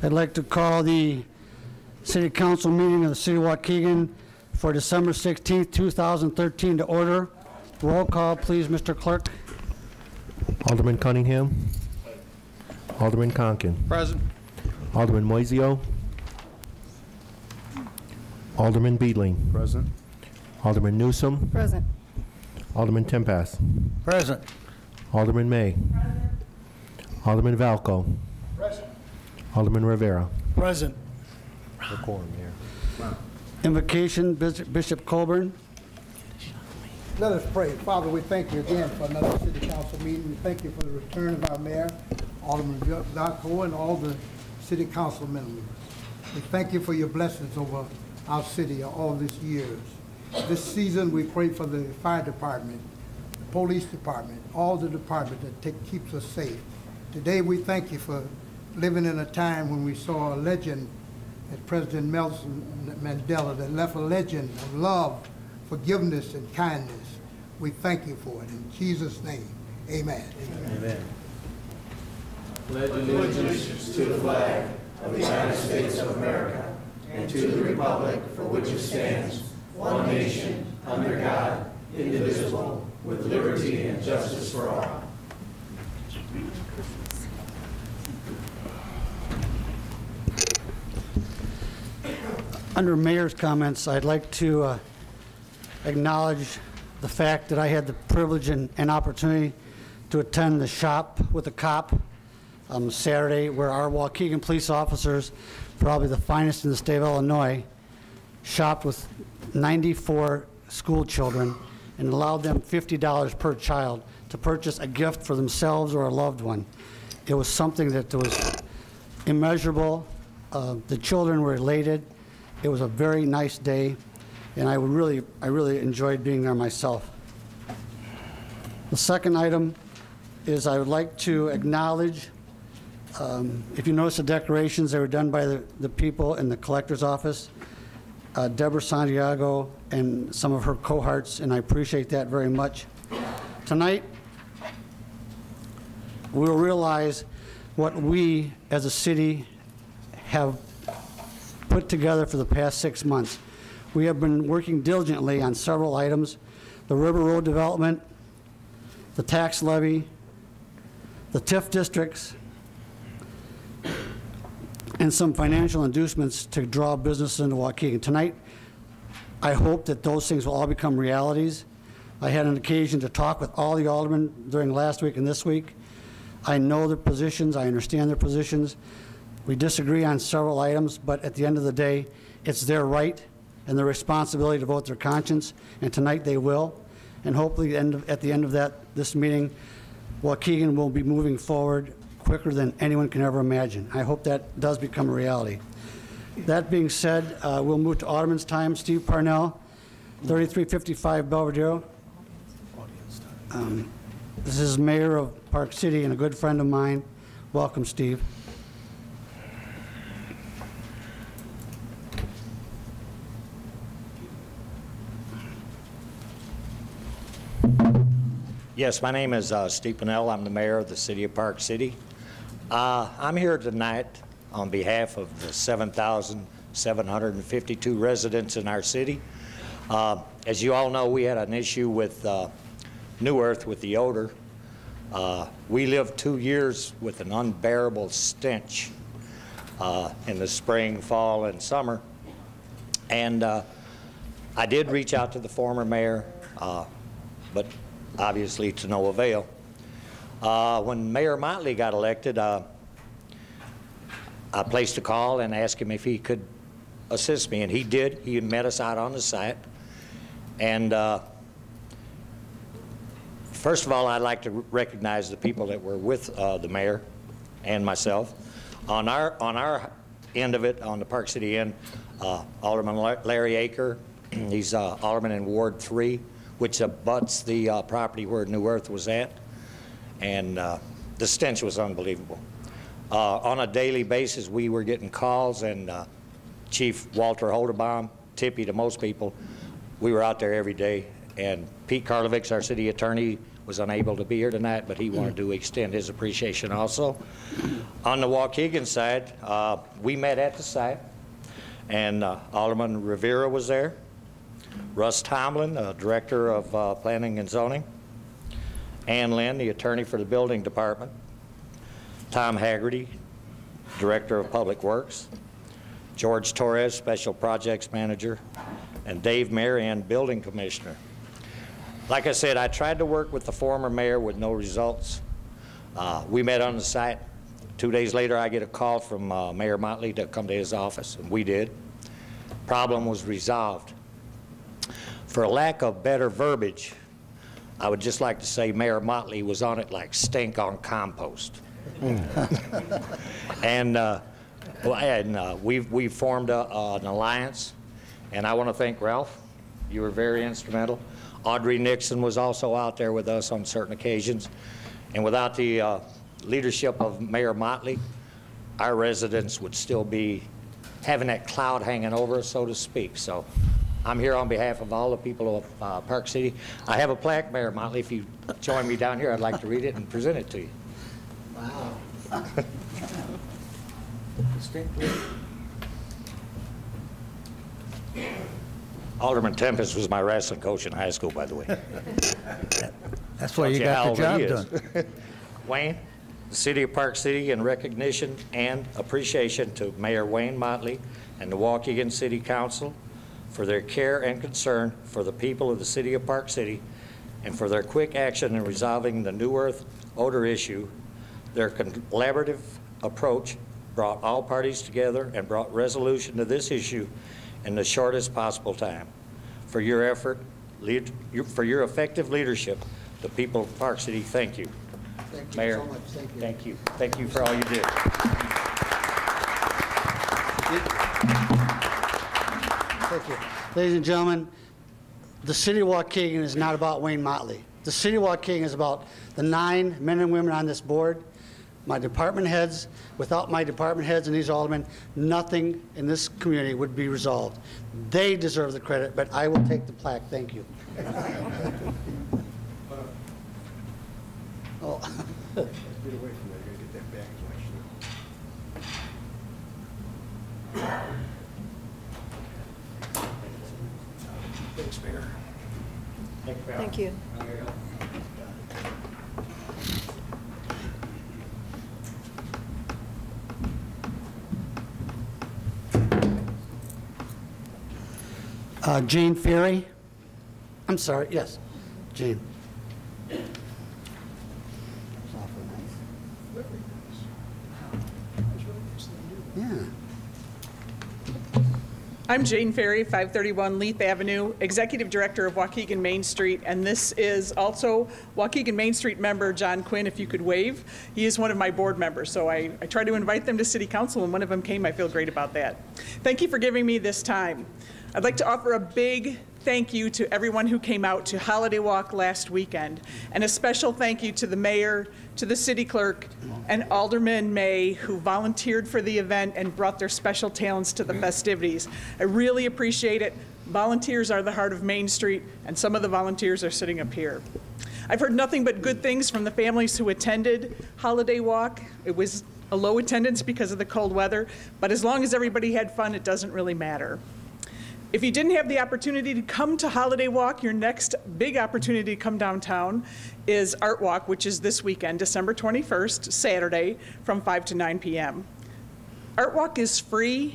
I'd like to call the City Council meeting of the City of Waukegan for December 16th, 2013 to order. Roll call, please, Mr. Clerk. Alderman Cunningham. Alderman Conkin. Present. Alderman Moiseo. Alderman Beedling. Present. Alderman Newsom. Present. Alderman Tempass. Present. Alderman May. Alderman Valco. Present. Alderman Rivera. Present. The quorum here. Invocation, Bishop Colburn. Let us pray. Father, we thank you again for another city council meeting. We thank you for the return of our mayor, Alderman Valco, and all the city council members. We thank you for your blessings over our city all these years. This season, we pray for the fire department, the police department, all the departments that keeps us safe. Today, we thank you for living in a time when we saw a legend as President Nelson Mandela that left a legend of love, forgiveness, and kindness. We thank you for it. In Jesus' name, amen. Amen. Pledge allegiance to the flag of the United States of America and to the republic for which it stands, one nation, under God, indivisible, with liberty and justice for all. Under Mayor's comments, I'd like to acknowledge the fact that I had the privilege and opportunity to attend the Shop with a Cop Saturday, where our Waukegan police officers, probably the finest in the state of Illinois, shopped with 94 school children and allowed them $50 per child to purchase a gift for themselves or a loved one. It was something that was immeasurable. The children were elated. It was a very nice day, and I really enjoyed being there myself. The second item is I would like to acknowledge, if you notice the decorations, they were done by the people in the collector's office, Deborah Santiago and some of her cohorts, and I appreciate that very much. Tonight, we'll realize what we as a city have put together for the past 6 months. We have been working diligently on several items: the River Road development, the tax levy, the TIF districts, and some financial inducements to draw business into Waukegan. Tonight, I hope that those things will all become realities. I had an occasion to talk with all the aldermen during last week and this week. I know their positions, I understand their positions. We disagree on several items, but at the end of the day, it's their right and their responsibility to vote their conscience, and tonight they will. And hopefully at the end of this meeting, Waukegan will be moving forward quicker than anyone can ever imagine. I hope that does become a reality. That being said, we'll move to Alderman's time. Steve Parnell, 3355 Belvedere. This is Mayor of Park City and a good friend of mine. Welcome, Steve. Yes, my name is Steve Pennell. I'm the mayor of the city of Park City. I'm here tonight on behalf of the 7,752 residents in our city. As you all know, we had an issue with New Earth with the odor. We lived 2 years with an unbearable stench in the spring, fall, and summer. And I did reach out to the former mayor, but obviously to no avail. When Mayor Motley got elected, I placed a call and asked him if he could assist me, and he did. He met us out on the site. And first of all, I'd like to recognize the people that were with the mayor and myself. On our end of it, on the Park City end, Alderman Larry Aker, he's Alderman in Ward 3, which abuts the property where New Earth was at, and the stench was unbelievable. On a daily basis, we were getting calls, and Chief Walter Holderbaum, Tippy to most people, we were out there every day, and Pete Karlovic, our city attorney, was unable to be here tonight, but he wanted to extend his appreciation also. On the Waukegan side, we met at the site, and Alderman Rivera was there. Russ Tomlin, Director of Planning and Zoning. Ann Lynn, the attorney for the building department. Tom Haggerty, Director of Public Works. George Torres, Special Projects Manager. And Dave Marion, Building Commissioner. Like I said, I tried to work with the former mayor with no results. We met on the site. 2 days later, I get a call from Mayor Motley to come to his office, and we did. Problem was resolved. For lack of better verbiage, I would just like to say Mayor Motley was on it like stink on compost. And we formed an alliance, and I want to thank Ralph. You were very instrumental. Audrey Nixon was also out there with us on certain occasions. And without the leadership of Mayor Motley, our residents would still be having that cloud hanging over us, so to speak. So I'm here on behalf of all the people of Park City. I have a plaque, Mayor Motley. If you join me down here, I'd like to read it and present it to you. Wow. Alderman Tempest was my wrestling coach in high school, by the way. That's why you How got old the he job is. done. Wayne, the City of Park City, in recognition and appreciation to Mayor Wayne Motley and the Waukegan City Council for their care and concern for the people of the City of Park City and for their quick action in resolving the New Earth odor issue. Their collaborative approach brought all parties together and brought resolution to this issue in the shortest possible time. For your effort, for your effective leadership, the people of Park City, thank you. Thank you Mayor, so much. Thank you. thank you. Thank you for all you did. Thank you. Ladies and gentlemen, the City of Waukegan is not about Wayne Motley. The City of Waukegan is about the 9 men and women on this board, my department heads. Without my department heads and these aldermen, nothing in this community would be resolved. They deserve the credit, but I will take the plaque. Thank you. Oh. Thank you. Jane Ferry. I'm sorry, yes, Jane. Yeah. I'm Jane Ferry, 531 Leith Avenue, Executive Director of Waukegan Main Street, and this is also Waukegan Main Street member John Quinn, if you could wave. He is one of my board members, so I try to invite them to City Council, and one of them came. I feel great about that. Thank you for giving me this time. I'd like to offer a big thank you to everyone who came out to Holiday Walk last weekend, and a special thank you to the mayor, to the city clerk, and Alderman May, who volunteered for the event and brought their special talents to the festivities. I really appreciate it. Volunteers are the heart of Main Street, and some of the volunteers are sitting up here. I've heard nothing but good things from the families who attended Holiday Walk. It was a low attendance because of the cold weather, but as long as everybody had fun, it doesn't really matter. If you didn't have the opportunity to come to Holiday Walk, your next big opportunity to come downtown is Art Walk, which is this weekend, December 21st, Saturday, from 5 to 9 p.m. Art Walk is free,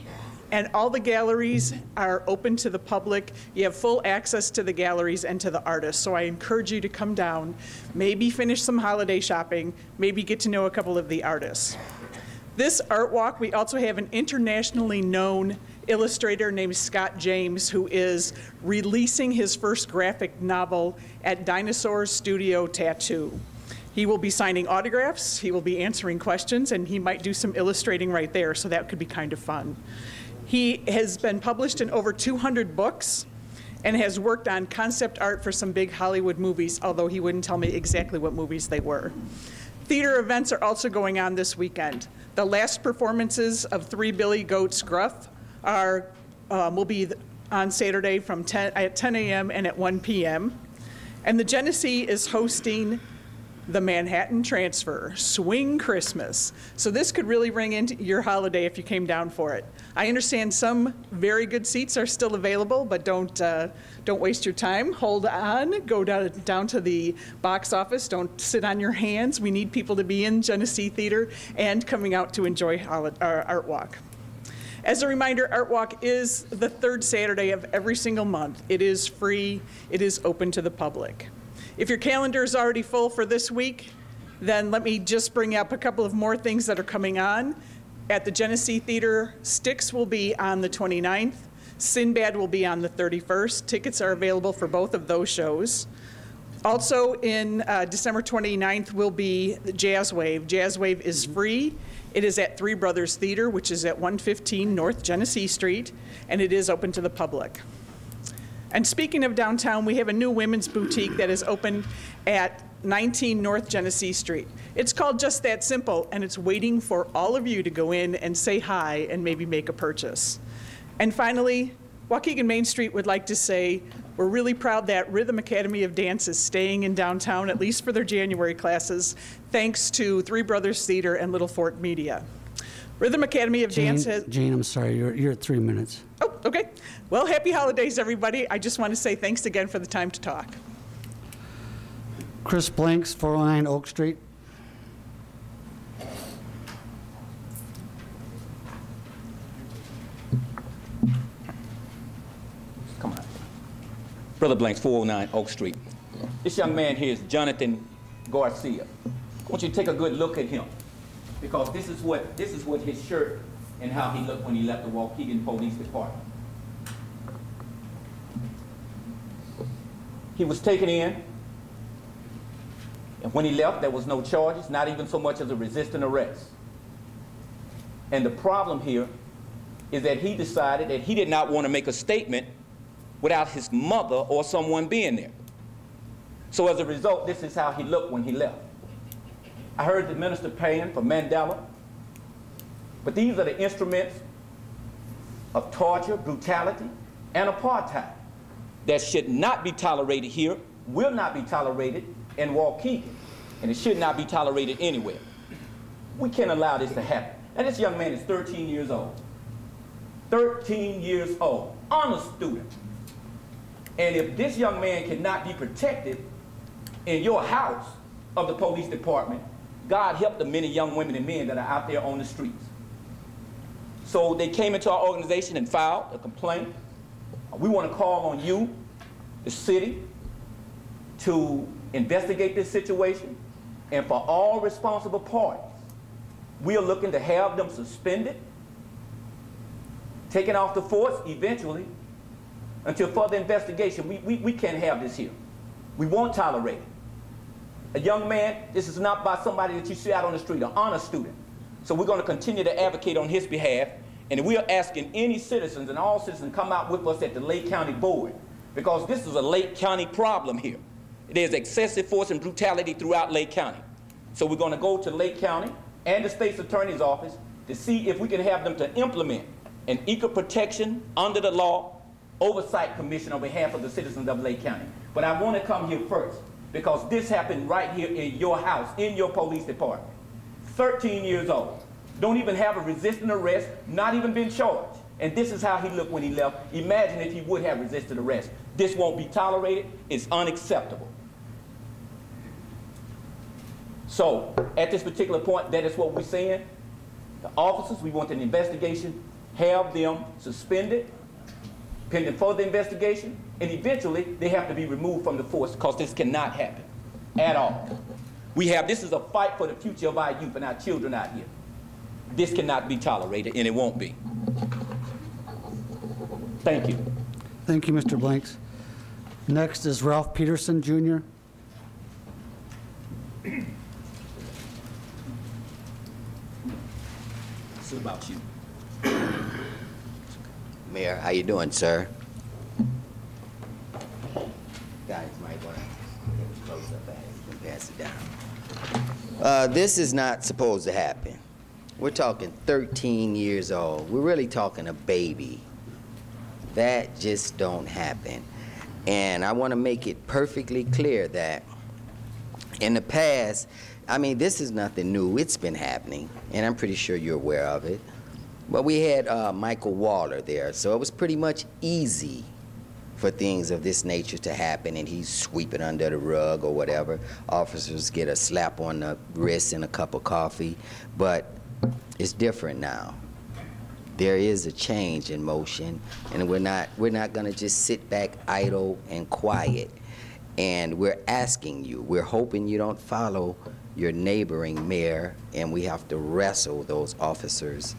and all the galleries are open to the public. You have full access to the galleries and to the artists, so I encourage you to come down, maybe finish some holiday shopping, maybe get to know a couple of the artists. This Art Walk, we also have an internationally known illustrator named Scott James, who is releasing his first graphic novel at Dinosaur Studio Tattoo. He will be signing autographs, he will be answering questions, and he might do some illustrating right there, so that could be kind of fun. He has been published in over 200 books and has worked on concept art for some big Hollywood movies, although he wouldn't tell me exactly what movies they were. Theater events are also going on this weekend. The last performances of Three Billy Goats Gruff will be on Saturday from at 10 a.m. and at 1 p.m. And the Genesee is hosting the Manhattan Transfer, Swing Christmas. So this could really ring into your holiday if you came down for it. I understand some very good seats are still available, but don't waste your time. Hold on, go down to the box office. Don't sit on your hands. We need people to be in Genesee Theater and coming out to enjoy Art Walk. As a reminder, Art Walk is the third Saturday of every single month. It is free. It is open to the public. If your calendar is already full for this week, then let me just bring up a couple of more things that are coming on. At the Genesee Theater, Styx will be on the 29th. Sinbad will be on the 31st. Tickets are available for both of those shows. Also in December 29th will be Jazz Wave. Jazz Wave is free. It is at Three Brothers Theater, which is at 115 North Genesee Street, and it is open to the public. And speaking of downtown, we have a new women's boutique that is open at 19 North Genesee Street. It's called Just That Simple, and it's waiting for all of you to go in and say hi and maybe make a purchase. And finally, Waukegan Main Street would like to say we're really proud that Rhythm Academy of Dance is staying in downtown, at least for their January classes, thanks to Three Brothers Theater and Little Fort Media. Rhythm Academy of Dance has... Jane, I'm sorry, you're at 3 minutes. Oh, okay. Well, happy holidays, everybody. I just want to say thanks again for the time to talk. Chris Blanks, 409 Oak Street. Come on. Brother Blanks, 409 Oak Street. This young man here is Jonathan Garcia. I want you to take a good look at him, because this is what his shirt and how he looked when he left the Waukegan Police Department. He was taken in, and when he left, there was no charges, not even so much as a resisting arrest. And the problem here is that he decided that he did not want to make a statement without his mother or someone being there. So as a result, this is how he looked when he left. I heard the minister praying for Mandela, but these are the instruments of torture, brutality, and apartheid that should not be tolerated here, will not be tolerated in Waukegan, and it should not be tolerated anywhere. We can't allow this to happen. And this young man is 13 years old. 13 years old, honor student. And if this young man cannot be protected in your house of the police department, God help the many young women and men that are out there on the streets. So they came into our organization and filed a complaint. We want to call on you, the city, to investigate this situation, and for all responsible parties, we are looking to have them suspended, taken off the force eventually, until further investigation. We can't have this here. We won't tolerate it. A young man, this is not by somebody that you see out on the street, an honor student. So we're going to continue to advocate on his behalf, and we are asking any citizens and all citizens to come out with us at the Lake County Board, because this is a Lake County problem here. There's excessive force and brutality throughout Lake County. So we're going to go to Lake County and the state's attorney's office to see if we can have them to implement an equal protection under the law oversight commission on behalf of the citizens of Lake County. But I want to come here first, because this happened right here in your house, in your police department. 13 years old. Don't even have a resisting arrest, not even been charged. And this is how he looked when he left. Imagine if he would have resisted arrest. This won't be tolerated. It's unacceptable. So, at this particular point, that is what we're saying. The officers, we want an investigation, have them suspended, pending further investigation, and eventually they have to be removed from the force, because this cannot happen at all. This is a fight for the future of our youth and our children out here. This cannot be tolerated, and it won't be. Thank you. Thank you, Mr. Blanks. Next is Ralph Peterson, Jr. This is about you. Mayor, how you doing, sir? Guys might want to get close up at it. You can pass it down. This is not supposed to happen. We're talking 13 years old. We're really talking a baby. That just don't happen. And I want to make it perfectly clear that in the past, I mean, this is nothing new. It's been happening, and I'm pretty sure you're aware of it. But we had Michael Waller there, so it was pretty much easy for things of this nature to happen, and he's sweeping under the rug or whatever. Officers get a slap on the wrist and a cup of coffee, but it's different now. There is a change in motion, and we're not going to just sit back idle and quiet. And we're asking you, we're hoping you don't follow your neighboring mayor, and we have to wrestle those officers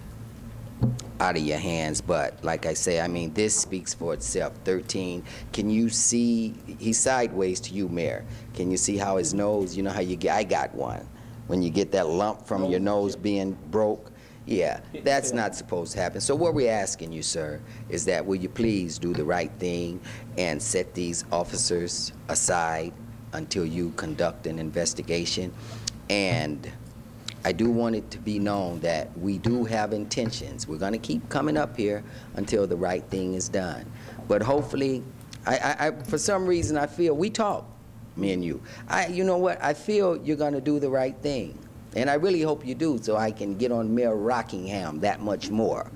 out of your hands. But like I say, I mean, this speaks for itself. 13, can you see, he's sideways to you, Mayor. Can you see how his nose, you know how you get, I got one. When you get that lump from your nose being broke, yeah, that's not supposed to happen. So what we're asking you, sir, is that will you please do the right thing and set these officers aside until you conduct an investigation. And I do want it to be known that we do have intentions. We're going to keep coming up here until the right thing is done. But hopefully, for some reason, I feel we talk, me and you. You know what? I feel you're going to do the right thing. And I really hope you do, so I can get on Mayor Rockingham that much more.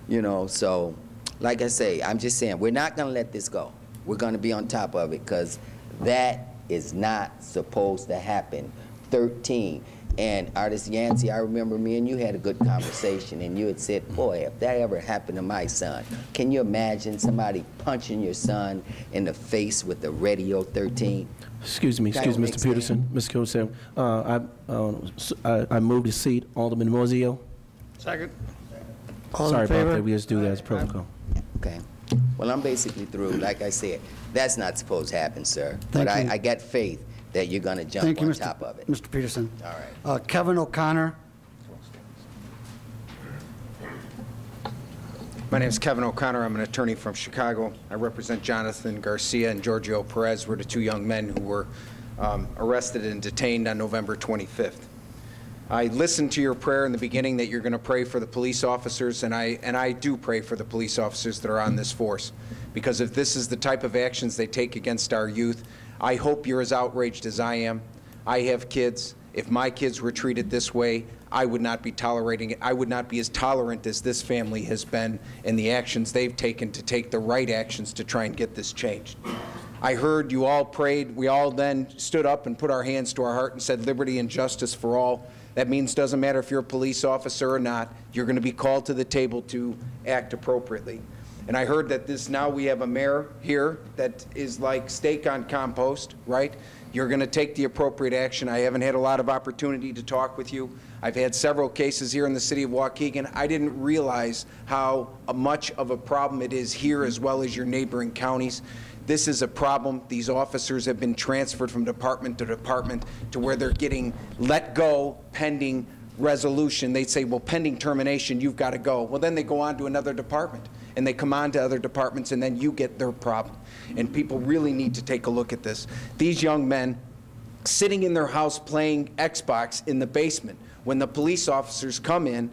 You know, so like I say, I'm just saying, we're not going to let this go. We're going to be on top of it, because that is not supposed to happen. 13. And Artist Yancey, I remember me and you had a good conversation, and you had said, boy, if that ever happened to my son, can you imagine somebody punching your son in the face with the radio, 13? Excuse me, Mr. Peterson. Mr. Peterson, I moved to seat Alderman Mozio. Second. Sorry about that. We just do that as protocol. Okay. Well, I'm basically through. Like I said, that's not supposed to happen, sir. Thank but you. I got faith that you're going to jump on top of it. Mr. Peterson. All right. Kevin O'Connor. My name is Kevin O'Connor. I'm an attorney from Chicago. I represent Jonathan Garcia and Giorgio Perez. We're the two young men who were arrested and detained on November 25th. I listened to your prayer in the beginning that you're going to pray for the police officers, and I do pray for the police officers that are on this force, because if this is the type of actions they take against our youth, I hope you're as outraged as I am. I have kids. If my kids were treated this way, I would not be tolerating it. I would not be as tolerant as this family has been in the actions they've taken to take the right actions to try and get this changed. I heard you all prayed. We all then stood up and put our hands to our heart and said liberty and justice for all. That means doesn't matter if you're a police officer or not, you're going to be called to the table to act appropriately. And I heard that now we have a mayor here that is like steak on compost, right? You're going to take the appropriate action. I haven't had a lot of opportunity to talk with you. I've had several cases here in the city of Waukegan. I didn't realize how much of a problem it is here as well as your neighboring counties. This is a problem. These officers have been transferred from department to department to where they're getting let go pending resolution. They say, well, pending termination, you've got to go. Well, then they go on to another department, and they come on to other departments, and then you get their problem. And people really need to take a look at this. These young men sitting in their house playing Xbox in the basement, when the police officers come in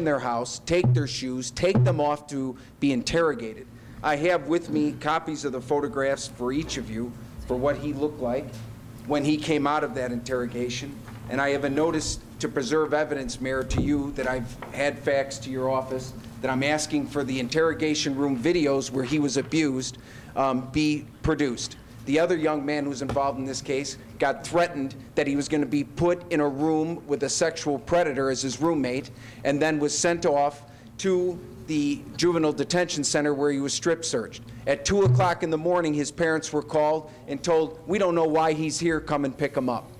their house, take their shoes, take them off to be interrogated. I have with me copies of the photographs for each of you for what he looked like when he came out of that interrogation. And I have a notice to preserve evidence, Mayor, to you that I've had faxed to your office that I'm asking for the interrogation room videos where he was abused be produced. The other young man who's involved in this case got threatened that he was going to be put in a room with a sexual predator as his roommate, and then was sent off to the juvenile detention center where he was strip searched. At 2 o'clock in the morning, his parents were called and told, we don't know why he's here, come and pick him up.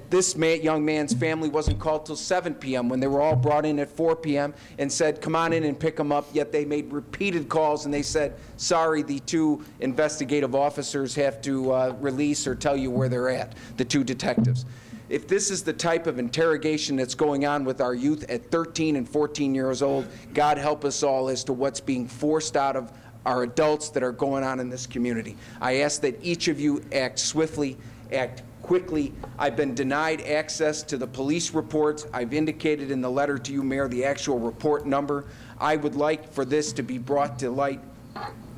This young man's family wasn't called till 7 p.m. when they were all brought in at 4 p.m. and said, come on in and pick him up, yet they made repeated calls and they said, sorry, the two investigative officers have to release or tell you where they're at, the two detectives. If this is the type of interrogation that's going on with our youth at 13 and 14 years old, God help us all as to what's being forced out of our adults that are going on in this community. I ask that each of you act swiftly, act quickly. I've been denied access to the police reports. I've indicated in the letter to you, Mayor, the actual report number. I would like for this to be brought to light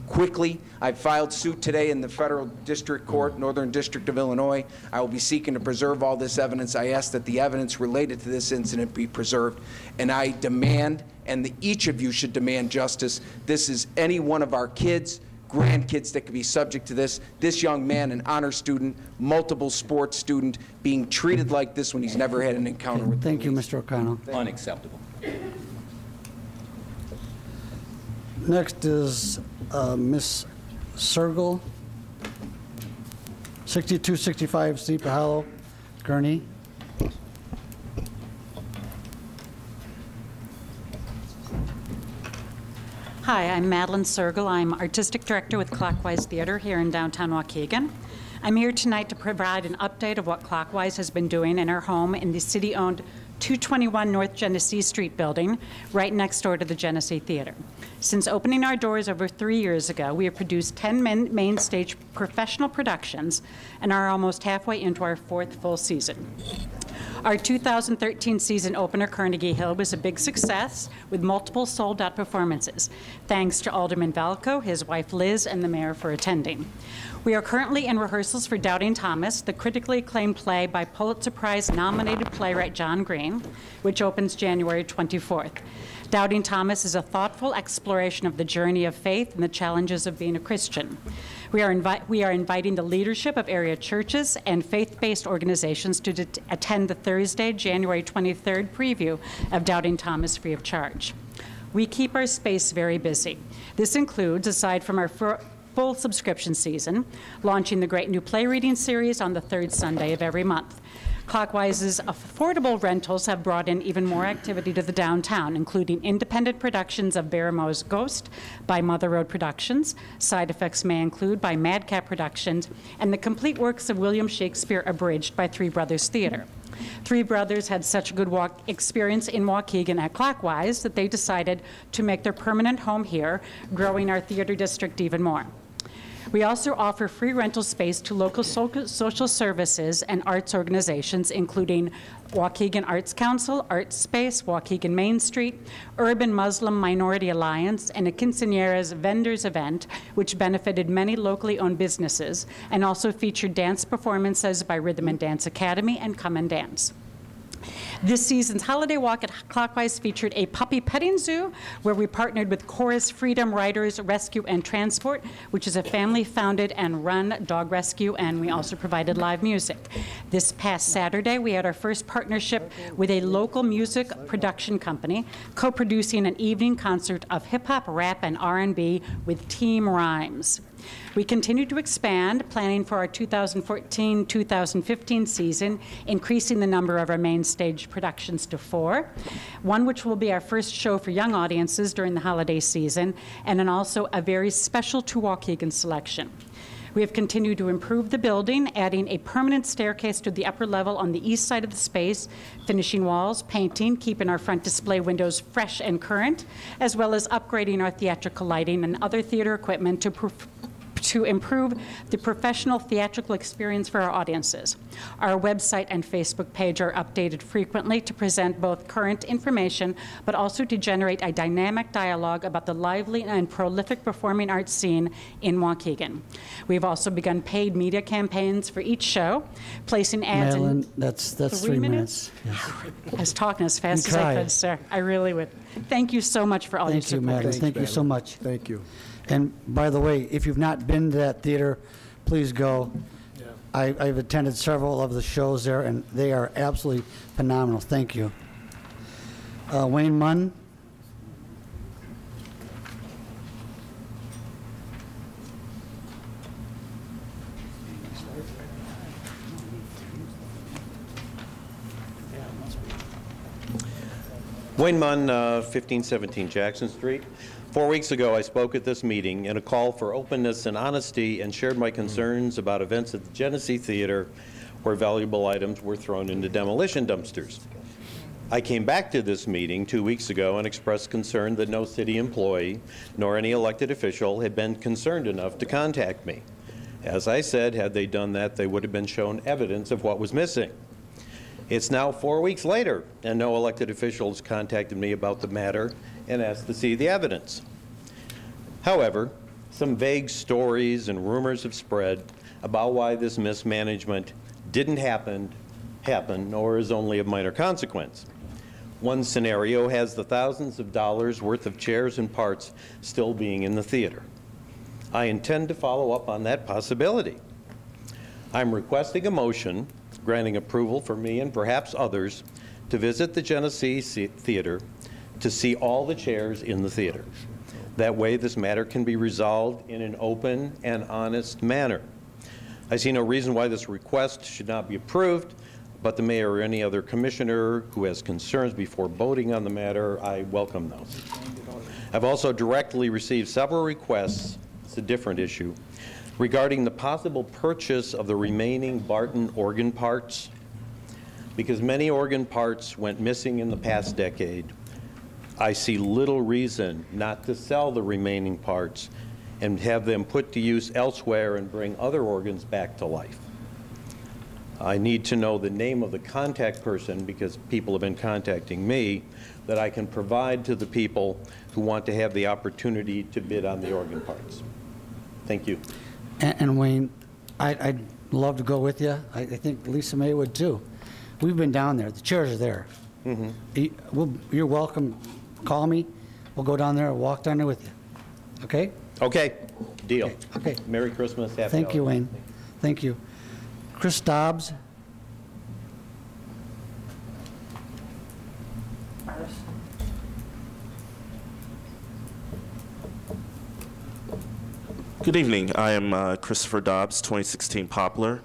quickly. I filed suit today in the Federal District Court, Northern District of Illinois. I will be seeking to preserve all this evidence. I ask that the evidence related to this incident be preserved, and I demand, and each of you should demand justice. This is any one of our kids, grandkids that could be subject to this. This young man, an honor student, multiple sports student, being treated like this when he's never had an encounter with Thank you, police. Mr. O'Connell. Unacceptable. Next is Ms. Sergel, 6265 Steeple Hollow, Gurnee. Hi, I'm Madeline Sergel. I'm Artistic Director with Clockwise Theater here in downtown Waukegan. I'm here tonight to provide an update of what Clockwise has been doing in our home in the city-owned 221 North Genesee Street building, right next door to the Genesee Theater. Since opening our doors over 3 years ago, we have produced 10 main stage professional productions and are almost halfway into our 4th full season. Our 2013 season opener, Carnegie Hill, was a big success with multiple sold-out performances. Thanks to Alderman Valco, his wife Liz, and the mayor for attending. We are currently in rehearsals for Doubting Thomas, the critically acclaimed play by Pulitzer Prize-nominated playwright John Green, which opens January 24th. Doubting Thomas is a thoughtful exploration of the journey of faith and the challenges of being a Christian. We are inviting the leadership of area churches and faith-based organizations to attend the Thursday, January 23rd preview of Doubting Thomas free of charge. We keep our space very busy. This includes, aside from our full subscription season, launching the great new play reading series on the 3rd Sunday of every month. Clockwise's affordable rentals have brought in even more activity to the downtown, including independent productions of Barrymore's Ghost by Mother Road Productions, Side Effects May Include by Madcap Productions, and the complete works of William Shakespeare abridged by Three Brothers Theater. Three Brothers had such a good experience in Waukegan at Clockwise that they decided to make their permanent home here, growing our theater district even more. We also offer free rental space to local social services and arts organizations, including Waukegan Arts Council, Arts Space, Waukegan Main Street, Urban Muslim Minority Alliance, and a Quinceañeras Vendors event, which benefited many locally owned businesses, and also featured dance performances by Rhythm and Dance Academy and Come and Dance. This season's Holiday Walk at Clockwise featured a puppy petting zoo where we partnered with Chorus Freedom Riders Rescue and Transport, which is a family-founded and run dog rescue, and we also provided live music. This past Saturday, we had our first partnership with a local music production company, co-producing an evening concert of hip-hop, rap, and R&B with Team Rhymes. We continue to expand, planning for our 2014-2015 season, increasing the number of our main stage productions to 4, one which will be our first show for young audiences during the holiday season, and then also a very special to Waukegan selection. We have continued to improve the building, adding a permanent staircase to the upper level on the east side of the space, finishing walls, painting, keeping our front display windows fresh and current, as well as upgrading our theatrical lighting and other theater equipment to improve the professional theatrical experience for our audiences. Our website and Facebook page are updated frequently to present both current information, but also to generate a dynamic dialogue about the lively and prolific performing arts scene in Waukegan. We've also begun paid media campaigns for each show, placing ads Madeline, in... that's 3 minutes. Yes. I was talking as fast as I could, sir. I really would. Thank you so much for all your support. Thank you, Madeline. Thank you so much. Thank you. And by the way, if you've not been to that theater, please go. Yeah. I've attended several of the shows there, and they are absolutely phenomenal. Thank you. Wayne Munn. Wayne Munn, 1517 Jackson Street. 4 weeks ago, I spoke at this meeting in a call for openness and honesty and shared my concerns about events at the Genesee Theater where valuable items were thrown into demolition dumpsters. I came back to this meeting 2 weeks ago and expressed concern that no city employee nor any elected official had been concerned enough to contact me. As I said, had they done that, they would have been shown evidence of what was missing. It's now 4 weeks later, and no elected officials contacted me about the matter and asked to see the evidence. However, Some vague stories and rumors have spread about why this mismanagement didn't happen, or is only of minor consequence. One scenario has the thousands of dollars worth of chairs and parts still being in the theater. I intend to follow up on that possibility. I'm requesting a motion granting approval for me and perhaps others to visit the Genesee Theater to see all the chairs in the theater. That way, this matter can be resolved in an open and honest manner. I see no reason why this request should not be approved, but the mayor or any other commissioner who has concerns before voting on the matter, I welcome those. I've also directly received several requests, it's a different issue, regarding the possible purchase of the remaining Barton organ parts, because many organ parts went missing in the past decade. I see little reason not to sell the remaining parts and have them put to use elsewhere and bring other organs back to life. I need to know the name of the contact person, because people have been contacting me, that I can provide to the people who want to have the opportunity to bid on the organ parts. Thank you. And Wayne, I'd love to go with you. I think Lisa May would too. We've been down there. The chairs are there. You're welcome. Call me. We'll go down there and walk down there with you. Okay? Okay. Deal. Okay. Merry Christmas. Happy Thank you, holidays. Wayne. Thank you. Chris Dobbs. Good evening. I am Christopher Dobbs, 2016 Poplar.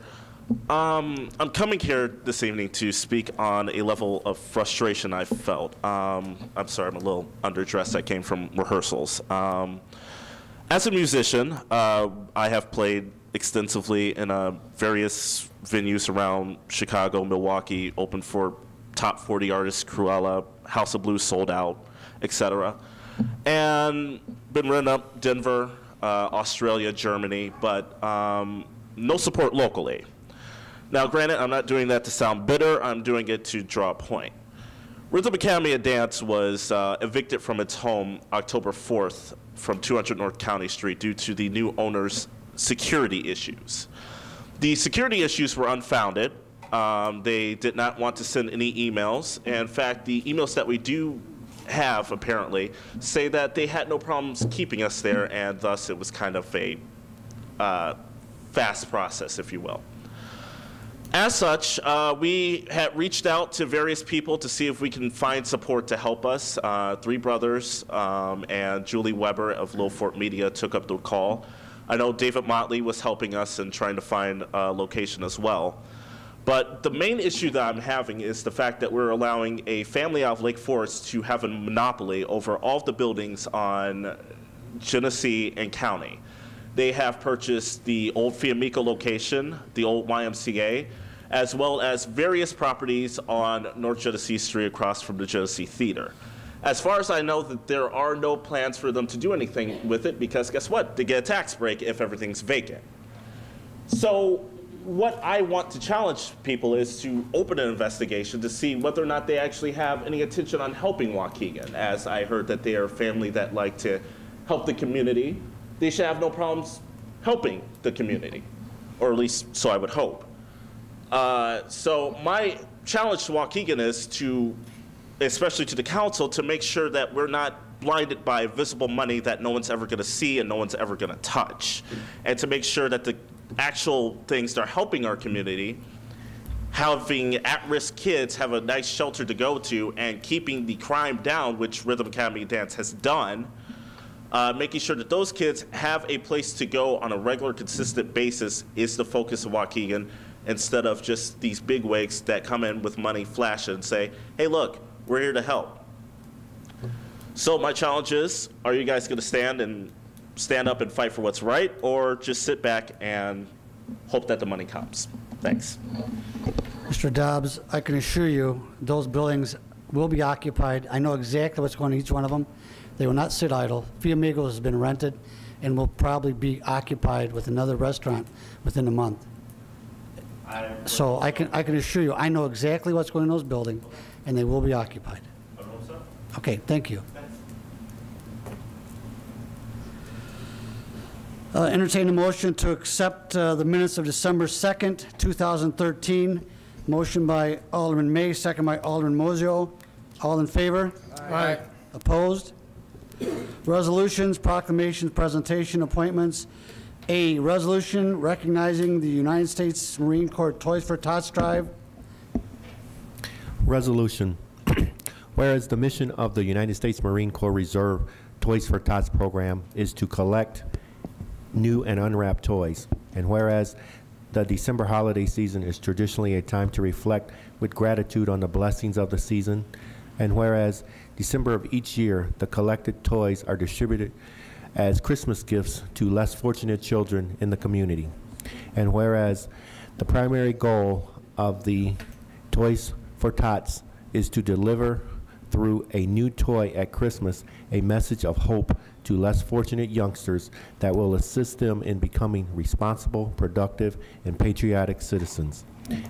I'm coming here this evening to speak on a level of frustration I felt. I'm sorry, I'm a little underdressed. I came from rehearsals. As a musician, I have played extensively in various venues around Chicago, Milwaukee, opened for top 40 artists, Cruella, House of Blues, Sold Out, etc. And been running up Denver, Australia, Germany, but no support locally. Now, granted, I'm not doing that to sound bitter. I'm doing it to draw a point. Rhythm Academy of Dance was evicted from its home October 4th from 200 North County Street due to the new owner's security issues. The security issues were unfounded. They did not want to send any emails. And in fact, the emails that we do have, apparently, say that they had no problems keeping us there, and thus it was kind of a fast process, if you will. As such, we had reached out to various people to see if we can find support to help us. Three brothers and Julie Weber of Little Fort Media took up the call. I know David Motley was helping us in trying to find a location as well. But the main issue that I'm having is the fact that we're allowing a family out of Lake Forest to have a monopoly over all of the buildings on Genesee and County. They have purchased the old Fiamico location, the old YMCA, as well as various properties on North Genesee Street across from the Genesee Theater. As far as I know, that there are no plans for them to do anything with it, because guess what? They get a tax break if everything's vacant. So what I want to challenge people is to open an investigation to see whether or not they actually have any intention on helping Waukegan, as I heard that they are a family that like to help the community. They should have no problems helping the community, or at least so I would hope. So my challenge to Waukegan is to, especially to the council, to make sure that we're not blinded by visible money that no one's ever going to see and no one's ever going to touch, and to make sure that the actual things that are helping our community, having at-risk kids have a nice shelter to go to, and keeping the crime down, which Rhythm Academy Dance has done, making sure that those kids have a place to go on a regular, consistent basis is the focus of Waukegan, instead of just these bigwigs that come in with money, flash it, and say, hey, look, we're here to help. So my challenge is, are you guys going to stand up and fight for what's right, or just sit back and hope that the money comes? Thanks. Mr. Dobbs, I can assure you those buildings will be occupied. I know exactly what's going on in each one of them. They will not sit idle. Fiamigos has been rented and will probably be occupied with another restaurant within a month. So I can assure you, I know exactly what's going on in those buildings, and they will be occupied. I hope so. Okay, thank you. Entertain a motion to accept the minutes of December 2nd, 2013. Motion by Alderman May, second by Alderman Mozio. All in favor? Aye. Opposed? Resolutions, proclamations, presentation, appointments. A, resolution recognizing the United States Marine Corps Toys for Tots Drive. Resolution. Whereas the mission of the United States Marine Corps Reserve Toys for Tots program is to collect new and unwrapped toys, and whereas the December holiday season is traditionally a time to reflect with gratitude on the blessings of the season, and whereas December of each year the collected toys are distributed as Christmas gifts to less fortunate children in the community, and whereas the primary goal of the Toys for Tots is to deliver through a new toy at Christmas a message of hope to less fortunate youngsters that will assist them in becoming responsible, productive, and patriotic citizens.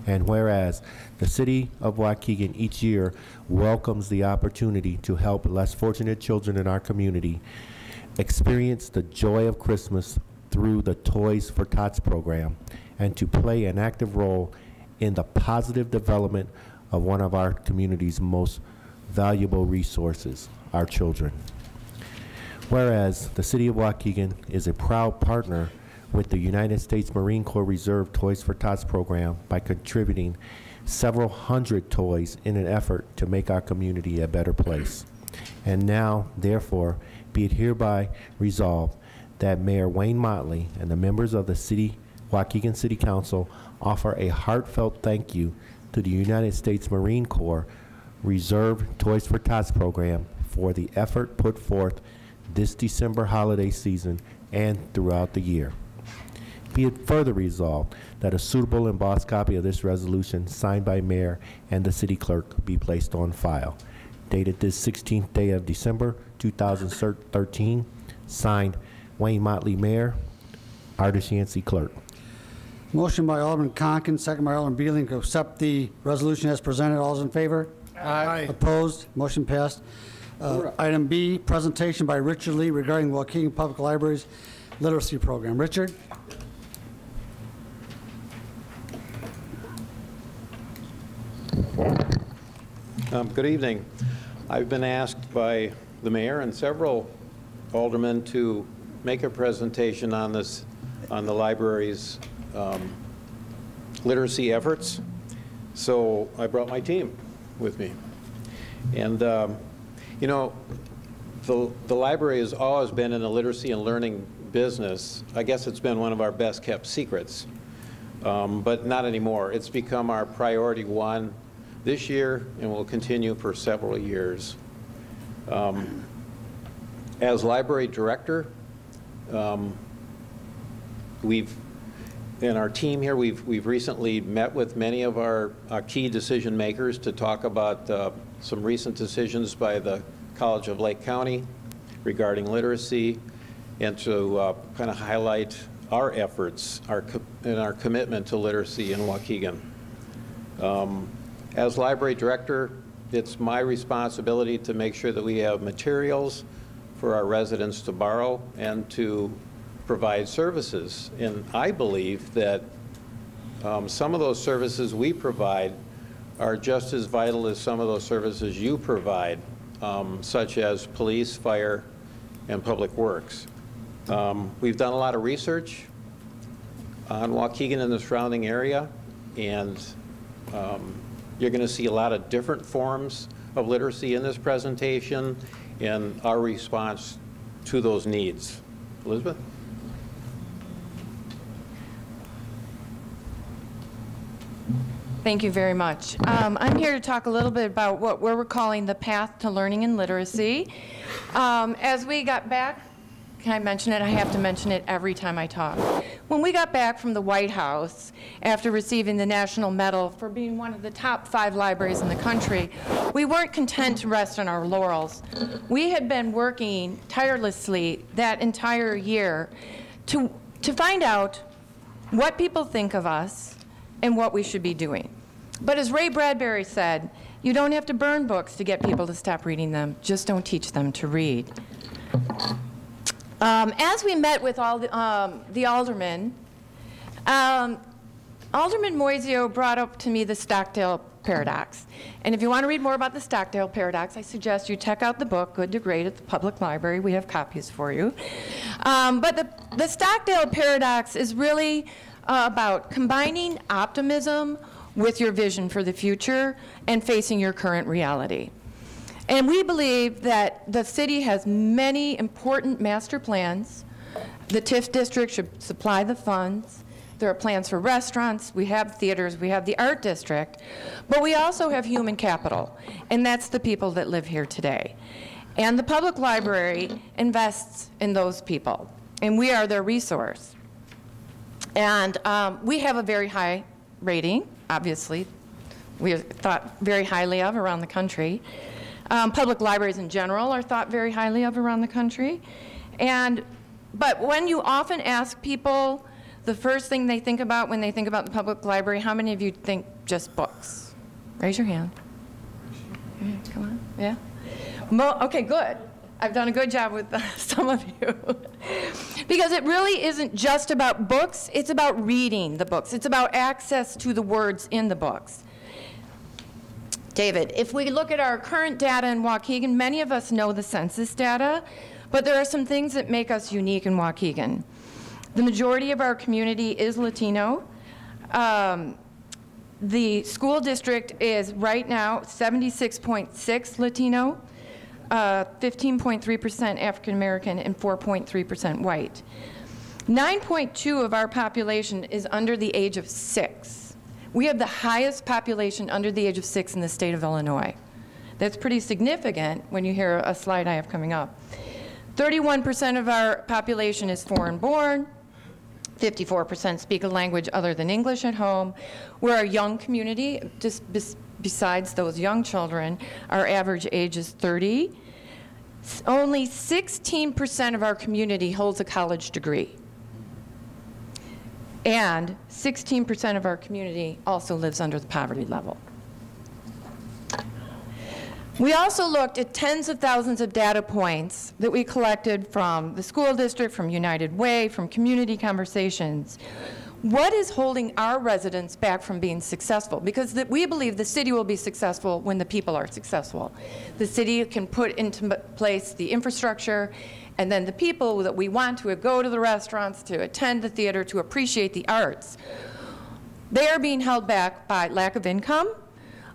And whereas the City of Waukegan each year welcomes the opportunity to help less fortunate children in our community experience the joy of Christmas through the Toys for Tots program, and to play an active role in the positive development of one of our community's most valuable resources, our children. Whereas the City of Waukegan is a proud partner with the United States Marine Corps Reserve Toys for Tots program by contributing several hundred toys in an effort to make our community a better place. And now, therefore, be it hereby resolved that Mayor Wayne Motley and the members of the Waukegan City Council offer a heartfelt thank you to the United States Marine Corps Reserve Toys for Tots program for the effort put forth this December holiday season and throughout the year. Be it further resolved that a suitable embossed copy of this resolution signed by Mayor and the City Clerk be placed on file. Dated this 16th day of December 2013, signed Wayne Motley, Mayor, Artis Yancey, Clerk. Motion by Alderman Conken, second by Alderman Beeling to accept the resolution as presented. All those in favor? Aye. Opposed? Motion passed. Item B, presentation by Richard Lee regarding Waukegan Public Library's literacy program. Richard? Good evening. I've been asked by the mayor and several aldermen to make a presentation on this, on the library's literacy efforts. So I brought my team with me. And you know, the library has always been in the literacy and learning business. I guess it's been one of our best kept secrets, but not anymore. It's become our priority one this year and will continue for several years. As library director, in our team here, we've recently met with many of our key decision makers to talk about some recent decisions by the College of Lake County regarding literacy, and to kind of highlight our efforts and our commitment to literacy in Waukegan. As library director, it's my responsibility to make sure that we have materials for our residents to borrow and to provide services. And I believe that some of those services we provide are just as vital as some of those services you provide, such as police, fire, and public works. We've done a lot of research on Waukegan and the surrounding area, and you're going to see a lot of different forms of literacy in this presentation and our response to those needs. Elizabeth? Thank you very much. I'm here to talk a little bit about what we're calling the path to learning and literacy. As we got back, can I mention it? I have to mention it every time I talk. When we got back from the White House after receiving the National Medal for being one of the top 5 libraries in the country, we weren't content to rest on our laurels. We had been working tirelessly that entire year to find out what people think of us and what we should be doing. But as Ray Bradbury said, you don't have to burn books to get people to stop reading them. Just don't teach them to read. As we met with all the aldermen, Alderman Moiseo brought up to me the Stockdale paradox. And if you want to read more about the Stockdale paradox, I suggest you check out the book, Good to Great, at the public library. We have copies for you. But the Stockdale paradox is really about combining optimism with your vision for the future and facing your current reality. And we believe that the city has many important master plans. The TIF district should supply the funds. There are plans for restaurants, we have theaters, we have the art district, but we also have human capital, and that's the people that live here today. And the public library invests in those people, and we are their resource. And we have a very high rating, obviously. We are thought very highly of around the country. Public libraries in general are thought very highly of around the country. But when you often ask people, the first thing they think about when they think about the public library, how many of you think just books? Raise your hand. Come on, yeah? Okay, good. I've done a good job with some of you. Because it really isn't just about books, it's about reading the books. It's about access to the words in the books. David, if we look at our current data in Waukegan, many of us know the census data, but there are some things that make us unique in Waukegan. The majority of our community is Latino. The school district is right now 76.6 Latino, 15.3% African American, and 4.3% white. 9.2 of our population is under the age of 6. We have the highest population under the age of 6 in the state of Illinois. That's pretty significant when you hear a slide I have coming up. 31% of our population is foreign born. 54% speak a language other than English at home. We're a young community. Just besides those young children, our average age is 30. Only 16% of our community holds a college degree. And 16% of our community also lives under the poverty level. We also looked at tens of thousands of data points that we collected from the school district, from United Way, from community conversations. What is holding our residents back from being successful? Because we believe the city will be successful when the people are successful. The city can put into place the infrastructure, and then the people that we want to go to the restaurants, to attend the theater, to appreciate the arts, they are being held back by lack of income,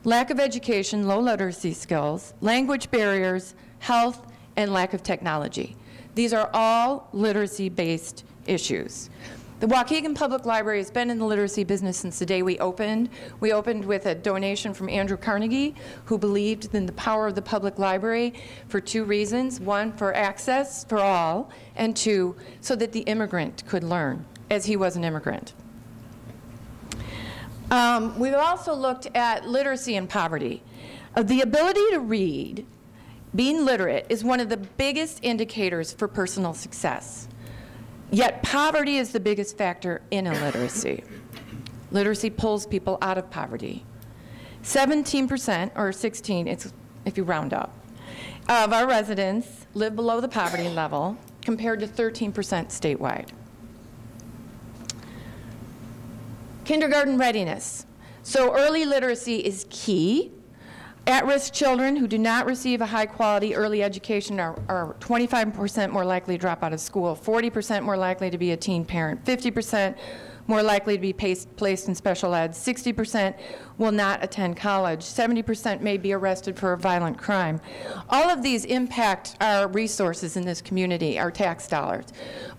lack of education, low literacy skills, language barriers, health, and lack of technology. These are all literacy-based issues. The Waukegan Public Library has been in the literacy business since the day we opened. We opened with a donation from Andrew Carnegie, who believed in the power of the public library for 2 reasons. 1, for access for all, and 2, so that the immigrant could learn, as he was an immigrant. We've also looked at literacy and poverty. The ability to read, being literate, is one of the biggest indicators for personal success. Yet poverty is the biggest factor in illiteracy. Literacy pulls people out of poverty. 17%, or 16, if you round up, of our residents live below the poverty level, compared to 13% statewide. Kindergarten readiness. So early literacy is key. At-risk children who do not receive a high-quality early education are 25% more likely to drop out of school, 40% more likely to be a teen parent, 50% more likely to be placed in special ed, 60% will not attend college, 70% may be arrested for a violent crime. All of these impact our resources in this community, our tax dollars.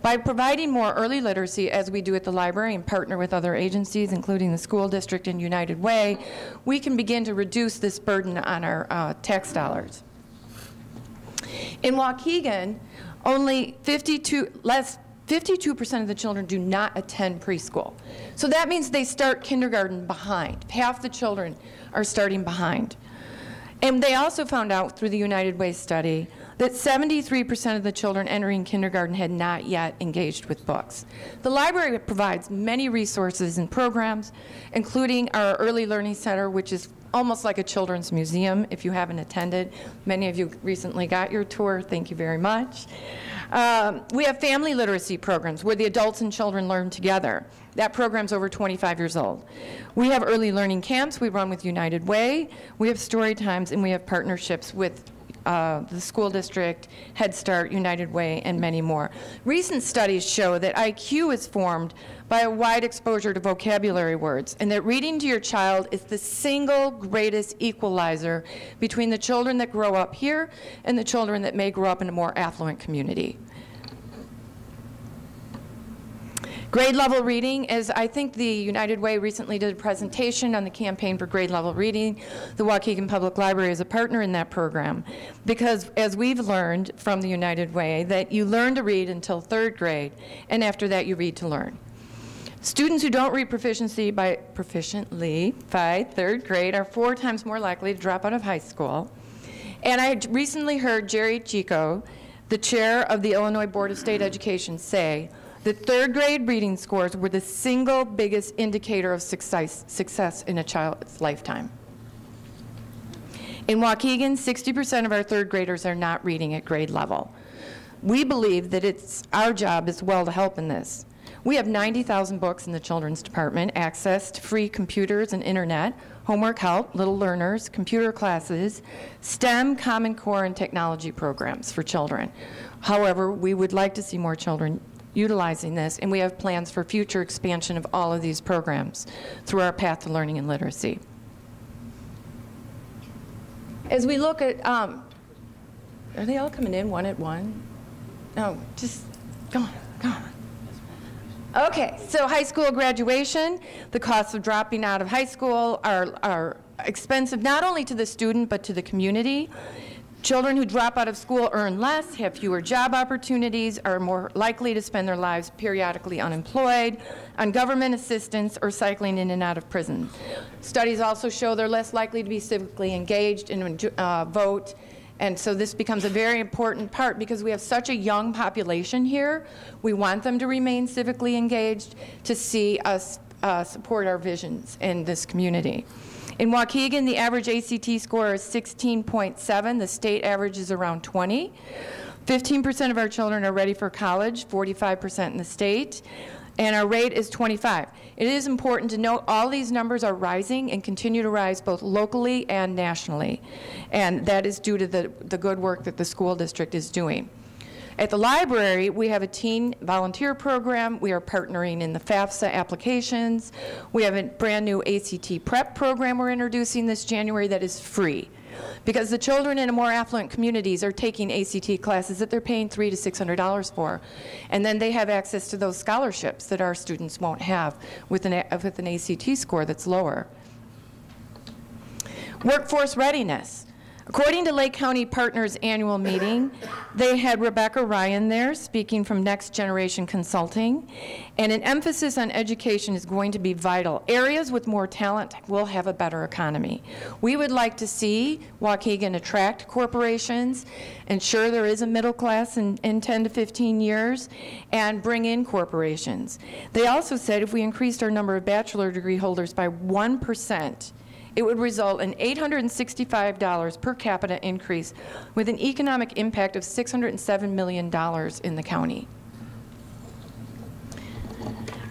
By providing more early literacy, as we do at the library and partner with other agencies, including the school district and United Way, we can begin to reduce this burden on our tax dollars. In Waukegan, only 52% of the children do not attend preschool. So that means they start kindergarten behind. Half the children are starting behind. And they also found out through the United Way study that 73% of the children entering kindergarten had not yet engaged with books. The library provides many resources and programs, including our Early Learning Center, which is almost like a children's museum if you haven't attended. Many of you recently got your tour. Thank you very much. We have family literacy programs where the adults and children learn together. That program's over 25 years old. We have early learning camps we run with United Way. We have story times, and we have partnerships with the school district, Head Start, United Way, and many more. Recent studies show that IQ is formed by a wide exposure to vocabulary words, and that reading to your child is the single greatest equalizer between the children that grow up here and the children that may grow up in a more affluent community. Grade level reading, as I think the United Way recently did a presentation on the campaign for grade level reading. The Waukegan Public Library is a partner in that program because, as we've learned from the United Way, that you learn to read until 3rd grade, and after that you read to learn. Students who don't read proficiently by 3rd grade are 4 times more likely to drop out of high school. And I recently heard Jerry Chico, the chair of the Illinois Board of State Education, say that 3rd grade reading scores were the single biggest indicator of success in a child's lifetime. In Waukegan, 60% of our 3rd graders are not reading at grade level. We believe that it's our job as well to help in this. We have 90,000 books in the children's department, access to free computers and internet, homework help, Little Learners, computer classes, STEM, Common Core, and technology programs for children. However, we would like to see more children utilizing this, and we have plans for future expansion of all of these programs through our Path to Learning and Literacy. As we look at, are they all coming in one at one? No, just, come on, come on. Okay, so high school graduation, the costs of dropping out of high school are expensive not only to the student but to the community. Children who drop out of school earn less, have fewer job opportunities, are more likely to spend their lives periodically unemployed, on government assistance, or cycling in and out of prison. Studies also show they're less likely to be civically engaged and vote. And so this becomes a very important part because we have such a young population here. We want them to remain civically engaged to see us support our visions in this community. In Waukegan, the average ACT score is 16.7. The state average is around 20. 15% of our children are ready for college, 45% in the state, and our rate is 25. It is important to note all these numbers are rising and continue to rise both locally and nationally, and that is due to the good work that the school district is doing. At the library, we have a teen volunteer program. We are partnering in the FAFSA applications. We have a brand new ACT prep program we're introducing this January that is free. Because the children in more affluent communities are taking ACT classes that they're paying $300 to $600 for. And then they have access to those scholarships that our students won't have with an ACT score that's lower. Workforce readiness. According to Lake County Partners annual meeting, they had Rebecca Ryan there speaking from Next Generation Consulting, and an emphasis on education is going to be vital. Areas with more talent will have a better economy. We would like to see Waukegan attract corporations, ensure there is a middle class in 10 to 15 years, and bring in corporations. They also said if we increased our number of bachelor degree holders by 1%, it would result in $865 per capita increase with an economic impact of $607 million in the county.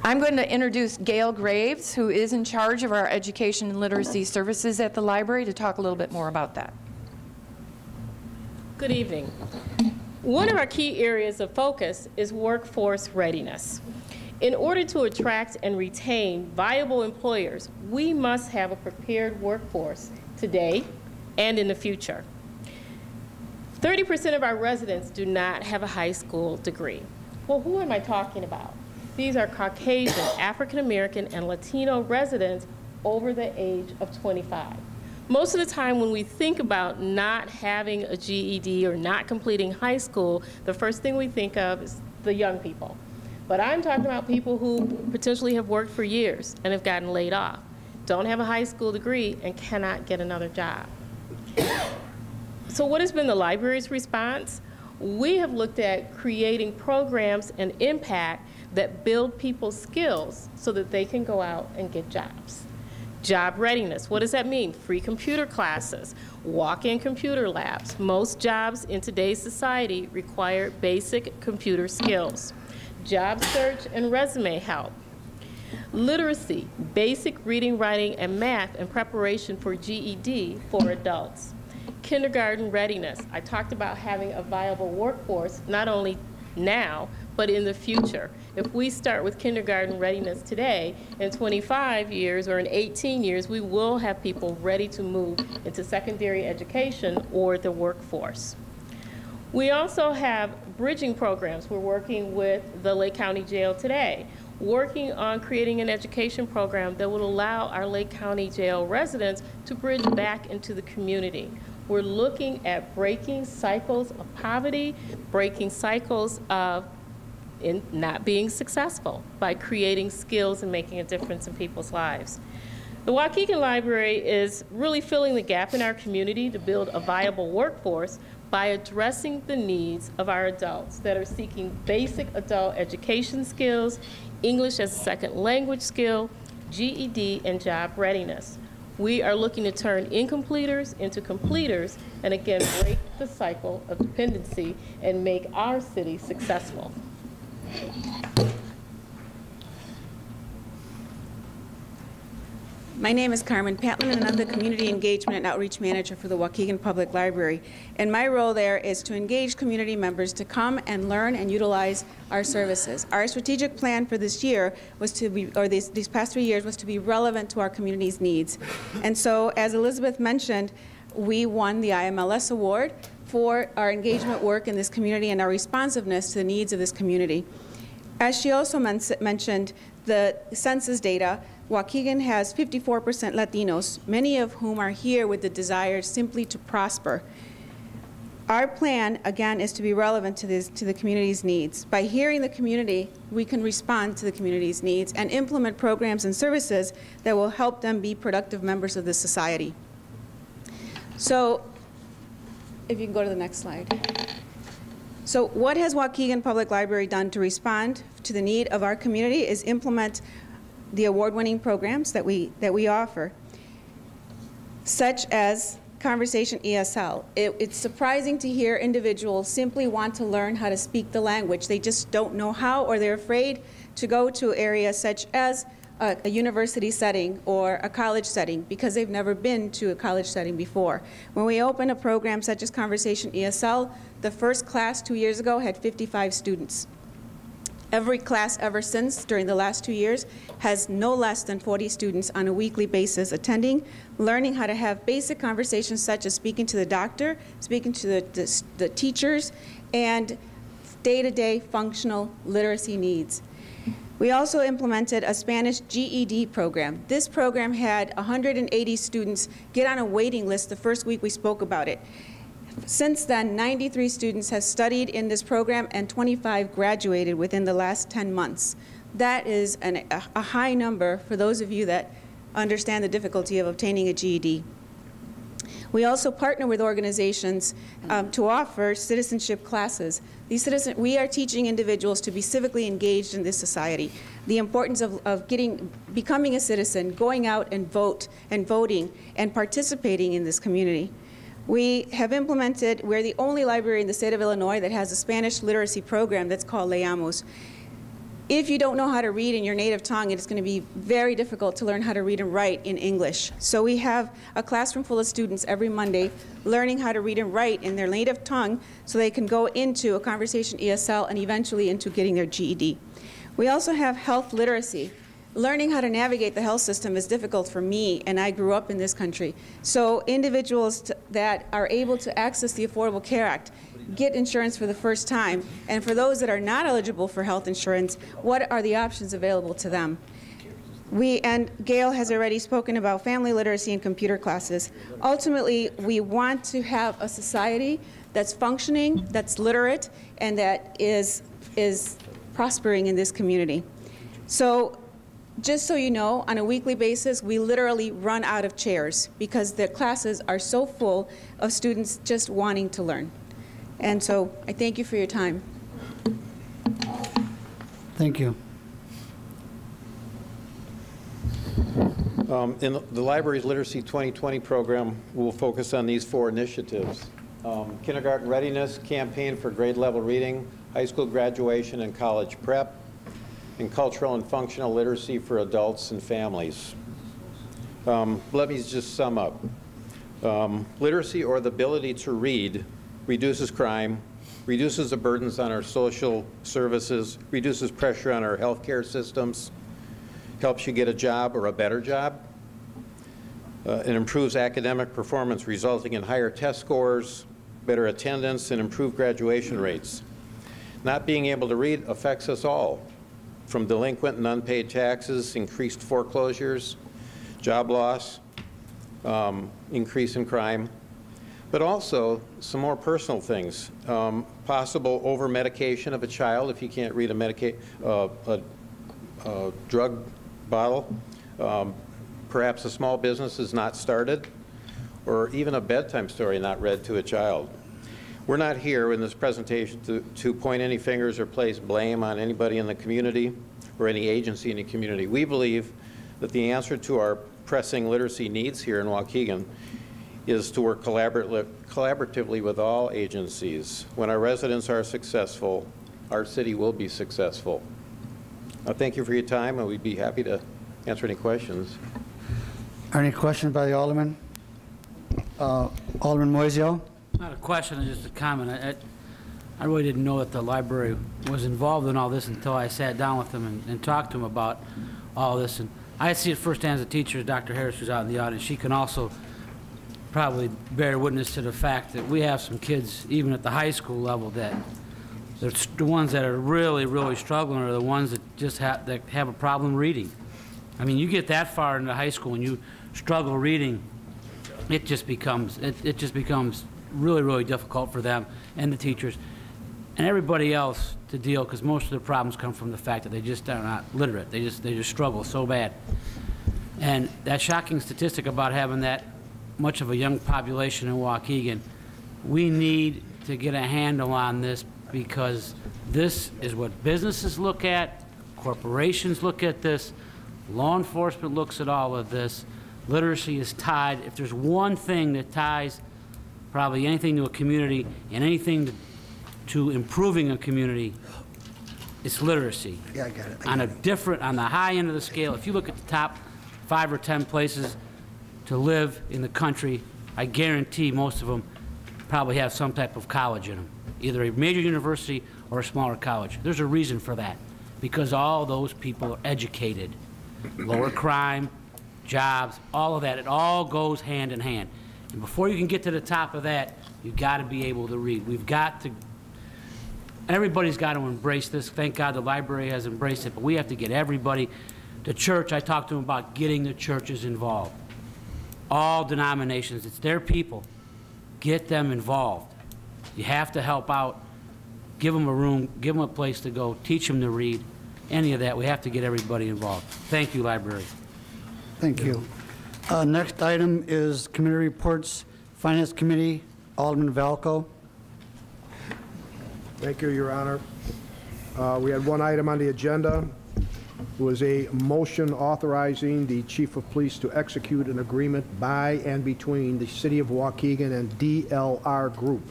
I'm going to introduce Gail Graves, who is in charge of our education and literacy services at the library, to talk a little bit more about that. Good evening. One of our key areas of focus is workforce readiness. In order to attract and retain viable employers, we must have a prepared workforce today and in the future. 30% of our residents do not have a high school degree. Well, who am I talking about? These are Caucasian, African American, and Latino residents over the age of 25. Most of the time when we think about not having a GED or not completing high school, the first thing we think of is the young people. But I'm talking about people who potentially have worked for years and have gotten laid off, don't have a high school degree, and cannot get another job. So what has been the library's response? We have looked at creating programs and impact that build people's skills so that they can go out and get jobs. Job readiness, what does that mean? Free computer classes, walk-in computer labs. Most jobs in today's society require basic computer skills. Job search and resume help. Literacy, basic reading, writing, and math in preparation for GED for adults. Kindergarten readiness, I talked about having a viable workforce, not only now, but in the future. If we start with kindergarten readiness today, in 25 years or in 18 years, we will have people ready to move into secondary education or the workforce. We also have bridging programs. We're working with the Lake County Jail today, working on creating an education program that would allow our Lake County Jail residents to bridge back into the community. We're looking at breaking cycles of poverty, breaking cycles of not being successful by creating skills and making a difference in people's lives. The Waukegan Library is really filling the gap in our community to build a viable workforce by addressing the needs of our adults that are seeking basic adult education skills, English as a second language skill, GED, and job readiness. We are looking to turn incompleters into completers and again break the cycle of dependency and make our city successful. My name is Carmen Patlin, and I'm the Community Engagement and Outreach Manager for the Waukegan Public Library. And my role there is to engage community members to come and learn and utilize our services. Our strategic plan for this year was to be, or these past 3 years, was to be relevant to our community's needs. And so, as Elizabeth mentioned, we won the IMLS Award for our engagement work in this community and our responsiveness to the needs of this community. As she also mentioned, the census data, Waukegan has 54% Latinos, many of whom are here with the desire simply to prosper. Our plan, again, is to be relevant to the community's needs. By hearing the community, we can respond to the community's needs and implement programs and services that will help them be productive members of the society. So, if you can go to the next slide. So what has Waukegan Public Library done to respond to the need of our community is implement the award-winning programs that we offer, such as Conversation ESL. It's surprising to hear individuals simply want to learn how to speak the language. They just don't know how, or they're afraid to go to areas such as a university setting or a college setting because they've never been to a college setting before. When we open a program such as Conversation ESL, the first class 2 years ago had 55 students. Every class ever since, during the last 2 years, has no less than 40 students on a weekly basis attending, learning how to have basic conversations such as speaking to the doctor, speaking to the teachers, and day-to-day functional literacy needs. We also implemented a Spanish GED program. This program had 180 students get on a waiting list the first week we spoke about it. Since then, 93 students have studied in this program and 25 graduated within the last 10 months. That is a high number for those of you that understand the difficulty of obtaining a GED. We also partner with organizations to offer citizenship classes. We are teaching individuals to be civically engaged in this society. The importance of becoming a citizen, going out and voting, and participating in this community. We have implemented, we're the only library in the state of Illinois that has a Spanish literacy program that's called Leamos. If you don't know how to read in your native tongue, it's going to be very difficult to learn how to read and write in English. So we have a classroom full of students every Monday learning how to read and write in their native tongue so they can go into a Conversation ESL and eventually into getting their GED. We also have health literacy. Learning how to navigate the health system is difficult for me, and I grew up in this country. So individuals that are able to access the Affordable Care Act, get insurance for the first time, and for those that are not eligible for health insurance, what are the options available to them? And Gail has already spoken about family literacy and computer classes. Ultimately, we want to have a society that's functioning, that's literate, and that is prospering in this community. So, just so you know, on a weekly basis, we literally run out of chairs because the classes are so full of students just wanting to learn. And so I thank you for your time. Thank you. In the library's Literacy 2020 program, we'll focus on these 4 initiatives. Kindergarten readiness, campaign for grade level reading, high school graduation and college prep, and cultural and functional literacy for adults and families. Let me just sum up. Literacy, or the ability to read, reduces crime, reduces the burdens on our social services, reduces pressure on our healthcare systems, helps you get a job or a better job. It improves academic performance, resulting in higher test scores, better attendance, and improved graduation rates. Not being able to read affects us all, from delinquent and unpaid taxes, increased foreclosures, job loss, increase in crime, but also some more personal things. Possible over-medication of a child if you can't read a drug bottle. Perhaps a small business is not started, or even a bedtime story not read to a child. We're not here in this presentation to point any fingers or place blame on anybody in the community or any agency in the community. We believe that the answer to our pressing literacy needs here in Waukegan is to work collaboratively with all agencies. When our residents are successful, our city will be successful. Thank you for your time, and we'd be happy to answer any questions. Are any questions by the Alderman? Alderman Moiseo? Not a question, just a comment. I really didn't know that the library was involved in all this until I sat down with them and talked to them about all this. And I see it firsthand as a teacher. Dr. Harris, who's out in the audience, she can also probably bear witness to the fact that we have some kids, even at the high school level, that the ones that are really, really struggling are the ones that just have a problem reading. I mean, you get that far into high school and you struggle reading, it just becomes really, really difficult for them and the teachers and everybody else to deal, because most of the problems come from the fact that they just are not literate. They just struggle so bad. And that shocking statistic about having that much of a young population in Waukegan, we need to get a handle on this, because this is what businesses look at, corporations look at this, law enforcement looks at all of this. Literacy is tied. If there's one thing that ties probably anything to a community and anything to improving a community, it's literacy. Yeah, I got it. On the high end of the scale, if you look at the top 5 or 10 places to live in the country, I guarantee most of them probably have some type of college in them, either a major university or a smaller college. There's a reason for that, because all those people are educated. Lower crime, jobs, all of that, it all goes hand in hand. And before you can get to the top of that, you've got to be able to read. Everybody's got to embrace this. Thank God the library has embraced it, but we have to get everybody. The church, I talked to them about getting the churches involved. All denominations, it's their people. Get them involved. You have to help out, give them a room, give them a place to go, teach them to read, any of that. We have to get everybody involved. Thank you, library. Thank you. Next item is committee reports. Finance Committee, Alderman Valco. Thank you, Your Honor. We had one item on the agenda. It was a motion authorizing the Chief of Police to execute an agreement by and between the City of Waukegan and DLR Group,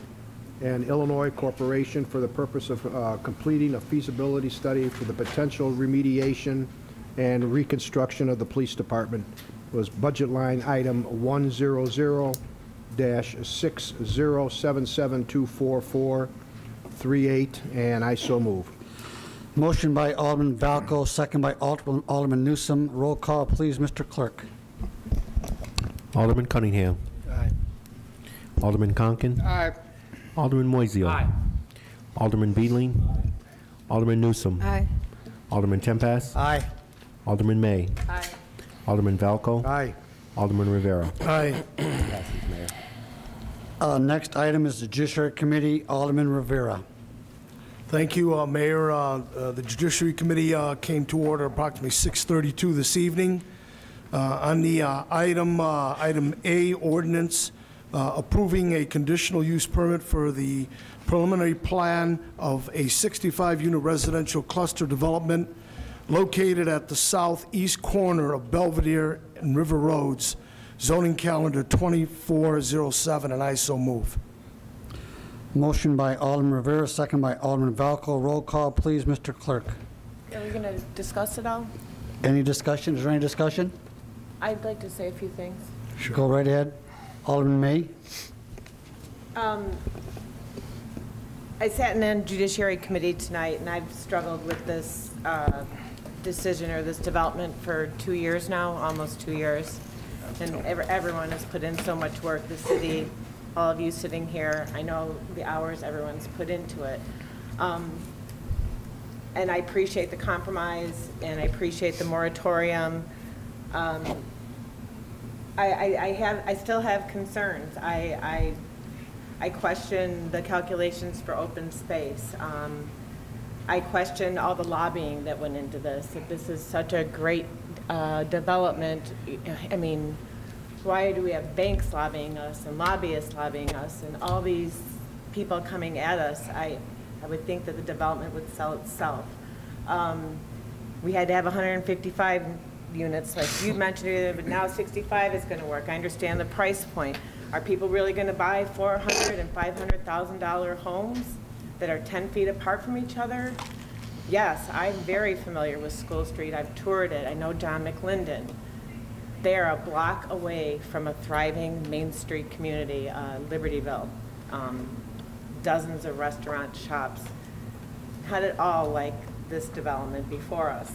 an Illinois corporation, for the purpose of completing a feasibility study for the potential remediation and reconstruction of the police department. It was budget line item 100-607724438, and I so move. Motion by Alderman Valco, second by Alderman Newsom. Roll call, please, Mr. Clerk. Alderman Cunningham. Aye. Alderman Conkin. Aye. Alderman Moiseo. Aye. Alderman Beedling. Alderman Newsom. Aye. Alderman Tempass. Aye. Alderman May. Aye. Alderman Valco. Aye. Alderman Rivera. Aye. Passes, Mayor. Next item is the Judiciary Committee, Alderman Rivera. Thank you, Mayor. The Judiciary Committee came to order approximately 6:32 this evening. On the item A, ordinance approving a conditional use permit for the preliminary plan of a 65-unit residential cluster development located at the southeast corner of Belvedere and River Roads, zoning calendar 2407, and I so move. Motion by Alderman Rivera, second by Alderman Valco. Roll call, please, Mr. Clerk. Are we going to discuss it all? Any discussion? Is there any discussion? I'd like to say a few things. Sure. Go right ahead. Alderman May. I sat in the Judiciary Committee tonight, and I've struggled with this decision or this development for 2 years now, almost 2 years. And everyone has put in so much work, the city, all of you sitting here. I know the hours everyone's put into it. And I appreciate the compromise, and I appreciate the moratorium. I still have concerns. I question the calculations for open space. I question all the lobbying that went into this. If this is such a great development, I mean, why do we have banks lobbying us and lobbyists lobbying us and all these people coming at us? I would think that the development would sell itself. We had to have 155 units, like you mentioned it, but now 65 is going to work. I understand the price point. Are people really going to buy $400,000 and $500,000 homes that are 10 feet apart from each other? Yes, I'm very familiar with School Street. I've toured it. I know John McLinden. They're a block away from a thriving Main Street community, Libertyville. Dozens of restaurant shops. Not at all like this development before us.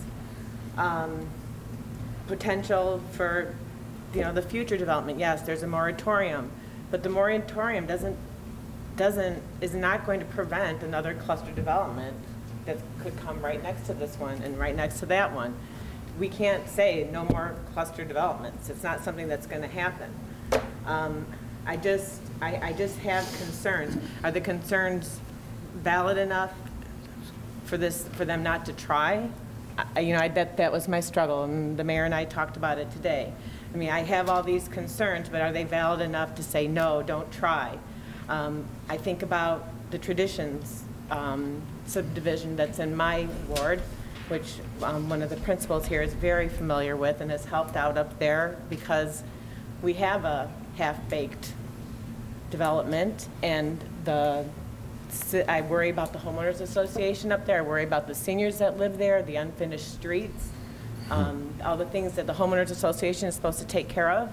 Potential for, you know, the future development. Yes, there's a moratorium, but the moratorium is not going to prevent another cluster development that could come right next to this one and right next to that one. We can't say no more cluster developments. It's not something that's going to happen. I just have concerns. Are the concerns valid enough for them not to try? You know, that was my struggle, and the mayor and I talked about it today. I mean, I have all these concerns, but are they valid enough to say, no, don't try? I think about the Traditions subdivision that's in my ward, which one of the principals here is very familiar with and has helped out up there because we have a half-baked development, and I worry about the homeowners association up there. I worry about the seniors that live there, the unfinished streets, all the things that the homeowners association is supposed to take care of.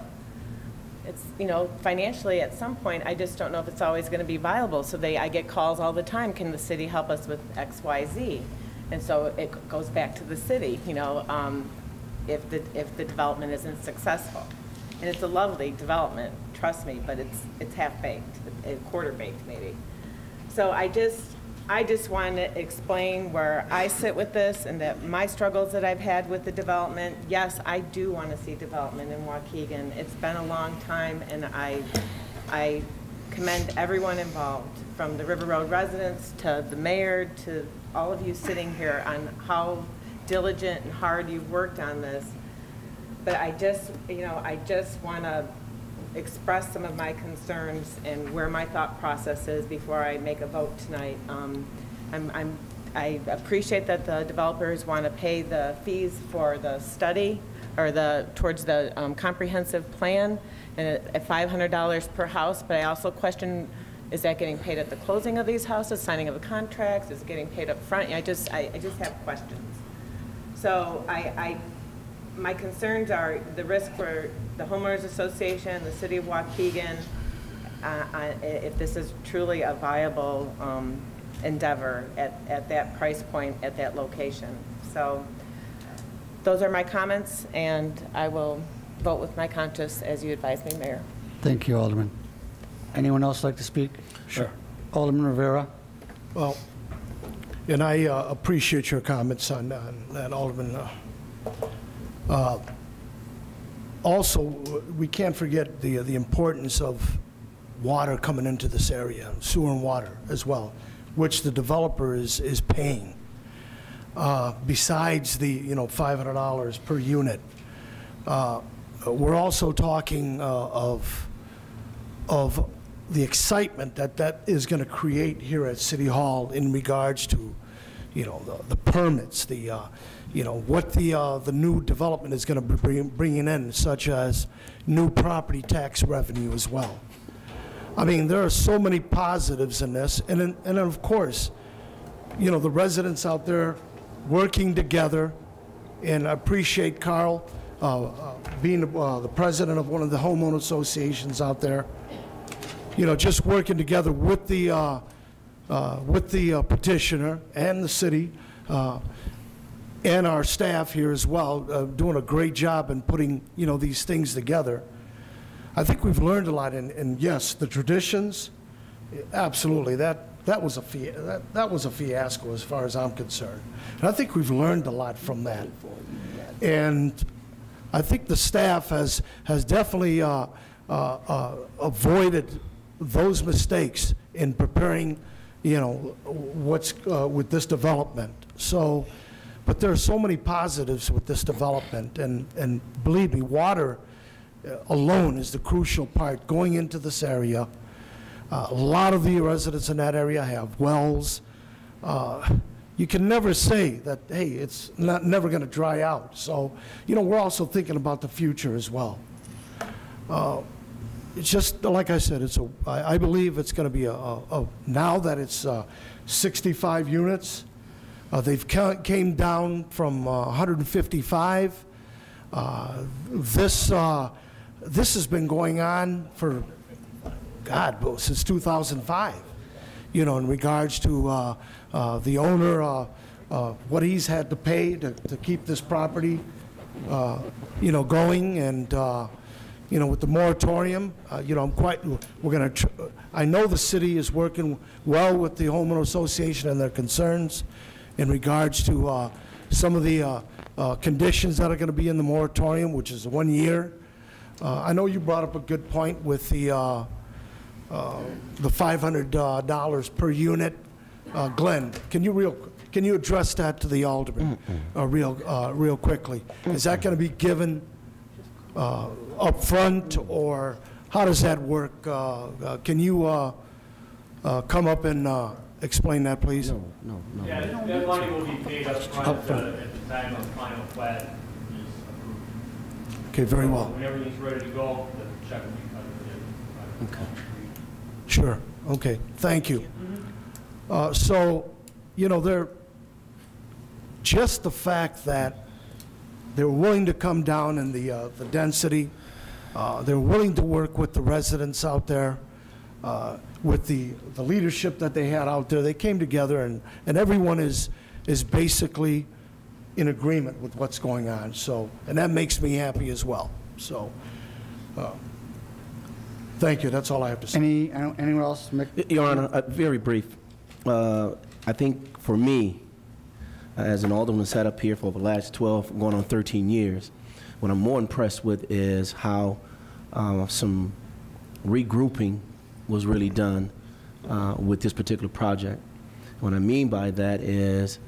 It's, you know, financially at some point, I just don't know if it's always going to be viable. So I get calls all the time, can the city help us with X, Y, Z? And so it goes back to the city, you know, if the development isn't successful. And it's a lovely development, trust me, but it's half-baked, quarter-baked maybe. So I just want to explain where I sit with this and that my struggles that I've had with the development. Yes, I do want to see development in Waukegan. It's been a long time, and I commend everyone involved, from the River Road residents to the mayor to all of you sitting here, on how diligent and hard you've worked on this. But I just want to express some of my concerns and where my thought process is before I make a vote tonight. I appreciate that the developers want to pay the fees for the study or towards the comprehensive plan, and at $500 per house, but I also question, is that getting paid at the closing of these houses, signing of the contracts? Is it getting paid up front? I just have questions. So my concerns are the risk for the homeowners association, the city of Waukegan, if this is truly a viable endeavor at that price point, at that location. So those are my comments, and I will vote with my conscience as you advise me, Mayor. Thank you, Alderman. Anyone else like to speak? Sure. Alderman Rivera. Well, and I appreciate your comments on that, Alderman. Also, we can't forget the importance of water coming into this area, sewer and water as well, which the developer is paying. Besides the $500 per unit, we're also talking of the excitement that is going to create here at City Hall in regards to you know, the permits, the, you know, what the new development is going to be bringing in, such as new property tax revenue as well. I mean, there are so many positives in this, and then of course, you know, the residents out there working together, and I appreciate Carl being the president of one of the homeowner associations out there, you know, just working together with the petitioner and the city and our staff here as well, doing a great job in putting, you know, these things together. I think we've learned a lot, and yes, the traditions, absolutely, that was a fiasco as far as I'm concerned. And I think we've learned a lot from that. And I think the staff has definitely avoided those mistakes in preparing, you know, what's with this development. So, but there are so many positives with this development, and believe me, water alone is the crucial part going into this area. A lot of the residents in that area have wells. You can never say that, hey, it's never going to dry out. So, you know, we're also thinking about the future as well. It's just, like I said, I believe it's going to be now that it's 65 units, they've came down from 155. This has been going on for, God, since 2005, you know, in regards to the owner, what he's had to pay to keep this property, you know, going, and, you know, with the moratorium, you know, I know the city is working well with the homeowner association and their concerns in regards to some of the conditions that are going to be in the moratorium, which is 1 year. I know you brought up a good point with the $500 per unit. Glenn, can you address that to the alderman real quickly? Is that going to be given up front, or how does that work? Can you come up and explain that, please? No. Yeah, that money will be paid up front at the time of final plat is approved. Okay, very well. When everything's ready to go, the check will be cut. Okay. Sure. Okay. Thank you. So, you know, just the fact that they're willing to come down in the density, they're willing to work with the residents out there, with the leadership that they had out there. They came together, and everyone is basically in agreement with what's going on. So, and that makes me happy as well. So, thank you. That's all I have to say. Anyone else? Your Honor, very brief. I think for me, as an alderman sat up here for the last 12, going on 13 years, what I'm more impressed with is how some regrouping was really done with this particular project. What I mean by that is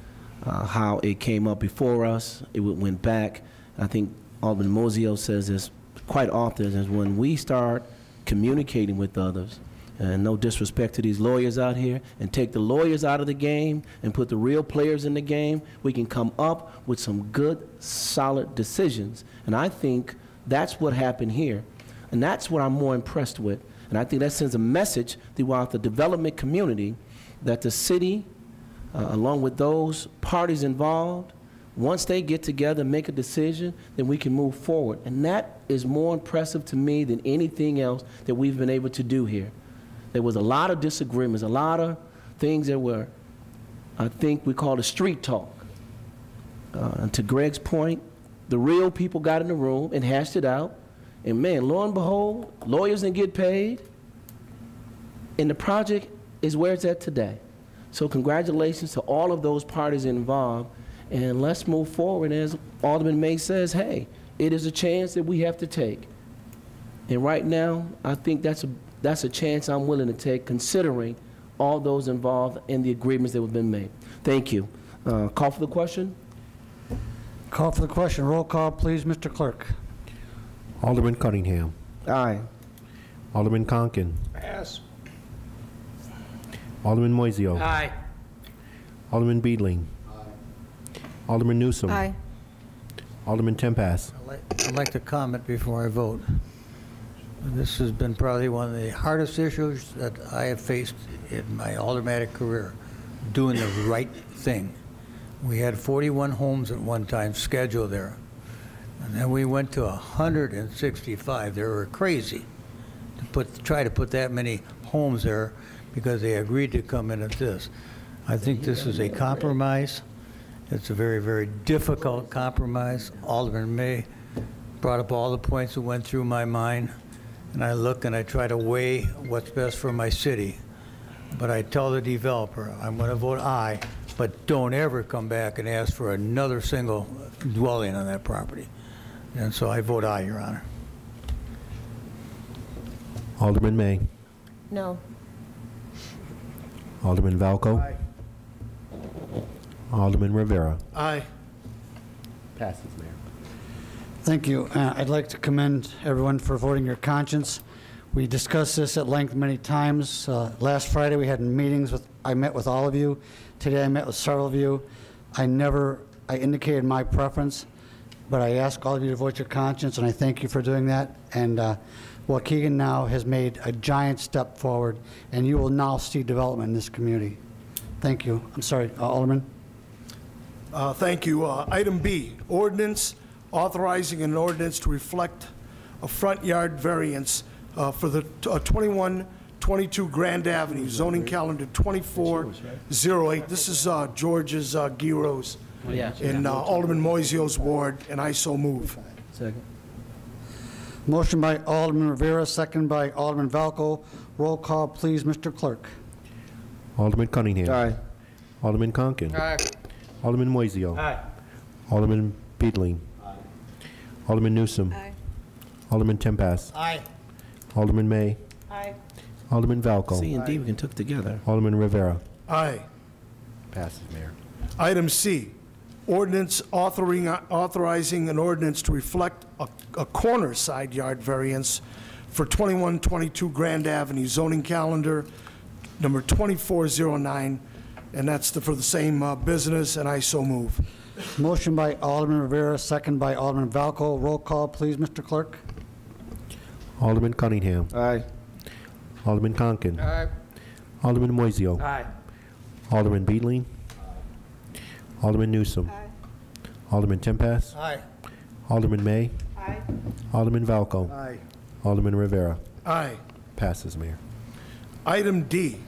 how it came up before us, it went back. I think Alderman Mosio says this quite often, is when we start communicating with others, and no disrespect to these lawyers out here, and take the lawyers out of the game and put the real players in the game, we can come up with some good, solid decisions. And I think that's what happened here. And that's what I'm more impressed with. And I think that sends a message throughout the development community that the city, along with those parties involved, once they get together and make a decision, then we can move forward. And that is more impressive to me than anything else that we've been able to do here. There was a lot of disagreements, a lot of things that were, I think we call it street talk. And to Greg's point, the real people got in the room and hashed it out. And man, lo and behold, lawyers didn't get paid. And the project is where it's at today. So congratulations to all of those parties involved. And let's move forward. As Alderman May says, hey, it is a chance that we have to take. And right now, I think that's a chance I'm willing to take, considering all those involved and the agreements that have been made. Thank you. Call for the question? Call for the question. Roll call, please, Mr. Clerk. Alderman Cunningham. Aye. Alderman Conkin. Pass. Alderman Moiseo. Aye. Alderman Beedling. Alderman Newsom. Aye. Alderman Tempass. I'd like to comment before I vote. This has been probably one of the hardest issues that I have faced in my aldermanic career, doing the right thing. We had 41 homes at one time scheduled there, and then we went to 165. They were crazy to try to put that many homes there because they agreed to come in at this. I think this is a compromise. It's a very, very difficult compromise. Alderman May brought up all the points that went through my mind, and I look and I try to weigh what's best for my city. But I tell the developer, I'm going to vote aye, but don't ever come back and ask for another single dwelling on that property. And so I vote aye, Your Honor. Alderman May. No. Alderman Valco. Aye. Alderman Rivera. Aye. Passes, Mayor. Thank you. I'd like to commend everyone for voting your conscience. We discussed this at length many times. Last Friday we had meetings I met with all of you. Today I met with several of you. I indicated my preference, but I ask all of you to vote your conscience, and I thank you for doing that. And Waukegan now has made a giant step forward, and you will now see development in this community. Thank you. I'm sorry, Alderman. Thank you. Item B, ordinance authorizing an ordinance to reflect a front yard variance for the 2122 Grand Avenue, zoning calendar 2408. This is George's Giro's in Alderman Moisio's ward, and I so move. Second. Motion by Alderman Rivera, second by Alderman Valco. Roll call, please, Mr. Clerk. Alderman Cunningham. Aye. Alderman Conkin. Aye. Alderman Moiseo. Aye. Alderman Beedling. Alderman Newsom. Aye. Alderman Tempass. Aye. Alderman May. Aye. Alderman Valco. C and D we can took together. Alderman Rivera. Aye. Passes, Mayor. Item C, ordinance authorizing an ordinance to reflect a corner side yard variance for 2122 Grand Avenue, zoning calendar number 2409, and that's for the same business, and I so move. Motion by Alderman Rivera, second by Alderman Valco. Roll call, please, Mr. Clerk. Alderman Cunningham. Aye. Alderman Conkin. Aye. Alderman Moiseo. Aye. Alderman Beedling. Alderman Newsom. Alderman Tempass. Aye. Alderman May. Aye. Alderman Valco. Aye. Alderman Rivera. Aye. Passes, Mayor. Item D,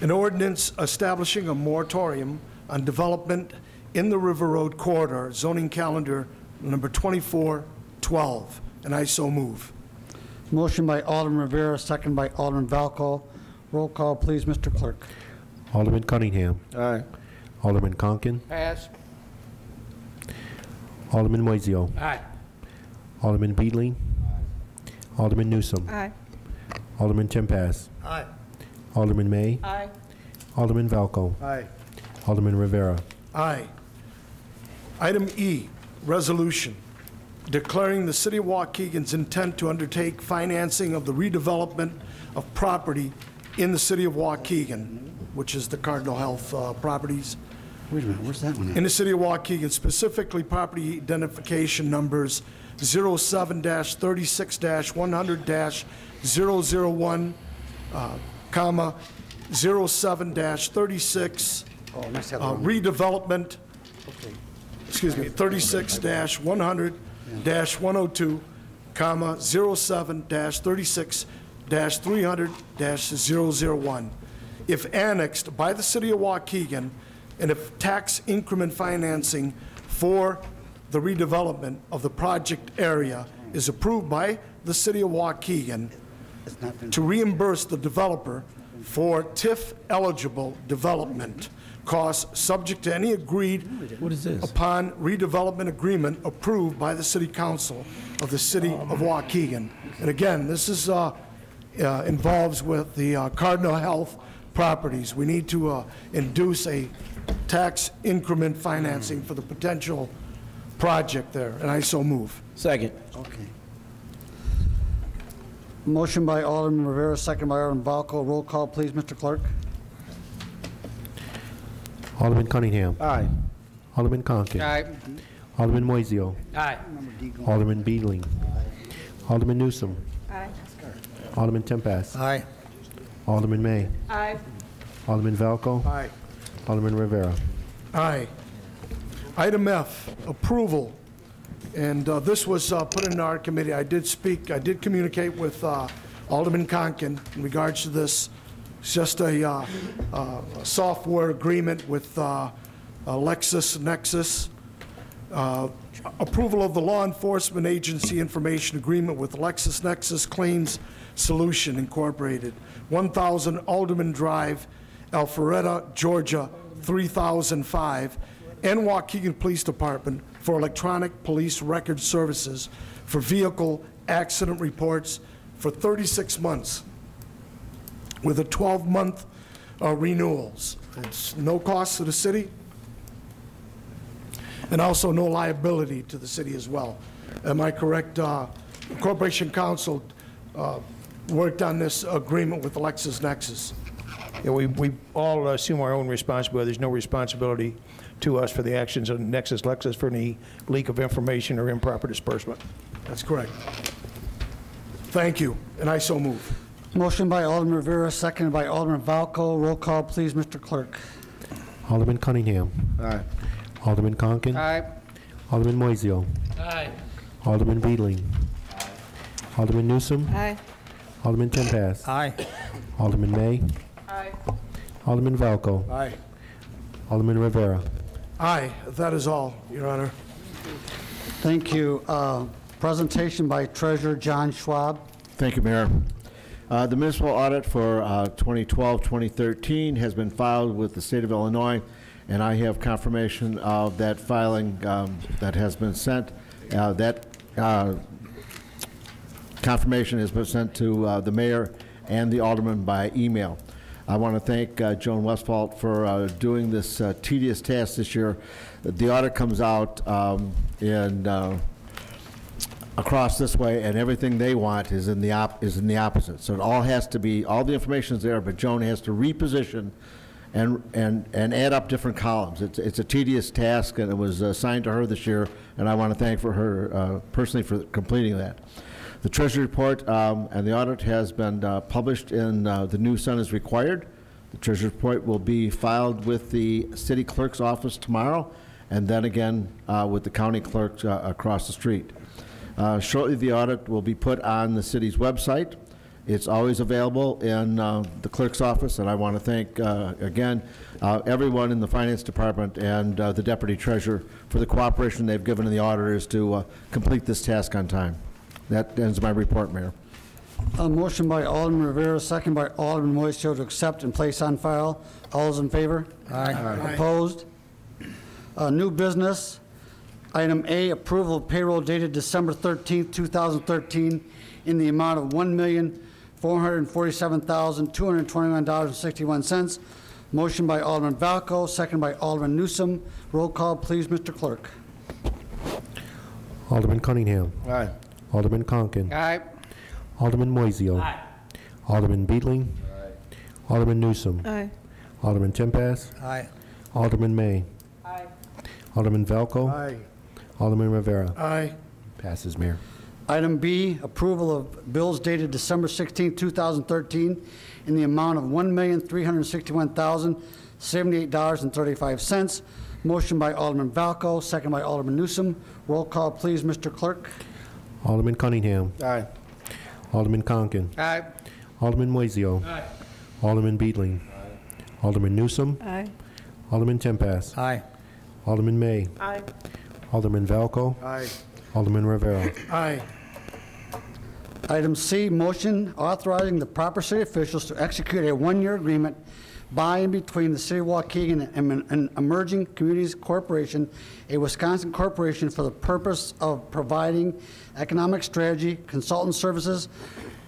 an ordinance establishing a moratorium on development in the River Road corridor, zoning calendar number 2412, and I so move. Motion by Alderman Rivera, second by Alderman Valco. Roll call, please, Mr. Clerk. Alderman Cunningham. Aye. Alderman Conkin. Pass. Alderman Moiseo. Aye. Alderman Beedling. Alderman Newsom. Aye. Alderman Tempass. Aye. Alderman May. Aye. Alderman Valco. Aye. Alderman Rivera. Aye. Item E, resolution declaring the City of Waukegan's intent to undertake financing of the redevelopment of property in the City of Waukegan, which is the Cardinal Health properties. Wait a minute, where's that one at? In the City of Waukegan, specifically property identification numbers 07-36-100-001, comma, 07-36, redevelopment, excuse me, 36-100-102, comma, 07-36-300-001. If annexed by the City of Waukegan, and if tax increment financing for the redevelopment of the project area is approved by the City of Waukegan to reimburse the developer for TIF-eligible development costs subject to any agreed upon redevelopment agreement approved by the City Council of the City of Waukegan. And again, this is involves with the Cardinal Health properties. We need to induce a tax increment financing for the potential project there, and I so move. Second. Okay. Motion by Alderman Rivera, second by Alderman Valco. Roll call, please, Mr. Clerk. Alderman Cunningham. Aye. Alderman Conken. Aye. Alderman Moiseo. Aye. Alderman Beedling. Alderman Newsom. Aye. Alderman Tempest. Aye. Alderman May. Aye. Alderman Valco. Aye. Alderman Rivera. Aye. Item F, approval. And this was put in our committee. I did communicate with Alderman Conken in regards to this. It's just a software agreement with LexisNexis. Approval of the law enforcement agency information agreement with LexisNexis Claims Solution Incorporated, 1000 Alderman Drive, Alpharetta, Georgia, 3005, and Waukegan Police Department for electronic police record services for vehicle accident reports for 36 months with a 12-month renewals. It's no cost to the city, and also no liability to the city as well. Am I correct? Corporation Council worked on this agreement with LexisNexis. Yeah, we all assume our own responsibility. There's no responsibility to us for the actions of LexisNexis for any leak of information or improper disbursement. That's correct. Thank you, and I so move. Motion by Alderman Rivera, seconded by Alderman Valco. Roll call, please, Mr. Clerk. Alderman Cunningham. Aye. Alderman Conken. Aye. Alderman Moiseo. Aye. Alderman Beedling. Alderman Newsom. Aye. Alderman Tempest. Aye. Alderman May. Aye. Alderman Valco. Aye. Alderman Rivera. Aye, that is all, Your Honor. Thank you. Presentation by Treasurer John Schwab. Thank you, Mayor. The municipal audit for 2012-2013 has been filed with the state of Illinois, and I have confirmation of that filing that has been sent. That confirmation has been sent to the mayor and the alderman by email. I want to thank Joan Westphal for doing this tedious task this year. The audit comes out across this way, and everything they want is in the opposite. So it all has to be, all the information is there, but Joan has to reposition and add up different columns. It's a tedious task, and it was assigned to her this year, and I want to thank her personally for completing that. The Treasury report and the audit has been published in the New Sun as required. The Treasury report will be filed with the city clerk's office tomorrow, and then again with the county clerk across the street. Shortly, the audit will be put on the city's website. It's always available in the clerk's office, and I want to thank, again, everyone in the finance department and the deputy treasurer for the cooperation they've given to the auditors to complete this task on time. That ends my report, Mayor. A motion by Alderman Rivera, second by Alderman Moiseo to accept and place on file. All those in favor? Aye. Opposed? New business. Item A, approval of payroll dated December 13th, 2013 in the amount of $1,447,221.61. Motion by Alderman Valco, second by Alderman Newsom. Roll call, please, Mr. Clerk. Alderman Cunningham. Aye. Alderman Conken. Aye. Alderman Moiseo. Aye. Alderman Beedling. Alderman Newsom. Aye. Alderman Tempest. Aye. Alderman May. Aye. Alderman Valco. Aye. Alderman Rivera. Aye. Passes, Mayor. Item B, approval of bills dated December 16, 2013 in the amount of $1,361,078.35. Motion by Alderman Valco, second by Alderman Newsom. Roll call, please, Mr. Clerk. Alderman Cunningham. Aye. Alderman Conken. Aye. Alderman Moiseo. Aye. Alderman Beedling. Alderman Newsom. Aye. Alderman Tempest. Aye. Alderman May. Aye. Alderman Valco. Aye. Alderman Rivera. Aye. Item C, motion authorizing the proper city officials to execute a one-year agreement by and between the City of Waukegan and Emerging Communities Corporation, a Wisconsin corporation, for the purpose of providing economic strategy consultant services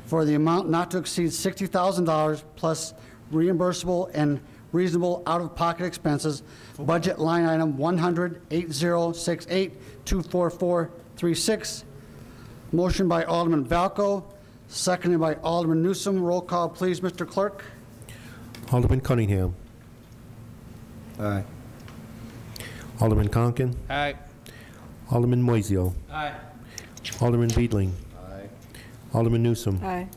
for the amount not to exceed $60,000 plus reimbursable and reasonable out-of-pocket expenses, budget line item 100-8068-24436. Motion by Alderman Valco, seconded by Alderman Newsom. Roll call, please, Mr. Clerk. Alderman Cunningham. Aye. Alderman Conken. Aye. Alderman Moiseo. Aye. Alderman Beedling. Aye. Alderman Newsom. Aye.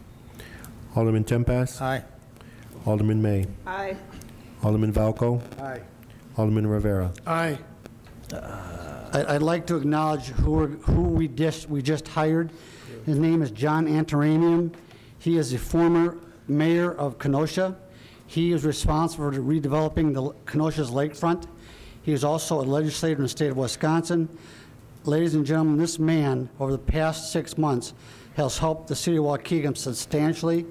Alderman Tempest. Aye. Alderman May. Aye. Alderman Valco. Aye. Alderman Rivera. Aye. I'd like to acknowledge who we just hired. His name is John Antaramian. He is the former mayor of Kenosha. He is responsible for redeveloping Kenosha's lakefront. He is also a legislator in the state of Wisconsin. Ladies and gentlemen, this man, over the past 6 months, has helped the city of Waukegan substantially.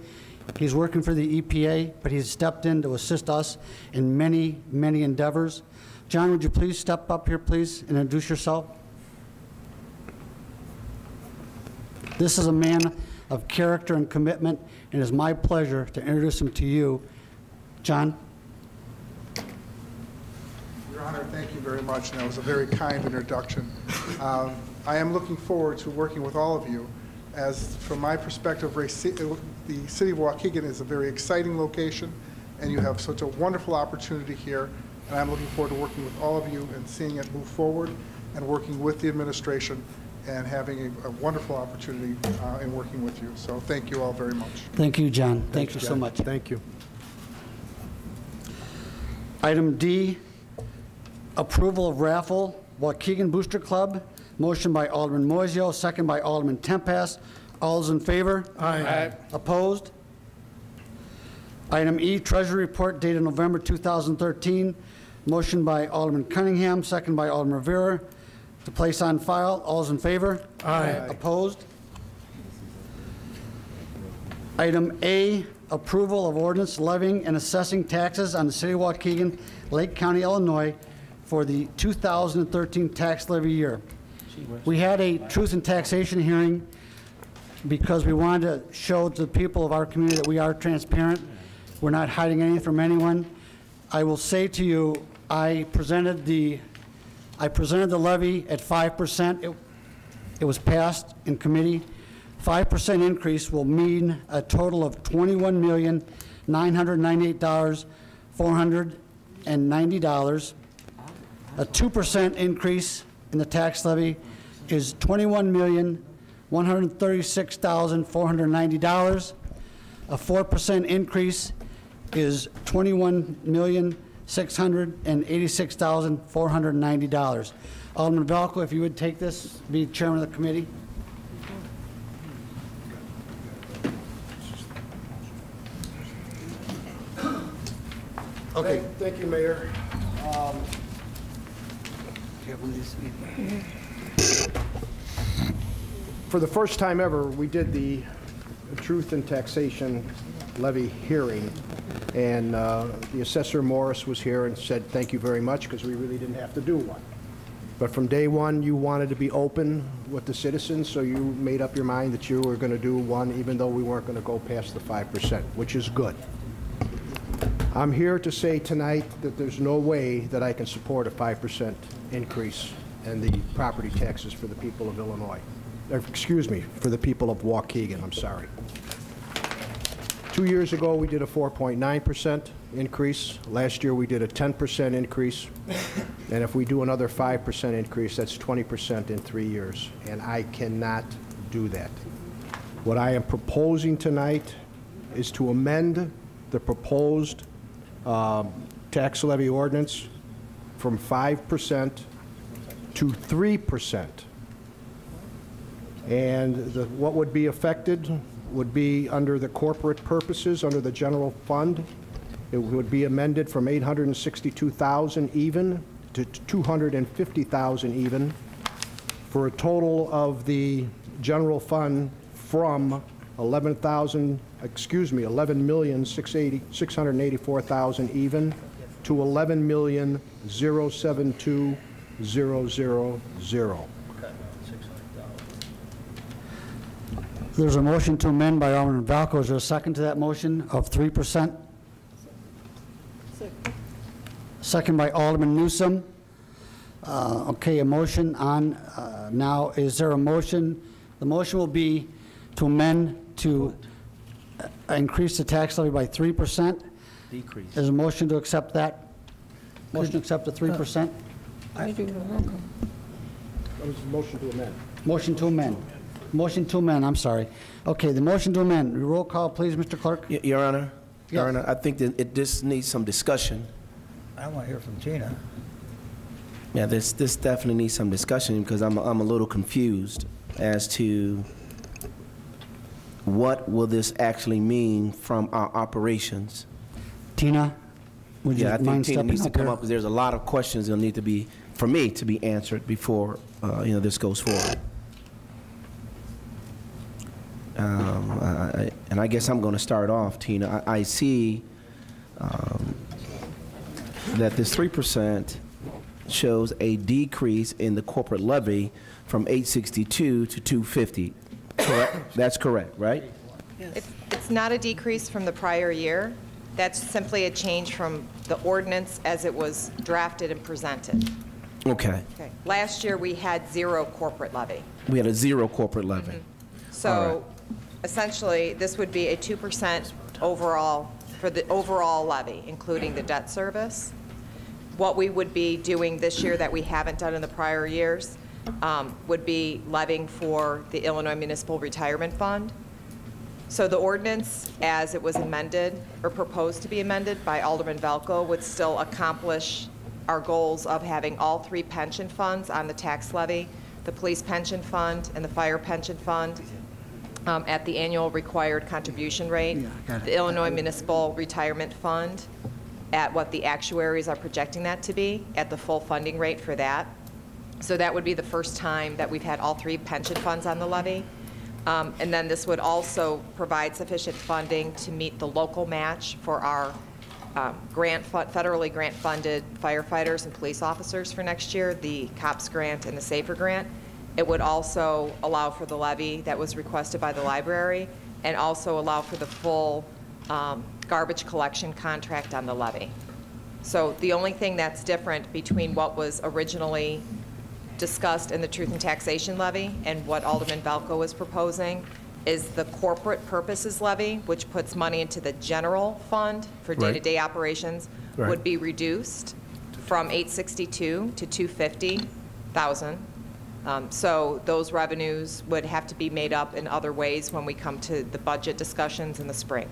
He's working for the EPA, but he's stepped in to assist us in many, many endeavors. John, would you please step up here, please, and introduce yourself? This is a man of character and commitment, and it is my pleasure to introduce him to you. John? Your Honor, thank you very much, and that was a very kind introduction. I am looking forward to working with all of you, as from my perspective, the city of Waukegan is a very exciting location, and you have such a wonderful opportunity here, and I'm looking forward to working with all of you and seeing it move forward and working with the administration and having a wonderful opportunity in working with you. So thank you all very much. Thank you, John. Thank Thanks, you so John. much. Thank you. Item D, approval of raffle, Waukegan Booster Club. Motion by Alderman Moiseo, second by Alderman Tempest. All those in favor? Aye. Opposed? Item E, Treasury Report dated November 2013. Motion by Alderman Cunningham, second by Alderman Rivera, to place on file. All those in favor? Aye. Opposed? Item A, approval of ordinance levying and assessing taxes on the city of Waukegan, Lake County, Illinois, for the 2013 tax levy year. We had a truth and taxation hearing because we wanted to show to the people of our community that we are transparent. We're not hiding anything from anyone. I will say to you, I presented the levy at 5%. It was passed in committee. 5% increase will mean a total of $21,998,490. A 2% increase in the tax levy is $21,136,490. A 4% increase is $21,686,490. Alderman Valco, if you would take this, be chairman of the committee. Okay. Thank you, Mayor. For the first time ever, we did the Truth and Taxation Levy hearing, and the Assessor Morris was here and said thank you very much because we really didn't have to do one. But from day one, you wanted to be open with the citizens, so you made up your mind that you were going to do one, even though we weren't going to go past the 5%, which is good. I'm here to say tonight that there's no way that I can support a 5% increase in the property taxes for the people of Illinois. Excuse me, for the people of Waukegan, I'm sorry. 2 years ago, we did a 4.9% increase. Last year, we did a 10% increase. And if we do another 5% increase, that's 20% in 3 years. And I cannot do that. What I am proposing tonight is to amend the proposed tax levy ordinance from 5% to 3%. And what would be affected would be under the corporate purposes, under the general fund. It would be amended from 862,000 even to 250,000 even, for a total of the general fund from 11,684,000 even to 11,072,000. There's a motion to amend by Alderman Valco. Is there a second to that motion of 3%? Second by Alderman Newsom. Okay, a motion on now. Is there a motion? The motion will be to amend to increase the tax levy by 3%. Decrease. There's a motion to accept that. Motion to accept the 3%. I do the roll call. That was the motion to amend. Motion to amend. Motion to amend, I'm sorry. Okay, the motion to amend. Roll call, please, Mr. Clerk. Your Honor, Your Honor, I think that this needs some discussion. I want to hear from Tina. Yeah, this definitely needs some discussion because I'm a little confused as to what will this actually mean from our operations. Tina, would you Yeah, I think mind Tina stepping needs to up come here? up because there's a lot of questions that need to be, for me, to be answered before, this goes forward. And I guess I'm going to start off, Tina. I see that this 3% shows a decrease in the corporate levy from 862 to 250. Correct? That's correct, right? It's not a decrease from the prior year. That's simply a change from the ordinance as it was drafted and presented. Okay. Okay. Last year, we had 0 corporate levy. We had a 0 corporate levy. So essentially, this would be a 2% overall for the overall levy, including the debt service. What we would be doing this year that we haven't done in the prior years would be levying for the Illinois Municipal Retirement Fund. So the ordinance, as it was amended or proposed to be amended by Alderman Velko, would still accomplish our goals of having all 3 pension funds on the tax levy, the police pension fund and the fire pension fund, at the annual required contribution rate, the Illinois Municipal Retirement Fund at what the actuaries are projecting that to be, at the full funding rate for that. So that would be the first time that we've had all 3 pension funds on the levy. And then this would also provide sufficient funding to meet the local match for our federally grant-funded firefighters and police officers for next year, the COPS grant and the SAFER grant. It would also allow for the levy that was requested by the library and also allow for the full garbage collection contract on the levy. So the only thing that's different between what was originally discussed in the Truth in Taxation levy and what Alderman Velko is proposing is the corporate purposes levy, which puts money into the general fund for day-to-day operations, would be reduced from 862 to 250,000. So those revenues would have to be made up in other ways when we come to the budget discussions in the spring.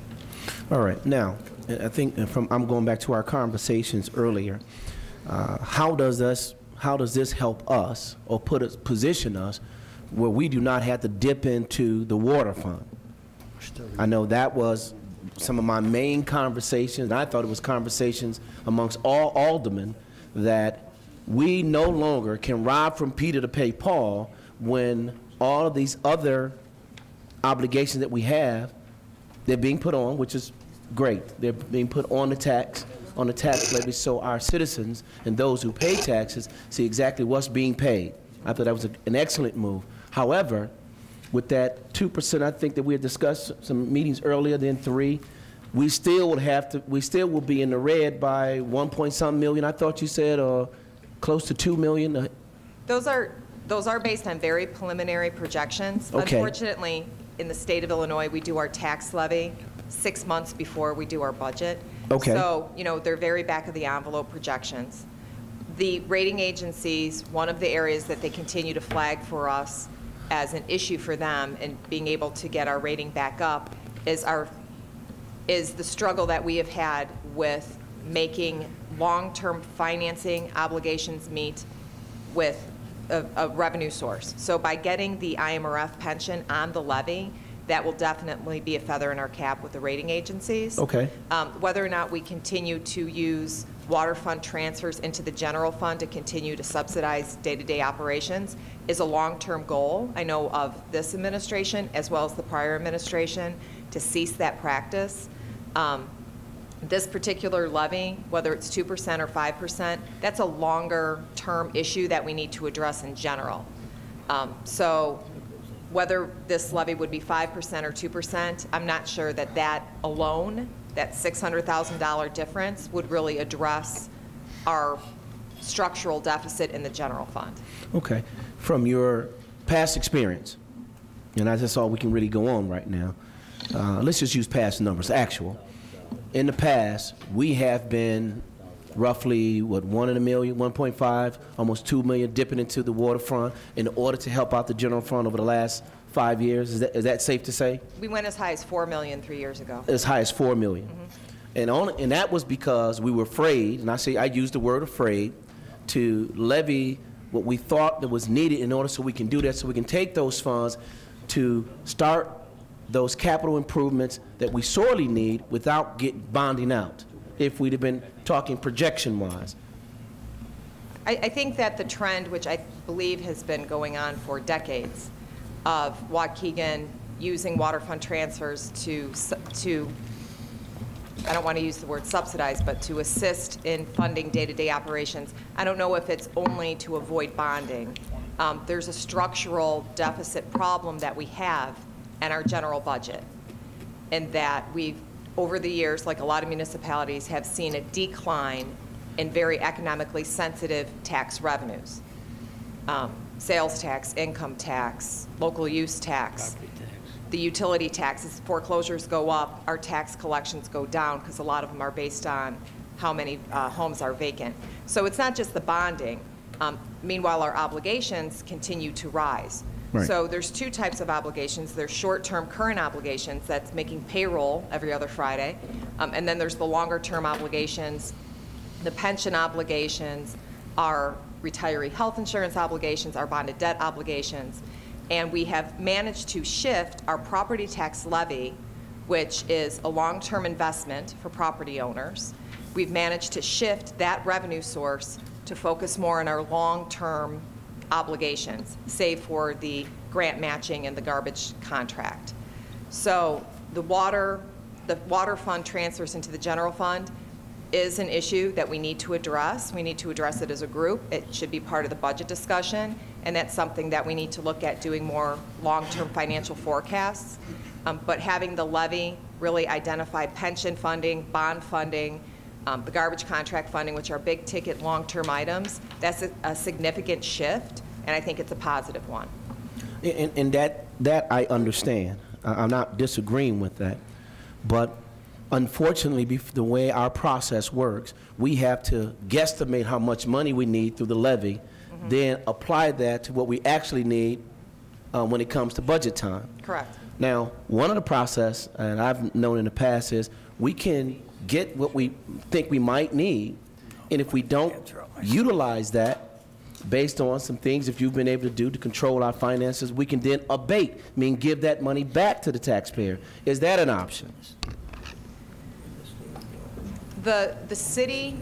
All right. Now, I think I'm going back to our conversations earlier. How does this help us or position us where we do not have to dip into the water fund? I know that was some of my main conversations, and I thought it was conversations amongst all aldermen that we no longer can rob from Peter to pay Paul when all of these other obligations that we have, they're being put on, which is great. They're being put on the tax levy so our citizens and those who pay taxes see exactly what's being paid. I thought that was an excellent move. However, with that 2%, I think that we had discussed some meetings earlier than 3, we still will be in the red by 1-point-something million, I thought you said, or close to 2 million. Those are based on very preliminary projections. Okay. Unfortunately, in the state of Illinois, we do our tax levy 6 months before we do our budget. Okay. So, they're very back of the envelope projections. The rating agencies, one of the areas that they continue to flag for us as an issue for them in being able to get our rating back up is the struggle that we have had with making long-term financing obligations meet with a revenue source. So by getting the IMRF pension on the levy, that will definitely be a feather in our cap with the rating agencies. Okay. Whether or not we continue to use water fund transfers into the general fund to continue to subsidize day-to-day operations is a long-term goal, I know, of this administration as well as the prior administration, to cease that practice. This particular levy, whether it's 2% or 5%, that's a longer-term issue that we need to address in general. So whether this levy would be 5% or 2%, I'm not sure that alone, that $600,000 difference, would really address our structural deficit in the general fund. Okay. From your past experience, and that's all we can really go on right now, let's just use past numbers, actual. In the past, we have been roughly, what, 1 in a million, 1.5, almost 2 million dipping into the waterfront in order to help out the general fund over the last 5 years. Is that safe to say? We went as high as 4 million 3 years ago. As high as 4 million. And that was because we were afraid, and I used the word afraid, to levy what we thought that was needed in order so we can do that, so we can take those funds to start those capital improvements that we sorely need without bonding out, if we'd have been talking projection-wise. I think that the trend, which I believe has been going on for decades, of Waukegan using waterfront transfers to I don't want to use the word subsidize, but to assist in funding day-to-day operations. I don't know if it's only to avoid bonding. There's a structural deficit problem that we have in our general budget, and that we've, over the years, like a lot of municipalities, have seen a decline in very economically sensitive tax revenues. Sales tax, income tax, local use tax. The utility taxes, foreclosures go up, our tax collections go down because a lot of them are based on how many homes are vacant. So it's not just the bonding. Meanwhile, our obligations continue to rise. Right. So there's two types of obligations. There's short-term current obligations, that's making payroll every other Friday. And then there's the longer-term obligations, the pension obligations, our retiree health insurance obligations, our bonded debt obligations. And we have managed to shift our property tax levy, which is a long-term investment for property owners. We've managed to shift that revenue source to focus more on our long-term obligations, save for the grant matching and the garbage contract. So the water fund transfers into the general fund is an issue that we need to address. We need to address it as a group. It should be part of the budget discussion, and that's something that we need to look at doing more long-term financial forecasts. But having the levy really identify pension funding, bond funding, the garbage contract funding, which are big-ticket, long-term items, that's a significant shift, and I think it's a positive one. And that I understand. I'm not disagreeing with that. But unfortunately, the way our process works, we have to guesstimate how much money we need through the levy, then apply that to what we actually need when it comes to budget time. Correct. Now, one of the process, and I've known in the past, is we can get what we think we might need, and if we don't utilize that based on some things if you've been able to do to control our finances, we can then abate, meaning give that money back to the taxpayer. Is that an option? The city,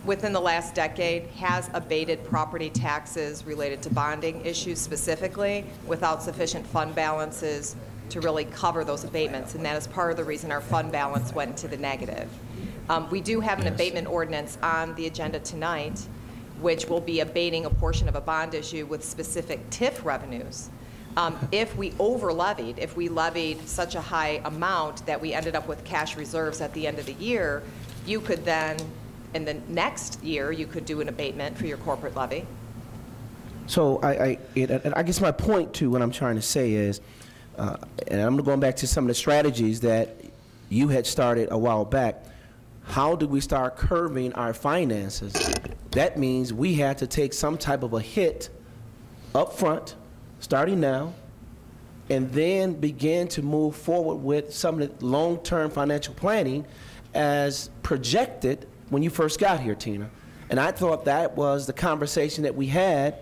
within the last decade, has abated property taxes related to bonding issues specifically without sufficient fund balances to really cover those abatements, and that is part of the reason our fund balance went into the negative. We do have an abatement ordinance on the agenda tonight, which will be abating a portion of a bond issue with specific TIF revenues. If we over-levied, if we levied such a high amount that we ended up with cash reserves at the end of the year, you could then, in the next year, you could do an abatement for your corporate levy. So I guess my point to what I'm trying to say is, and I'm going back to some of the strategies that you had started a while back, how do we start curbing our finances? That means we had to take some type of a hit up front, starting now, and then begin to move forward with some of the long-term financial planning as projected when you first got here, Tina. And I thought that was the conversation that we had,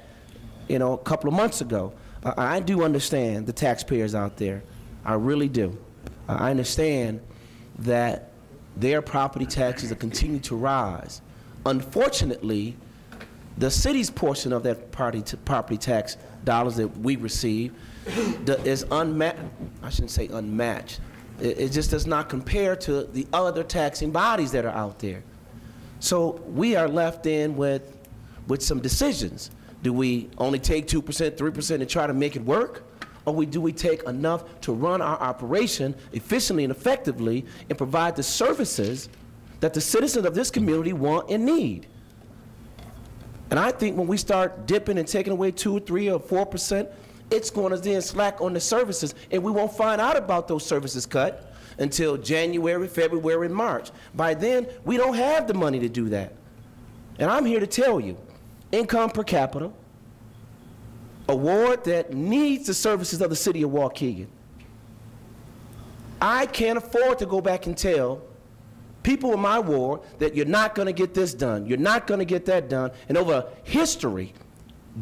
a couple of months ago. I do understand the taxpayers out there. I really do. I understand that their property taxes are continuing to rise. Unfortunately, the city's portion of that property tax dollars that we receive is unmatched. I shouldn't say unmatched. It just does not compare to the other taxing bodies that are out there. So we are left in with some decisions. Do we only take 2%, 3% and try to make it work? Or do we take enough to run our operation efficiently and effectively and provide the services that the citizens of this community want and need? And I think when we start dipping and taking away 2 or 3 or 4%, it's going to then slack on the services, and we won't find out about those services cut until January, February, March. By then, we don't have the money to do that. And I'm here to tell you, income per capita, a ward that needs the services of the city of Waukegan. I can't afford to go back and tell people in my ward that you're not going to get this done, you're not going to get that done. And over history,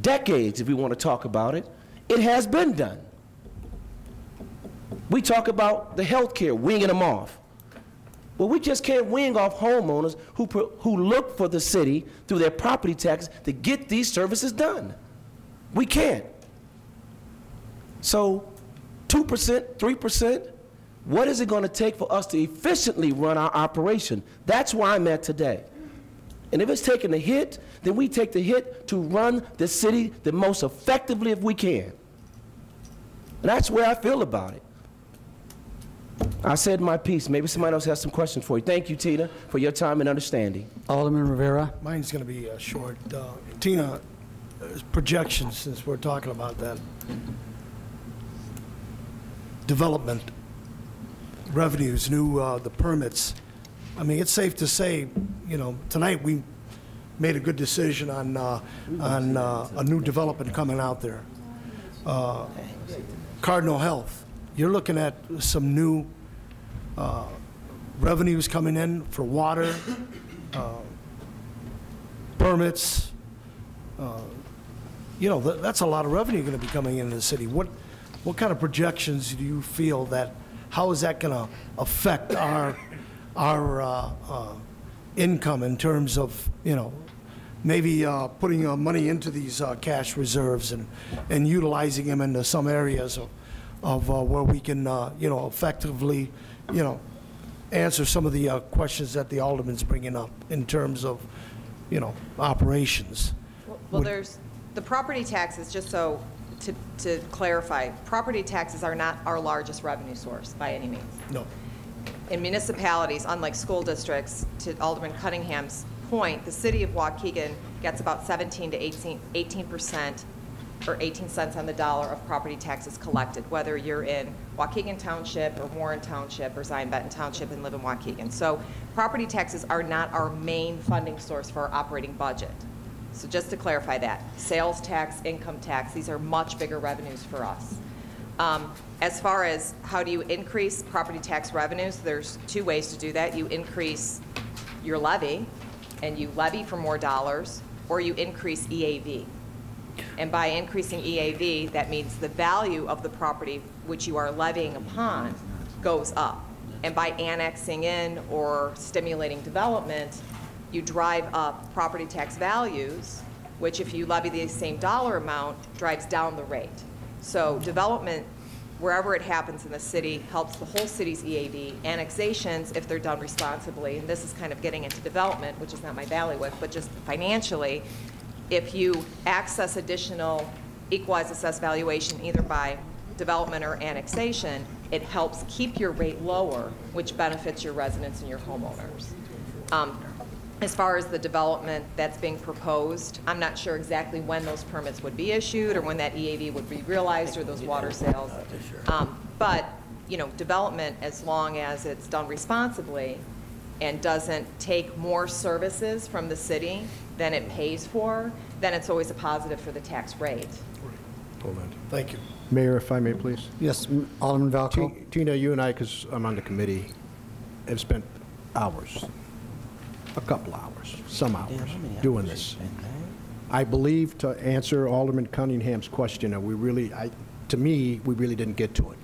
decades if we want to talk about it, it has been done. We talk about the health care, winging them off. Well, we just can't wing off homeowners who look for the city through their property taxes to get these services done. We can't. So 2%, 3%, what is it going to take for us to efficiently run our operation? That's where I'm at today. And if it's taking a hit, then we take the hit to run the city the most effectively if we can. And that's where I feel about it. I said my piece. Maybe somebody else has some questions for you. Thank you, Tina, for your time and understanding. Alderman Rivera. Mine's going to be short. Tina, projections, since we're talking about that. Development, revenues, the permits. I mean, it's safe to say, you know, tonight we made a good decision on a new development coming out there. Cardinal Health, you're looking at some new revenues coming in for water, permits. You know, that's a lot of revenue going to be coming into the city. What kind of projections do you feel that, how is that going to affect our income in terms of, you know, maybe putting money into these cash reserves and utilizing them into some areas of where we can, you know, effectively, you know, answer some of the questions that the alderman's bringing up in terms of, you know, operations. Well, there's the property taxes, just so to clarify, property taxes are not our largest revenue source by any means. No. In municipalities, unlike school districts, to Alderman Cunningham's point, the city of Waukegan gets about 17 to 18% or 18 cents on the dollar of property taxes collected, whether you're in Waukegan Township or Warren Township or Zion-Benton Township and live in Waukegan. So property taxes are not our main funding source for our operating budget. So just to clarify that, sales tax, income tax, these are much bigger revenues for us. As far as how do you increase property tax revenues, there's two ways to do that. You increase your levy, and you levy for more dollars, or you increase EAV. And by increasing EAV, that means the value of the property which you are levying upon goes up. And by annexing in or stimulating development, you drive up property tax values, which if you levy the same dollar amount, drives down the rate. So development, wherever it happens in the city, helps the whole city's EAV. Annexations, if they're done responsibly, and this is kind of getting into development, which is not my bailiwick, but just financially, if you access additional equalized assessed valuation either by development or annexation, it helps keep your rate lower, which benefits your residents and your homeowners. As far as the development that's being proposed, I'm not sure exactly when those permits would be issued or when that EAV would be realized or those water sales. But, you know, development, as long as it's done responsibly and doesn't take more services from the city than it pays for, then it's always a positive for the tax rate. Hold on. Thank you. Mayor, if I may, please. Yes, Alderman Valco. Tina, you and I, because I'm on the committee, have spent hours, a couple hours, some hours, doing this. I believe, to answer Alderman Cunningham's question, to me, we really didn't get to it.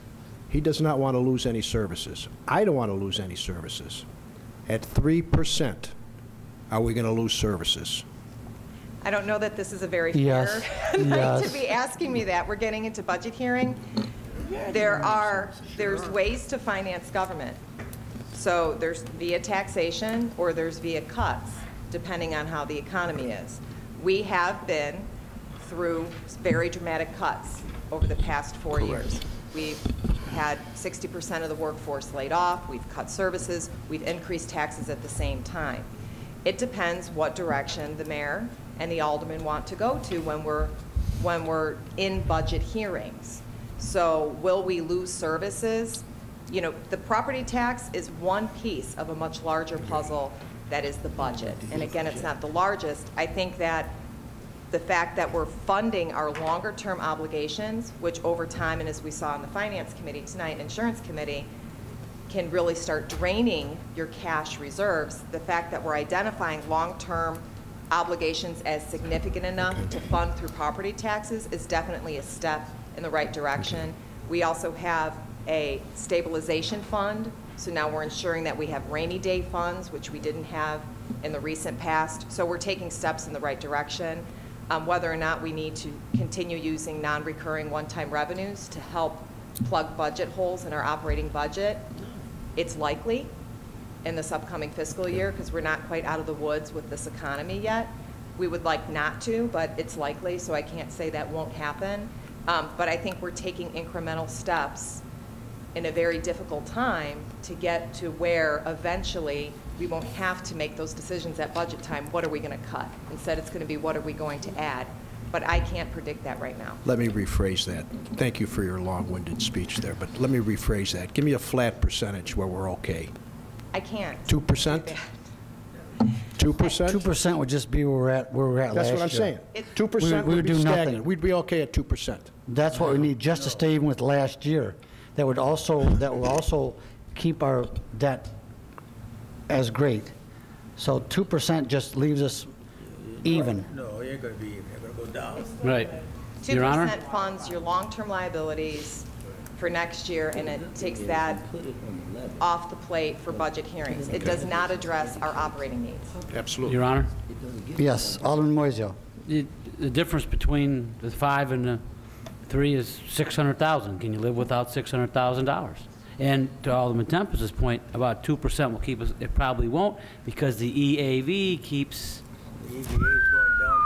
He does not want to lose any services. I don't want to lose any services. At 3%, are we going to lose services? I don't know that this is a very fair night to be asking me that. We're getting into budget hearing. There's ways to finance government. So there's via taxation or there's via cuts, depending on how the economy is. We have been through very dramatic cuts over the past 4 years. We've had 60% of the workforce laid off. We've cut services. We've increased taxes at the same time. It depends what direction the mayor and the aldermen want to go to when we're in budget hearings. So will we lose services? you know, the property tax is one piece of a much larger puzzle that is the budget. And again, it's not the largest. I think that the fact that we're funding our longer-term obligations, which over time, and as we saw in the Finance Committee tonight, and Insurance Committee, can really start draining your cash reserves. The fact that we're identifying long-term obligations as significant enough to fund through property taxes is definitely a step in the right direction. We also have a stabilization fund, so now we're ensuring that we have rainy day funds, which we didn't have in the recent past. So we're taking steps in the right direction. Whether or not we need to continue using non-recurring one-time revenues to help plug budget holes in our operating budget, it's likely in this upcoming fiscal year because we're not quite out of the woods with this economy yet. We would like not to, but it's likely, so I can't say that won't happen. But I think we're taking incremental steps in a very difficult time to get to where eventually we won't have to make those decisions at budget time. What are we going to cut? Instead, it's going to be what are we going to add? But I can't predict that right now. Let me rephrase that. Thank you for your long-winded speech there, but let me rephrase that. Give me a flat percentage where we're okay. I can't. 2%? 2%? 2% would just be where we're at last year. That's what I'm saying. 2% we would be do stagnant. nothing. We'd be okay at 2%. That's what we need, just to stay even with last year. That will also keep our debt as great. So 2% just leaves us even. No, you're going to be even. You're going to go down. Right. Your Honor? 2% funds your long-term liabilities for next year, and it takes that off the plate for budget hearings. It does not address our operating needs. Absolutely. Your Honor? Yes, Alderman Moiseo. The difference between the 5 and the 3 is $600,000. Can you live without $600,000? And to Alderman Tempest's point, about 2% will keep us, it probably won't, because the EAV keeps... The EVA is going down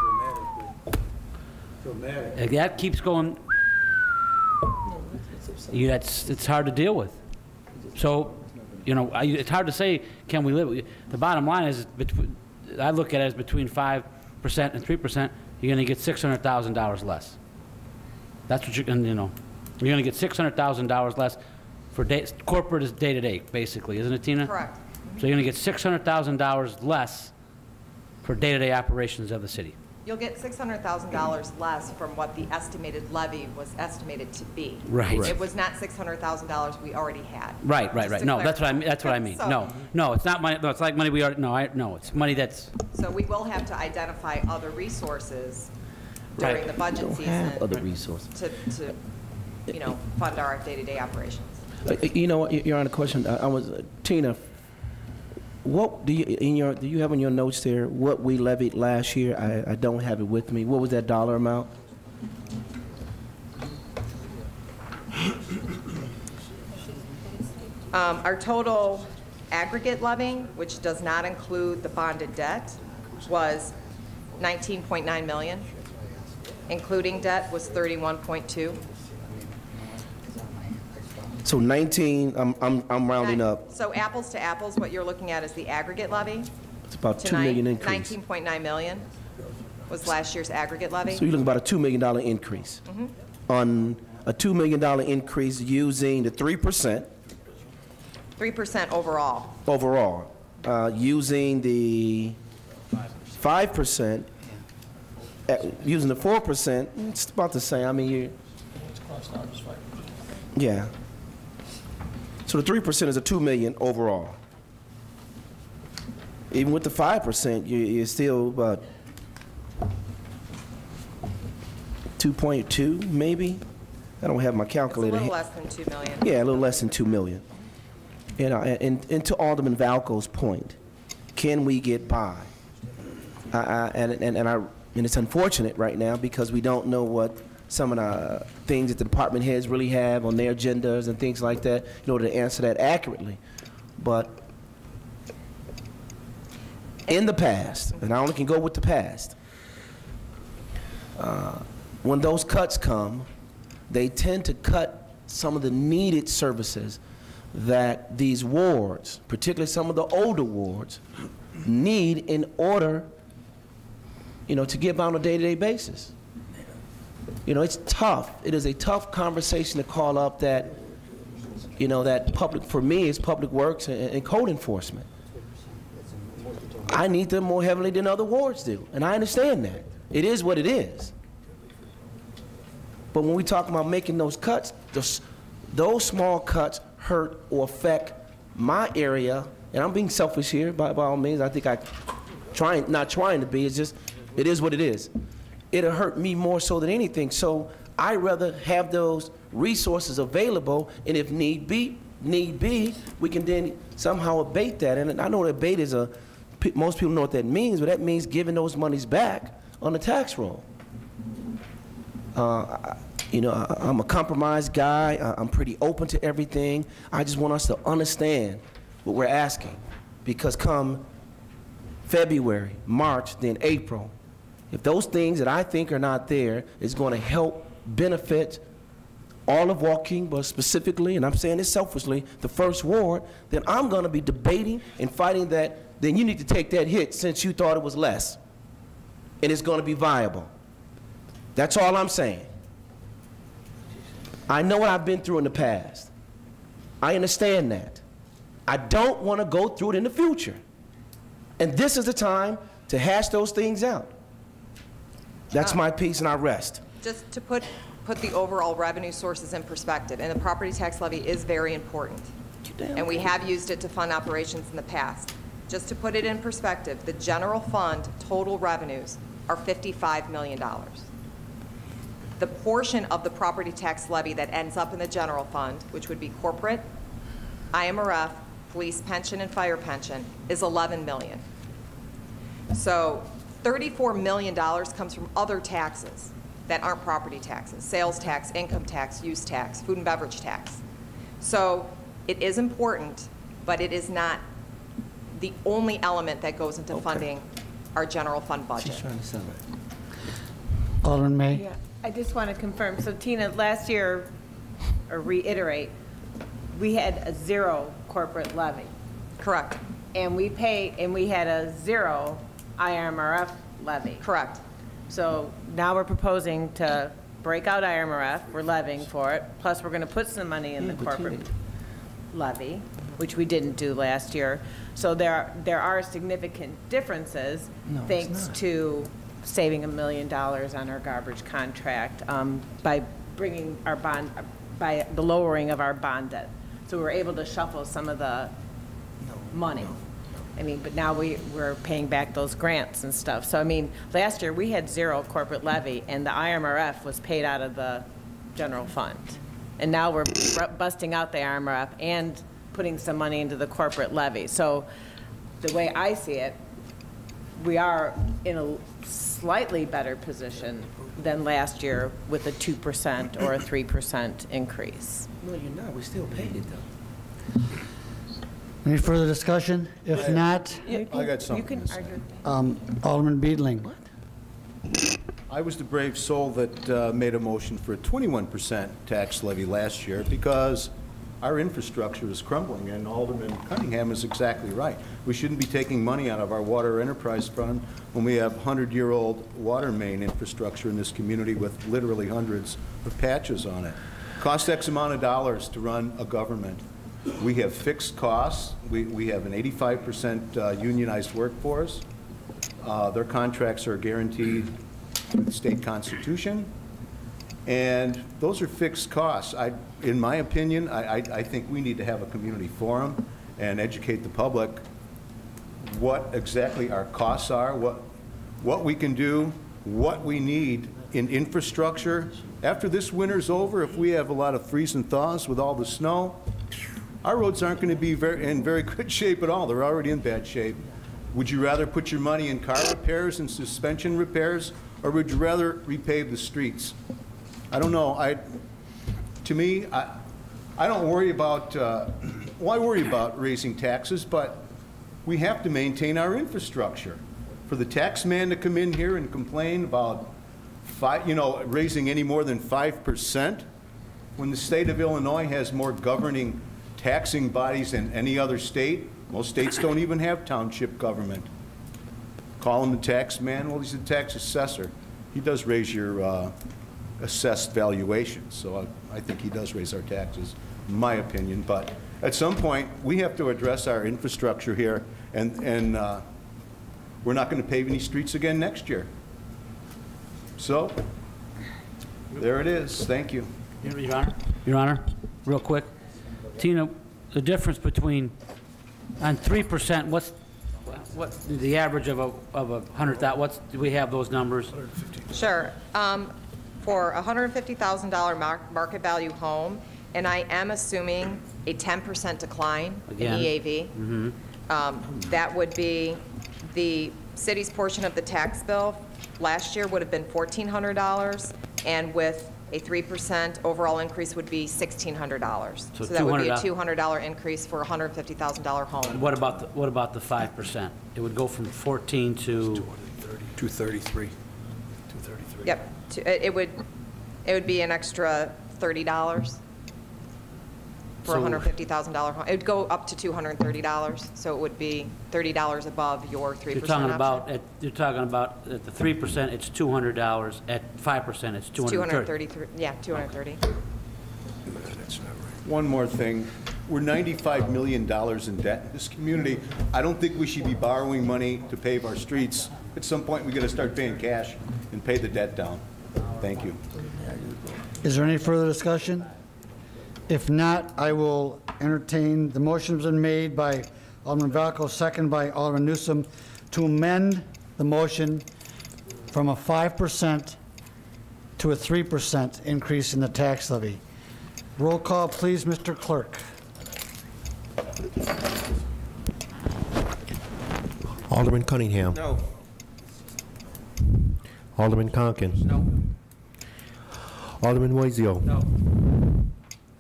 dramatically. That keeps going... it's hard to deal with. So, you know, it's hard to say, can we live? The bottom line is, I look at it as between 5% and 3%, you're going to get $600,000 less. That's what you're going to, you know, you're going to get $600,000 less for corporate is day-to-day, basically, isn't it, Tina? Correct. So you're going to get $600,000 less for day-to-day operations of the city. You'll get $600,000 less from what the estimated levy was estimated to be. Right. It was not $600,000 we already had. Right. No, that's what I mean. That's what I mean. So- No, it's not money. No, it's like money we already. No, it's money that's. So we will have to identify other resources during Right. the budget Don't season. have other resources. To, you know, fund our day-to-day operations. You know, Your Honor, question. I was Tina. What do you have in your notes there? What we levied last year? I don't have it with me. What was that dollar amount? Our total aggregate levying, which does not include the bonded debt, was $19.9 million. Including debt was $31.2. So 19. I'm rounding up. So apples to apples, what you're looking at is the aggregate levy. It's about $2 Tonight, million increase. 19.9 million was last year's aggregate levy. So you're looking about a $2 million increase. Mhm. On a $2 million increase using the 3%. 3% overall. Overall, using the 5%, using the 4%, it's about the same. I mean, yeah. So the 3% is a $2 million overall. Even with the 5%, you're still about 2.2, maybe. I don't have my calculator. It's a little less than 2 million. Yeah, a little less than 2 million. And to Alderman Valco's point, can we get by? And it's unfortunate right now because we don't know what some of the things that the department heads really have on their agendas and things like that in order to answer that accurately. But in the past, and I only can go with the past, when those cuts come, they tend to cut some of the needed services that these wards, particularly some of the older wards, need in order, you know, to get by on a day-to-day basis. You know, it's tough. It is a tough conversation to call up that, you know, that public, for me, is public works and code enforcement. I need them more heavily than other wards do, and I understand that. It is what it is. But when we talk about making those cuts, those small cuts hurt or affect my area, and I'm being selfish here by all means. I think not trying to be, it's just, it is what it is. It'll hurt me more so than anything. So I'd rather have those resources available, and if need be, we can then somehow abate that. And I know that abate is most people know what that means, but that means giving those monies back on the tax roll. You know, I'm a compromised guy. I'm pretty open to everything. I just want us to understand what we're asking, because come February, March, then April, if those things that I think are not there is going to help benefit all of Waukegan, but specifically, and I'm saying this selfishly, the first ward, then I'm going to be debating and fighting that. Then you need to take that hit since you thought it was less, and it's going to be viable. That's all I'm saying. I know what I've been through in the past. I understand that. I don't want to go through it in the future. And this is the time to hash those things out. That's my piece, and I rest. Just to put the overall revenue sources in perspective, and the property tax levy is very important. And we have used it to fund operations in the past. Just to put it in perspective, the general fund total revenues are $55 million. The portion of the property tax levy that ends up in the general fund, which would be corporate, IMRF, police pension, and fire pension, is $11 million. So $34 million comes from other taxes that aren't property taxes: sales tax, income tax, use tax, food and beverage tax. So it is important, but it is not the only element that goes into funding our general fund budget. She's trying to sell it. Alderman May. Yeah, I just want to confirm. So Tina, last year, or reiterate, we had a zero corporate levy. Correct. And we had a zero IMRF levy. Correct. So now we're proposing to break out IMRF, we're levying for it, plus we're going to put some money in the corporate levy, which we didn't do last year. So there are significant differences thanks to saving $1 million on our garbage contract by bringing our bond, by the lowering of our bond debt. So we're able to shuffle some of the money. I mean, but now we're paying back those grants and stuff. So I mean, last year we had zero corporate levy, and the IMRF was paid out of the general fund. And now we're busting out the IMRF and putting some money into the corporate levy. So the way I see it, we are in a slightly better position than last year with a 2% or a 3% increase. No, you're not. We still paid it, though. Any further discussion? If not, I got something You can to say. argue. Alderman Beedling. I was the brave soul that made a motion for a 21% tax levy last year because our infrastructure is crumbling, and Alderman Cunningham is exactly right. We shouldn't be taking money out of our water enterprise fund when we have 100-year-old water main infrastructure in this community with literally hundreds of patches on it. Costs X amount of dollars to run a government. We have fixed costs. We have an 85% unionized workforce. Their contracts are guaranteed through the state constitution. And those are fixed costs. In my opinion, I think we need to have a community forum and educate the public what exactly our costs are, what we can do, what we need in infrastructure. After this winter's over, if we have a lot of freeze and thaws with all the snow, our roads aren't going to be in very good shape at all. They're already in bad shape. Would you rather put your money in car repairs and suspension repairs, or would you rather repave the streets? I don't know. To me, I don't worry about, well, I worry about raising taxes, but we have to maintain our infrastructure. For the tax man to come in here and complain about raising any more than 5%, when the state of Illinois has more governing taxing bodies than any other state. Most states don't even have township government. Call him the tax man. Well, he's a tax assessor. He does raise your assessed valuation, so I think he does raise our taxes. my opinion, but at some point, we have to address our infrastructure here, and we're not going to pave any streets again next year. So, there it is. Thank you. Your Honor. Your Honor, real quick. Tina, the difference between, on 3%, what's the average of a 100,000, do we have those numbers? Sure. For a $150,000 market value home, and I am assuming a 10% decline Again. in EAV, that would be the city's portion of the tax bill. Last year would have been $1,400, and with a 3% overall increase would be $1,600. So that would be a $200 increase for a $150,000 home. What about the 5%? It would go from 14 to 233. Yep. It would be an extra $30 for a $150,000 home. It would go up to $230, so it would be $30 above your 3% You're talking option. about at the 3%, it's $200. At 5%, it's $230. 233. Yeah, 230. One more thing. We're $95 million in debt in this community. I don't think we should be borrowing money to pave our streets. At some point, we got to start paying cash and pay the debt down. Thank you. Is there any further discussion? If not, I will entertain, the motion's been made by Alderman Valco, second by Alderman Newsom, to amend the motion from a 5% to a 3% increase in the tax levy. Roll call, please, Mr. Clerk. Alderman Cunningham. No. Alderman Conken. No. Alderman Moiseo. No.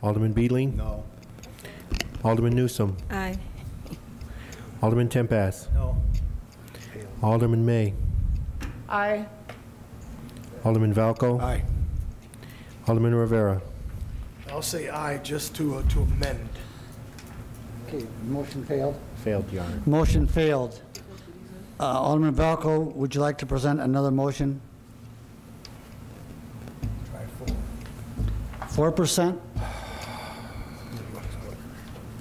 Alderman Beedling. No. Alderman Newsom. Aye. Alderman Tempass. No. Alderman May. Aye. Alderman Valco. Aye. Alderman Rivera. I'll say aye just to amend. Okay, motion failed. Failed, Your Honor. Motion failed. Alderman Valco, would you like to present another motion? 4%?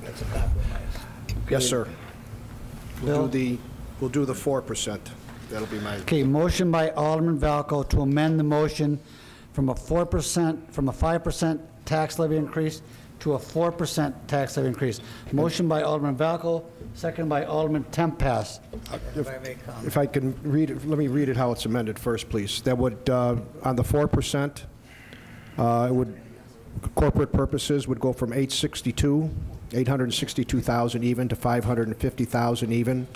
That's a compromise. Yes, sir. Bill? We'll do the 4%. That'll be my... Okay, motion by Alderman Valco to amend the motion from a 4%, from a 5% tax levy increase to a 4% tax levy increase. Motion by Alderman Valco, second by Alderman Tempass. If I can read it, let me read it how it's amended first, please. That would, on the 4%, it would, corporate purposes would go from 862,000 even to 550,000 even.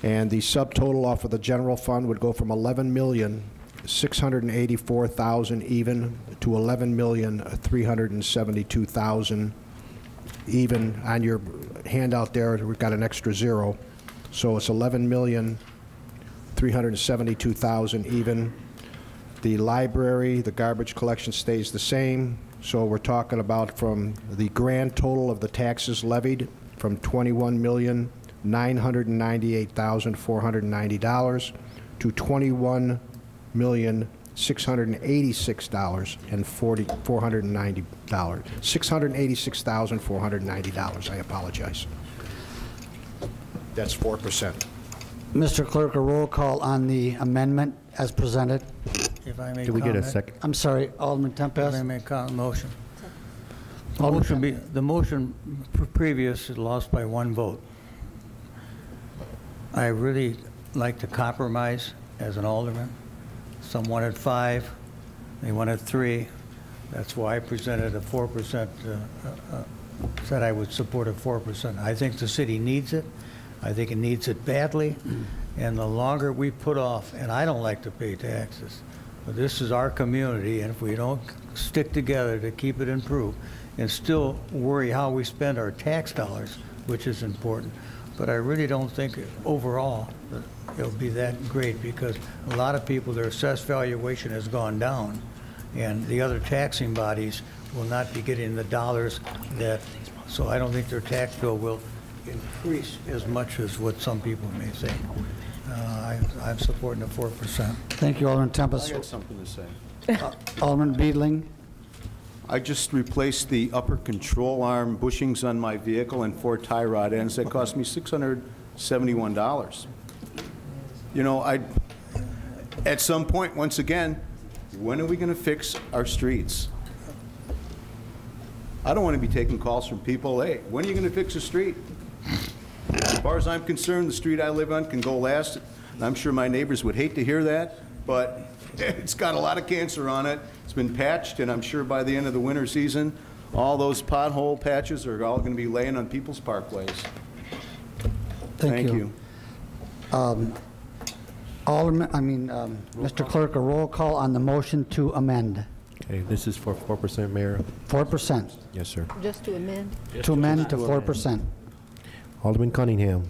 And the subtotal off of the general fund would go from 11,684,000 even to 11,372,000 even. On your handout there, we've got an extra zero. So it's 11,372,000 even. The library, the garbage collection stays the same. So we're talking about from the grand total of the taxes levied from $21,998,490 to $21,686,490. $686,490. I apologize. That's 4%. Mr. Clerk, a roll call on the amendment as presented. If I may Did we get a comment. second? I'm sorry, Alderman If I Tempass. may comment, motion. Alderman The motion previous lost by one vote. I really like to compromise as an alderman. Some wanted 5, they wanted 3. That's why I presented a 4%, said I would support a 4%. I think the city needs it. I think it needs it badly. And the longer we put off, and I don't like to pay taxes, but this is our community, and if we don't stick together to keep it improved and still worry how we spend our tax dollars, which is important, but I really don't think overall that it'll be that great, because a lot of people, their assessed valuation has gone down, and the other taxing bodies will not be getting the dollars that, so I don't think their tax bill will increase as much as what some people may think. I'm supporting the 4%. Thank you, Alderman I got Tempass. something to say. Alderman Beedling. I just replaced the upper control arm bushings on my vehicle and 4 tie rod ends. That cost me $671. You know, at some point, once again, when are we going to fix our streets? I don't want to be taking calls from people, hey, when are you going to fix the street? As far as I'm concerned, the street I live on can go last, and I'm sure my neighbors would hate to hear that, but it's got a lot of cancer on it. It's been patched, and I'm sure by the end of the winter season, all those pothole patches are all going to be laying on people's parkways. Thank you. Mr. Clerk, a roll call on the motion to amend. Okay, this is for 4%, Mayor. 4%. Yes, sir. Just to amend? To amend to 4%. Alderman Cunningham.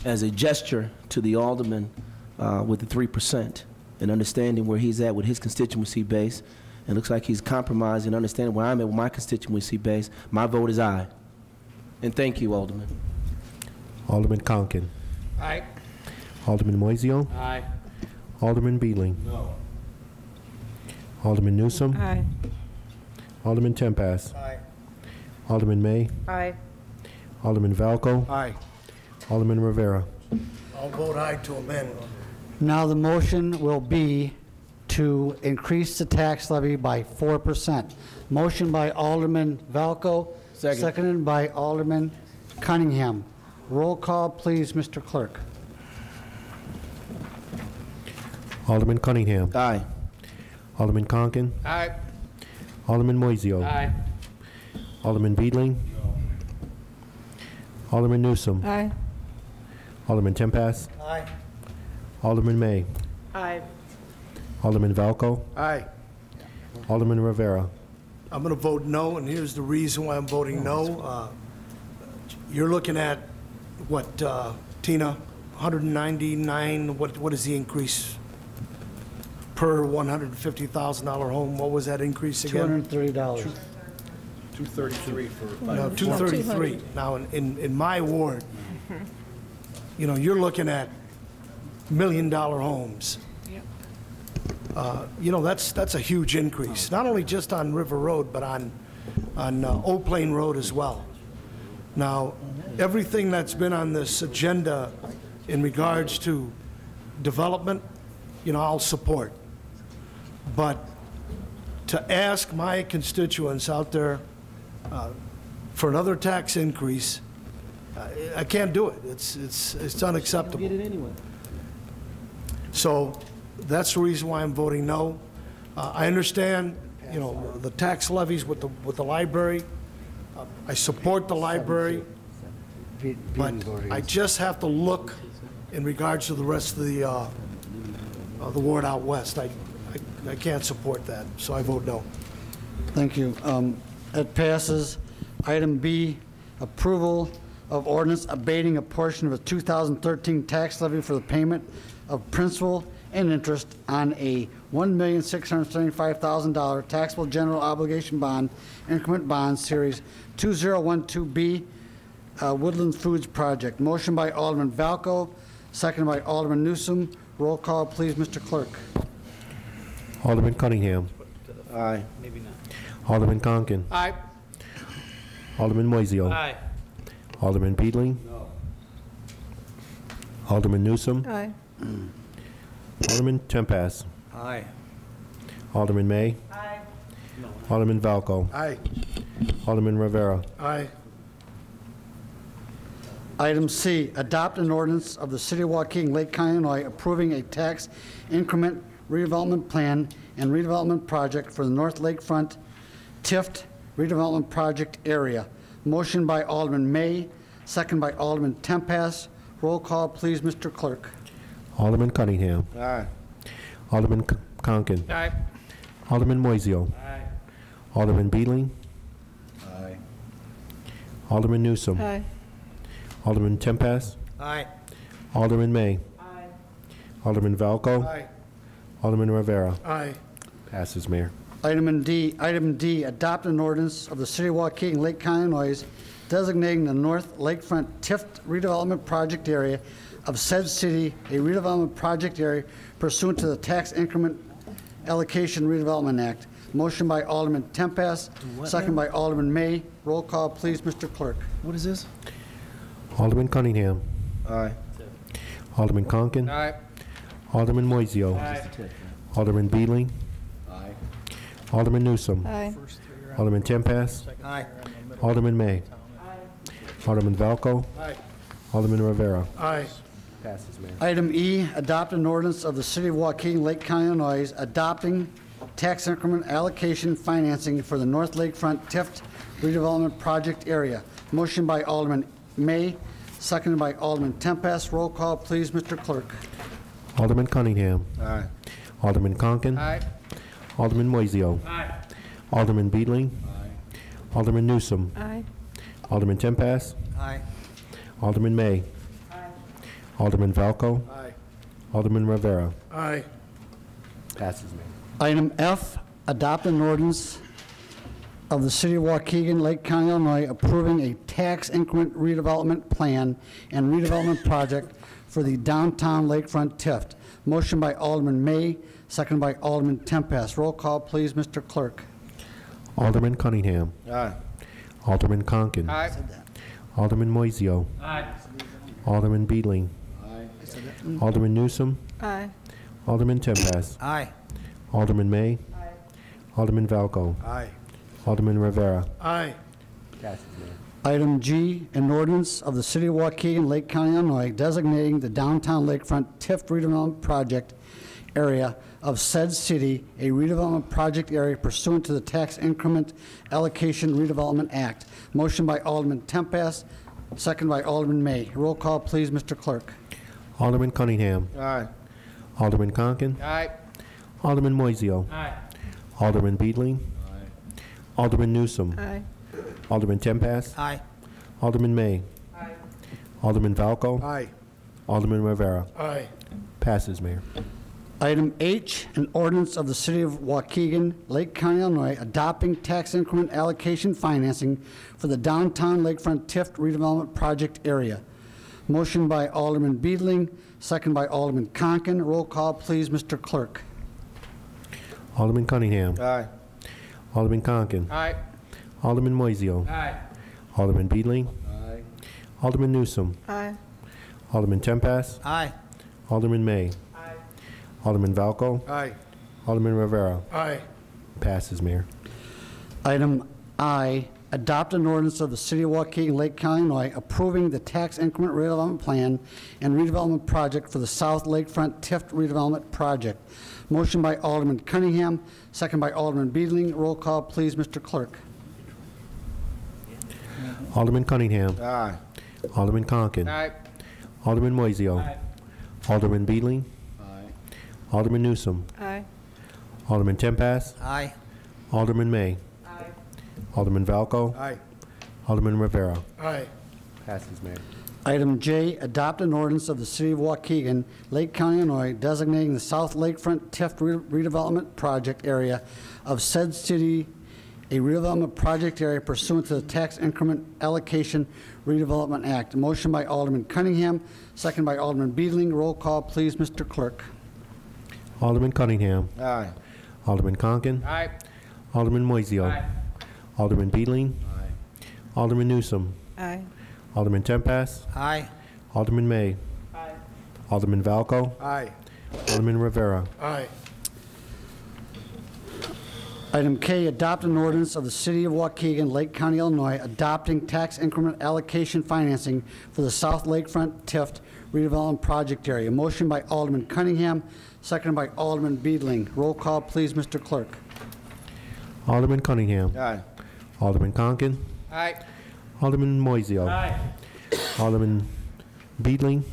As a gesture to the alderman with the 3% and understanding where he's at with his constituency base, it looks like he's compromised and understanding where I'm at with my constituency base, my vote is aye. And thank you, Alderman. Alderman Conkin. Aye. Alderman Moiseo. Aye. Alderman Beedling. No. Alderman Newsom. Aye. Alderman Tempass. Aye. Alderman May. Aye. Alderman Valco. Aye. Alderman Rivera. I'll vote aye to amend. Now the motion will be to increase the tax levy by 4%. Motion by Alderman Valco. Second. Seconded by Alderman Cunningham. Roll call, please, Mr. Clerk. Alderman Cunningham. Aye. Alderman Conkin. Aye. Alderman Moiseo. Aye. Alderman Beedling. Alderman Newsom. Aye. Alderman Tempass. Aye. Alderman May. Aye. Alderman Valco. Aye. Alderman Rivera. I'm going to vote no, and here's the reason why I'm voting no. You're looking at, what, Tina, 199, what is the increase per $150,000 home? What was that increase again? $230. 233 for... No, 233. Now, in my ward, you know, you're looking at million-dollar homes. You know, that's a huge increase, not only just on River Road, but on Old Plain Road as well. Now, everything that's been on this agenda in regards to development, you know, I'll support. But to ask my constituents out there for another tax increase, I can't do it. It's unacceptable. Get it anyway. So that's the reason why I'm voting no. I understand, you know, the tax levies with the library. I support the library, but I just have to look in regards to the rest of the ward out west. I can't support that, so I vote no. Thank you. It passes. Item B, approval of ordinance abating a portion of a 2013 tax levy for the payment of principal and interest on a $1,675,000 taxable general obligation bond, increment bond series 2012B, Woodland Foods Project. Motion by Alderman Valco, seconded by Alderman Newsom. Roll call, please, Mr. Clerk. Alderman Cunningham. Aye. Maybe not. Alderman Conkin. Aye. Alderman Moiseo. Aye. Alderman Beedling. No. Alderman Newsom. Aye. Alderman Tempass. Aye. Alderman May. Aye. Alderman Valco. Aye. Alderman Rivera. Aye. Item C, adopt an ordinance of the City of Waukegan, Lake County, Illinois, approving a tax increment redevelopment plan and redevelopment project for the North Lakefront Tift redevelopment project area. Motion by Alderman May, second by Alderman Tempass. Roll call, please, Mr. Clerk. Alderman Cunningham. Aye. Alderman Conkin. Aye. Alderman Moiseo. Aye. Alderman Beedling. Aye. Alderman Newsom. Aye. Alderman Tempass. Aye. Alderman May. Aye. Alderman Valco. Aye. Alderman Rivera. Aye. Passes, Mayor. Item D, adopt an ordinance of the City of Waukegan, Lake County, Illinois, designating the North Lakefront Tift redevelopment project area of said city a redevelopment project area pursuant to the Tax Increment Allocation Redevelopment Act. Motion by Alderman Tempest, second by Alderman May. Roll call, please, Mr. Clerk. What is this? Alderman Cunningham. Aye. Alderman Conken. Aye. Alderman Moiseo. Alderman Beedling. Aye. Alderman Newsom. Aye. Alderman Tempest. Aye. Alderman May. Alderman Valco. Aye. Alderman Rivera. Aye. Passes, Mayor. Item E, adopt an ordinance of the City of Waukegan, Lake County, Illinois, adopting tax increment allocation financing for the North Lakefront Tift redevelopment project area. Motion by Alderman May, seconded by Alderman Tempest. Roll call, please, Mr. Clerk. Alderman Cunningham. Aye. Alderman Conken. Aye. Alderman Moiseo. Aye. Alderman Beedling. Alderman Newsom. Aye. Alderman Tempest. Aye. Alderman May. Alderman Valco. Aye. Alderman Rivera. Aye. Passes, Mayor. Item F, adopt an ordinance of the City of Waukegan, Lake County, Illinois, approving a tax increment redevelopment plan and redevelopment project for the downtown lakefront Tift. Motion by Alderman May, seconded by Alderman Tempest. Roll call, please, Mr. Clerk. Alderman Cunningham. Aye. Alderman Conken. Aye. Alderman Moiseo. Aye. Alderman Beedling. Aye. Alderman Newsom. Aye. Alderman Tempest. Aye. Alderman May. Alderman Valco. Aye. Alderman Rivera. Aye. Passes, Mayor. Item G, an ordinance of the City of Waukegan, Lake County, Illinois, designating the downtown lakefront Tift redevelopment project area of said city a redevelopment project area pursuant to the Tax Increment Allocation Redevelopment Act. Motion by Alderman Tempest, second by Alderman May. Roll call, please, Mr. Clerk. Alderman Cunningham. Aye. Alderman Conken. Aye. Alderman Moiseo. Aye. Alderman Beedling. Alderman Newsom. Aye. Alderman Tempest. Aye. Alderman May. Alderman Valco. Aye. Alderman Rivera. Aye. Passes, Mayor. Item H, an ordinance of the City of Waukegan, Lake County, Illinois, adopting tax increment allocation financing for the downtown lakefront Tift redevelopment project area. Motion by Alderman Beedling, second by Alderman Conken. Roll call, please, Mr. Clerk. Alderman Cunningham. Aye. Alderman Conken. Aye. Alderman Moiseo. Aye. Alderman Beedling. Aye. Alderman Newsom. Aye. Alderman Tempest. Aye. Alderman May. Alderman Valco. Aye. Alderman Rivera. Aye. Passes, Mayor. Item I, adopt an ordinance of the City of Waukegan, Lake County, Illinois, approving the tax increment redevelopment plan and redevelopment project for the South Lakefront Tift redevelopment project. Motion by Alderman Cunningham, second by Alderman Beedling. Roll call, please, Mr. Clerk. Alderman Cunningham. Aye. Alderman Conken. Aye. Alderman Moiseo. Alderman Beedling. Alderman Newsom. Aye. Alderman Tempest. Aye. Alderman May. Alderman Valco. Aye. Alderman Rivera. Aye. Passes, Mayor. Item J, adopt an ordinance of the City of Waukegan, Lake County, Illinois, designating the South Lakefront Tift redevelopment project area of said city a redevelopment project area pursuant to the Tax Increment Allocation Redevelopment Act. Motion by Alderman Cunningham, second by Alderman Beedling. Roll call, please, Mr. Clerk. Alderman Cunningham. Aye. Alderman Conken. Aye. Alderman Moiseo. Alderman Beedling. Alderman Newsom. Aye. Alderman Tempest. Aye. Alderman May. Alderman Valco. Aye. Alderman Rivera. Aye. Item K, adopt an ordinance of the City of Waukegan, Lake County, Illinois, adopting tax increment allocation financing for the South Lakefront Tift redevelopment project area. Motion by Alderman Cunningham, seconded by Alderman Beedling. Roll call, please, Mr. Clerk. Alderman Cunningham. Aye. Alderman Conken. Aye. Alderman Moiseo. Alderman Beedling.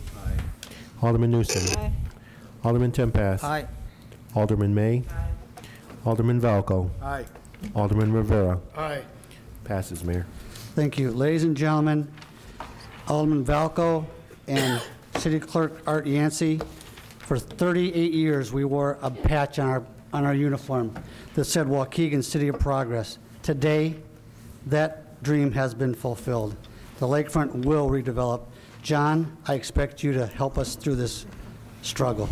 Alderman Newsom. Aye. Alderman Tempest. Aye. Alderman May. Alderman Valco. Aye. Alderman Rivera. Aye. Passes, Mayor. Thank you. Ladies and gentlemen, Alderman Valco and City Clerk Art Yancey, for 38 years we wore a patch on our uniform that said Waukegan City of Progress. Today, that dream has been fulfilled. The lakefront will redevelop. John, I expect you to help us through this struggle.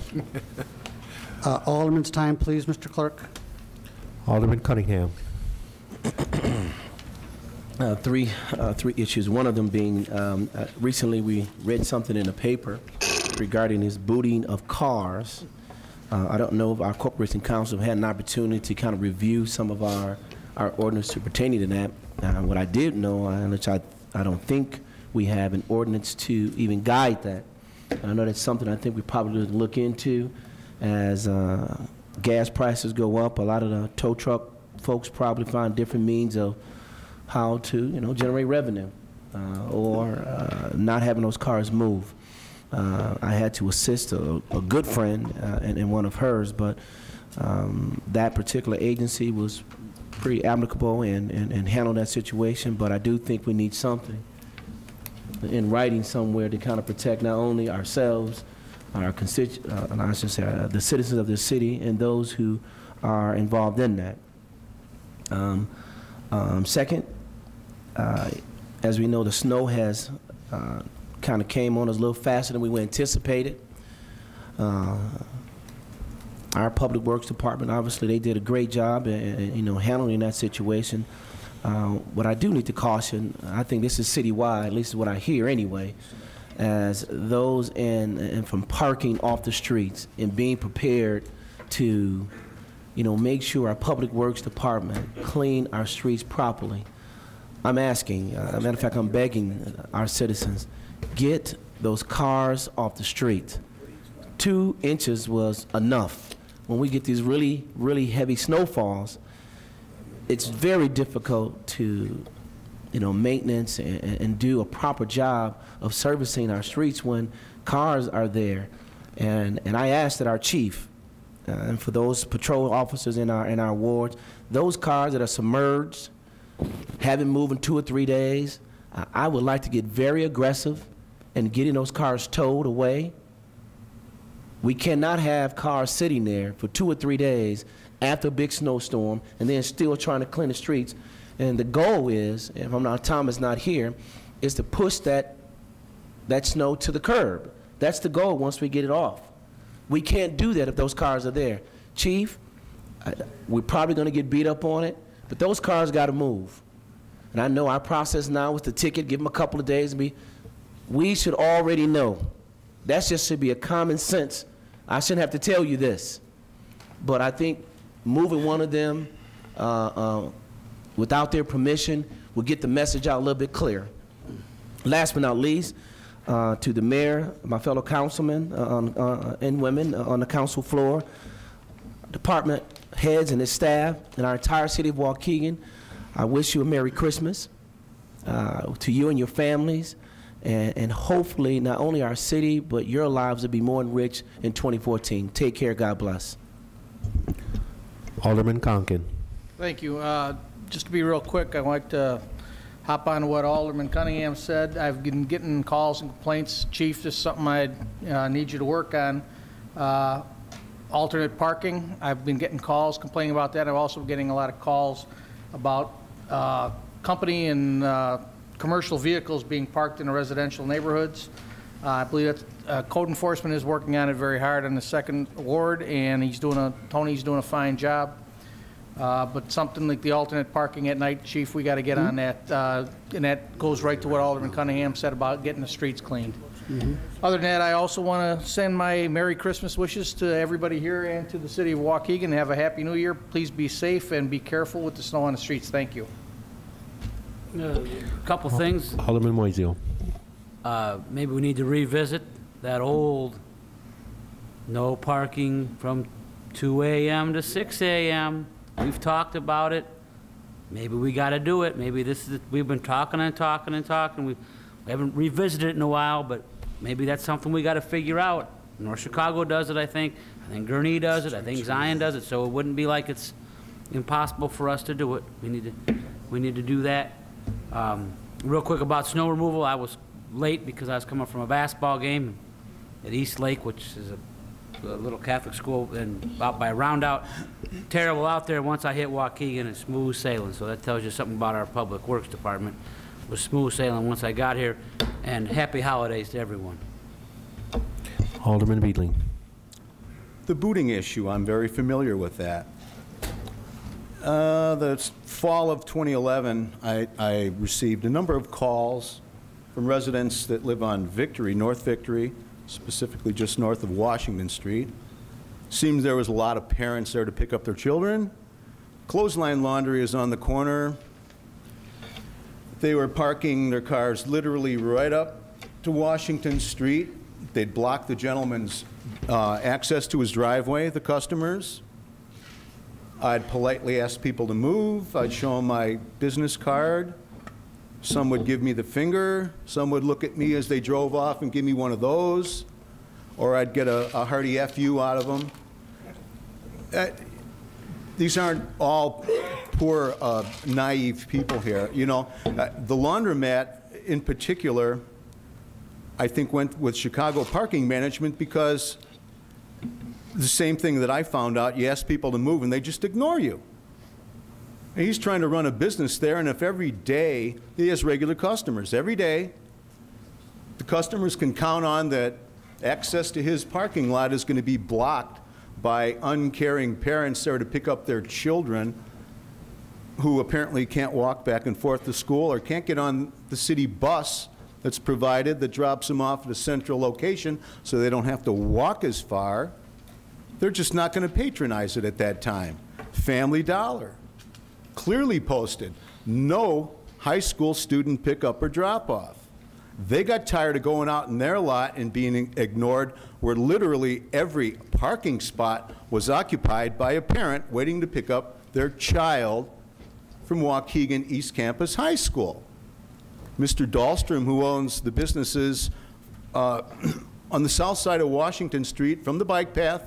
Alderman's time, please, Mr. Clerk. Alderman Cunningham. Three issues. One of them being, recently we read something in the paper regarding this booting of cars. I don't know if our Corporation Council had an opportunity to kind of review some of our ordinance pertaining to that. What I did know, which I don't think we have an ordinance to even guide that. I know that's something I think we probably look into as gas prices go up. A lot of the tow truck folks probably find different means of how to, generate revenue or not having those cars move. I had to assist a good friend in one of hers, but that particular agency was pretty amicable and handled that situation. But I do think we need something in writing somewhere to kind of protect not only ourselves, our I should say the citizens of this city and those who are involved in that. Second, as we know, the snow has kind of came on us a little faster than we anticipated. Our Public Works Department, obviously, they did a great job handling that situation. What I do need to caution, I think this is citywide, at least what I hear anyway, as those from parking off the streets and being prepared to make sure our Public Works Department clean our streets properly. I'm asking, as a matter of fact, I'm begging our citizens, get those cars off the street. 2 inches was enough. When we get these really, really heavy snowfalls, it's very difficult to, maintenance and do a proper job of servicing our streets when cars are there. And I asked that our chief, and for those patrol officers in our wards, those cars that are submerged, haven't moved in 2 or 3 days, I would like to get very aggressive in getting those cars towed away. We cannot have cars sitting there for 2 or 3 days after a big snowstorm and then still trying to clean the streets. And the goal is, if Thomas not here, is to push that snow to the curb. That's the goal once we get it off. We can't do that if those cars are there. Chief, we're probably going to get beat up on it, but those cars got to move. And I know our process now with the ticket, give them a couple of days. We should already know. That just should be a common sense. I shouldn't have to tell you this. But I think moving one of them without their permission will get the message out a little bit clearer. Last but not least, to the mayor, my fellow councilmen and women on the council floor, department heads and his staff, and our entire city of Waukegan, I wish you a Merry Christmas to you and your families, and hopefully not only our city, but your lives will be more enriched in 2014. Take care. God bless. Alderman Conkin. Thank you. Just to be real quick, I'd like to hop on to what Alderman Cunningham said. I've been getting calls and complaints. Chief, this is something I need you to work on. Alternate parking, I've been getting calls complaining about that. I've also been getting a lot of calls about company and commercial vehicles being parked in the residential neighborhoods. I believe that code enforcement is working on it very hard on the 2nd Ward, and Tony's doing a fine job. But something like the alternate parking at night, Chief, we got to get on that, and that goes right to what Alderman Cunningham said about getting the streets cleaned. Other than that, I also want to send my Merry Christmas wishes to everybody here and to the city of Waukegan. Have a Happy New Year. Please be safe and be careful with the snow on the streets. Thank you. A couple things. Alderman Moiseo. Maybe we need to revisit that old no parking from 2 a.m. to 6 a.m. We've talked about it. Maybe we got to do it. Maybe we've been talking and talking and talking. We haven't revisited it in a while, but maybe that's something we got to figure out. North Chicago does it, I think. I think Gurnee does it. I think Zion does it. So it wouldn't be like it's impossible for us to do it. We need to do that. Real quick about snow removal. I was late because I was coming from a basketball game at East Lake, which is a little Catholic school, and out by Roundout. Terrible out there. Once I hit Waukegan, it's smooth sailing. So that tells you something about our Public Works Department. It was smooth sailing once I got here. And happy holidays to everyone. Alderman Beedling. The booting issue, I'm very familiar with that. The fall of 2011, I received a number of calls from residents that live on Victory, North Victory, specifically just north of Washington Street. Seems there was a lot of parents there to pick up their children. Clothesline Laundry is on the corner. They were parking their cars literally right up to Washington Street. They'd block the gentleman's access to his driveway, the customers. I'd politely ask people to move. I'd show them my business card. Some would give me the finger. Some would look at me as they drove off and give me one of those. Or I'd get a hearty F-U out of them. These aren't all poor, naive people here. You know, the laundromat in particular, I think went with Chicago Parking Management because the same thing that I found out, you ask people to move and they just ignore you. And he's trying to run a business there, and if every day he has regular customers, every day the customers can count on that access to his parking lot is going to be blocked by uncaring parents there to pick up their children who apparently can't walk back and forth to school or can't get on the city bus that's provided that drops them off at a central location so they don't have to walk as far. They're just not going to patronize it at that time. Family Dollar clearly posted, no high school student pickup or drop-off. They got tired of going out in their lot and being ignored, where literally every parking spot was occupied by a parent waiting to pick up their child from Waukegan East Campus High School. Mr. Dahlstrom, who owns the businesses on the south side of Washington Street from the bike path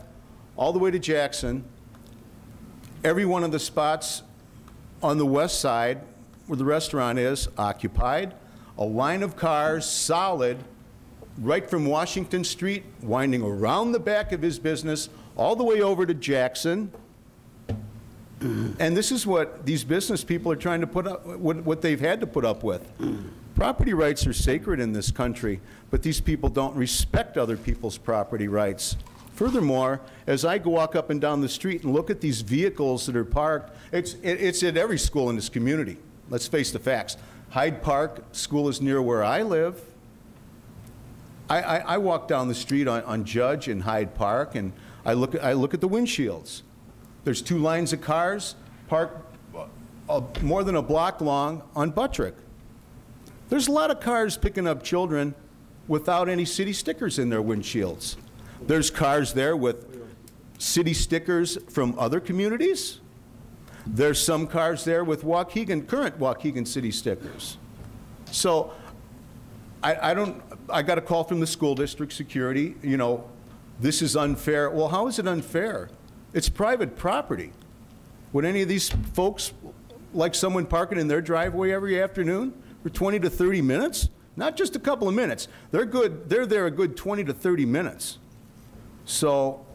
all the way to Jackson, every one of the spots on the west side where the restaurant is occupied, a line of cars solid right from Washington Street winding around the back of his business all the way over to Jackson. And this is what these business people are trying to put up, what they've had to put up with. Property rights are sacred in this country, but these people don't respect other people's property rights. Furthermore, as I walk up and down the street and look at these vehicles that are parked, it's at every school in this community. Let's face the facts. Hyde Park School is near where I live. I walk down the street on Judge in Hyde Park, and I look at the windshields. There's two lines of cars parked more than a block long on Buttrick. There's a lot of cars picking up children without any city stickers in their windshields. There's cars there with city stickers from other communities. There's some cars there with current Waukegan city stickers. So I got a call from the school district security, you know, this is unfair. Well, how is it unfair? It's private property. Would any of these folks like someone parking in their driveway every afternoon for 20 to 30 minutes? Not just a couple of minutes. They're there a good 20 to 30 minutes. So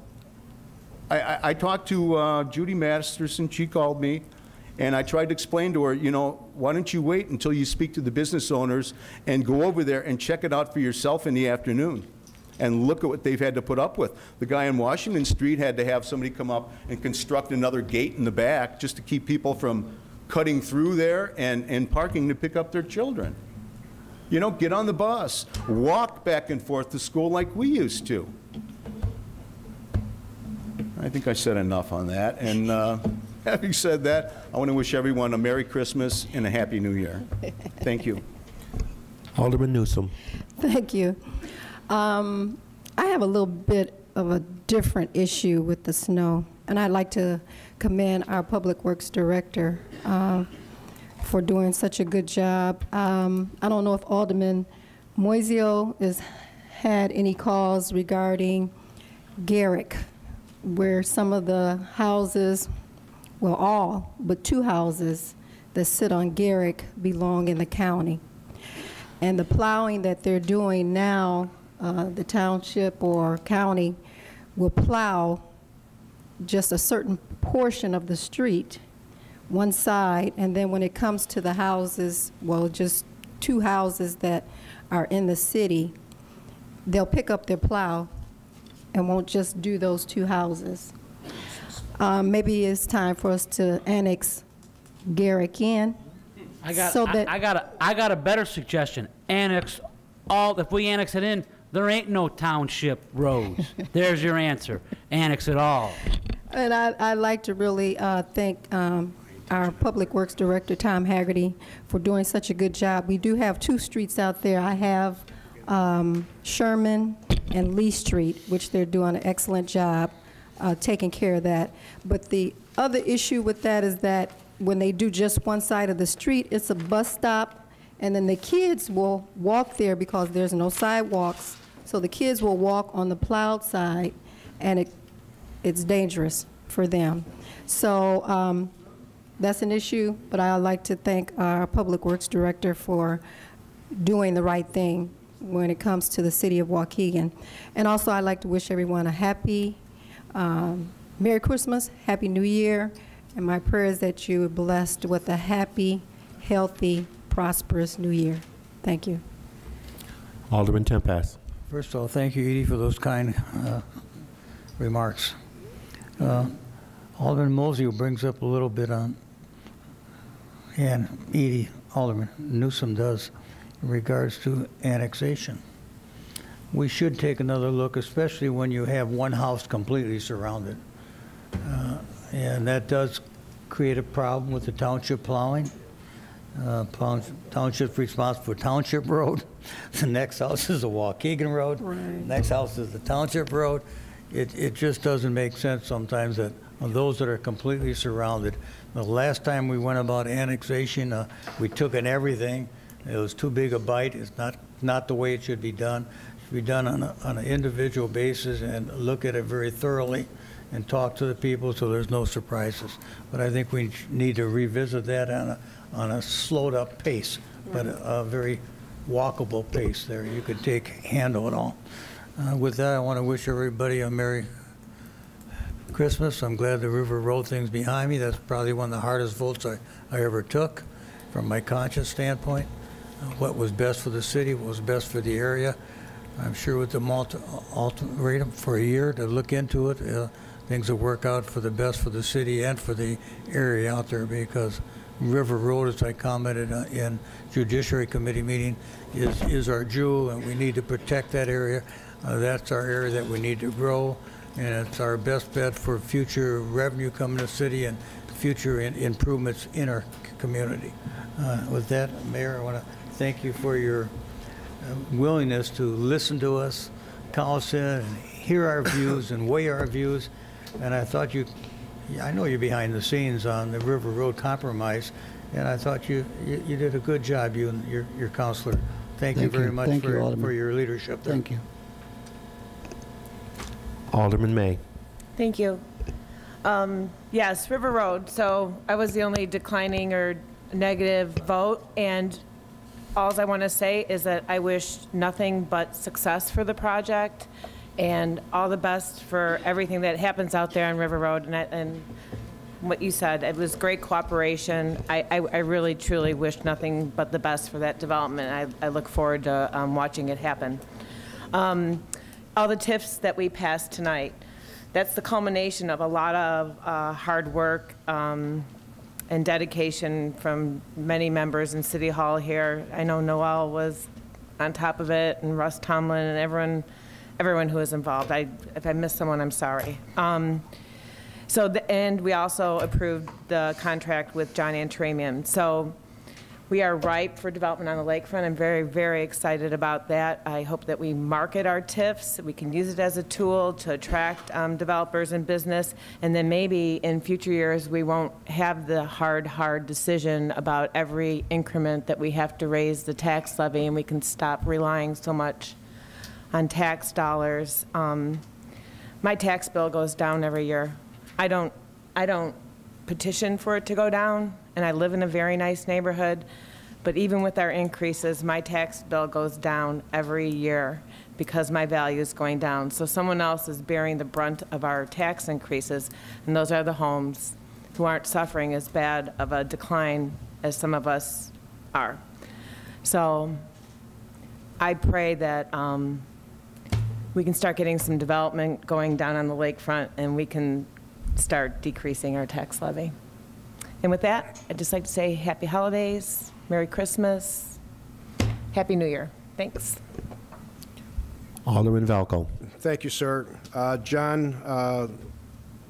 I talked to Judy Masterson. She called me, and I tried to explain to her, you know, why don't you wait until you speak to the business owners and go over there and check it out for yourself in the afternoon and look at what they've had to put up with. The guy on Washington Street had to have somebody come up and construct another gate in the back just to keep people from cutting through there and parking to pick up their children. You know, get on the bus, walk back and forth to school like we used to. I think I said enough on that, and having said that, I want to wish everyone a Merry Christmas and a Happy New Year. Thank you. Alderman Newsom. Thank you. I have a little bit of a different issue with the snow, and I'd like to commend our Public Works Director for doing such a good job. I don't know if Alderman Moiseo has had any calls regarding Garrick, where some of the houses, well, all but 2 houses that sit on Garrick belong in the county. And the plowing that they're doing now, the township or county will plow just a certain portion of the street, one side, and then when it comes to the houses, well, just 2 houses that are in the city, they'll pick up their plow and won't just do those 2 houses. Maybe it's time for us to annex Garrick in. I got so that I got a better suggestion. Annex all. If we annex it in, there ain't no township roads. There's your answer. Annex it all. And I'd like to really thank our Public Works Director, Tom Haggerty, for doing such a good job. We do have 2 streets out there. I have Sherman and Lee Street, which they're doing an excellent job taking care of that. But the other issue with that is that when they do just one side of the street, it's a bus stop, and then the kids will walk there because there's no sidewalks. So the kids will walk on the plowed side, and it's dangerous for them. So that's an issue, but I'd like to thank our Public Works Director for doing the right thing when it comes to the city of Waukegan. And also, I'd like to wish everyone a happy Merry Christmas, Happy New Year, and my prayer is that you are blessed with a happy, healthy, prosperous New Year. Thank you. Alderman Tempest. First of all, thank you, Edie, for those kind remarks. Alderman Mosey brings up a little bit on, and Edie, Alderman Newsom does, in regards to annexation. We should take another look, especially when you have one house completely surrounded. And that does create a problem with the township plowing. Township's responsible for Township Road. The next house is the Waukegan Road. Right. Next house is the Township Road. It just doesn't make sense sometimes that those that are completely surrounded. The last time we went about annexation, we took in everything. It was too big a bite. It's not the way it should be done. It should be done on an individual basis and look at it very thoroughly and talk to the people so there's no surprises. But I think we need to revisit that on a slowed up pace, but a very walkable pace there. You could handle it all. With that, I want to wish everybody a Merry Christmas. I'm glad the River Road thing's behind me. That's probably one of the hardest votes I ever took from my conscience standpoint. What was best for the city, what was best for the area. I'm sure with the ultimatum for a year to look into it, things will work out for the best for the city and for the area out there, because River Road, as I commented in Judiciary Committee meeting, is our jewel, and we need to protect that area. That's our area that we need to grow, and it's our best bet for future revenue coming to the city and future improvements in our community. With that, Mayor, I want to thank you for your willingness to listen to us, call us in, and hear our views and weigh our views. And I thought I know you're behind the scenes on the River Road compromise, and I thought you did a good job, you and your counselor. Thank you very much for your leadership there. Thank you. Alderman May. Thank you. Yes, River Road. So I was the only declining or negative vote, and all I want to say is that I wish nothing but success for the project and all the best for everything that happens out there on River Road. And what you said, it was great cooperation. I really, truly wish nothing but the best for that development. I look forward to watching it happen. All the TIFs that we passed tonight, that's the culmination of a lot of hard work and dedication from many members in City Hall here. I know Noel was on top of it, and Russ Tomlin, and everyone who was involved. If I missed someone, I'm sorry. And we also approved the contract with John Antramian. So we are ripe for development on the lakefront. I'm very, very excited about that. I hope that we market our TIFs. We can use it as a tool to attract developers and business. And then maybe in future years, we won't have the hard decision about every increment that we have to raise the tax levy, and we can stop relying so much on tax dollars. My tax bill goes down every year. I don't petition for it to go down, and I live in a very nice neighborhood, but even with our increases, my tax bill goes down every year because my value is going down. So someone else is bearing the brunt of our tax increases, and those are the homes who aren't suffering as bad of a decline as some of us are. So I pray that we can start getting some development going down on the lakefront, and we can start decreasing our tax levy. And with that, I'd just like to say happy holidays, Merry Christmas, Happy New Year. Thanks. Alderman Valco. Thank you, sir. John,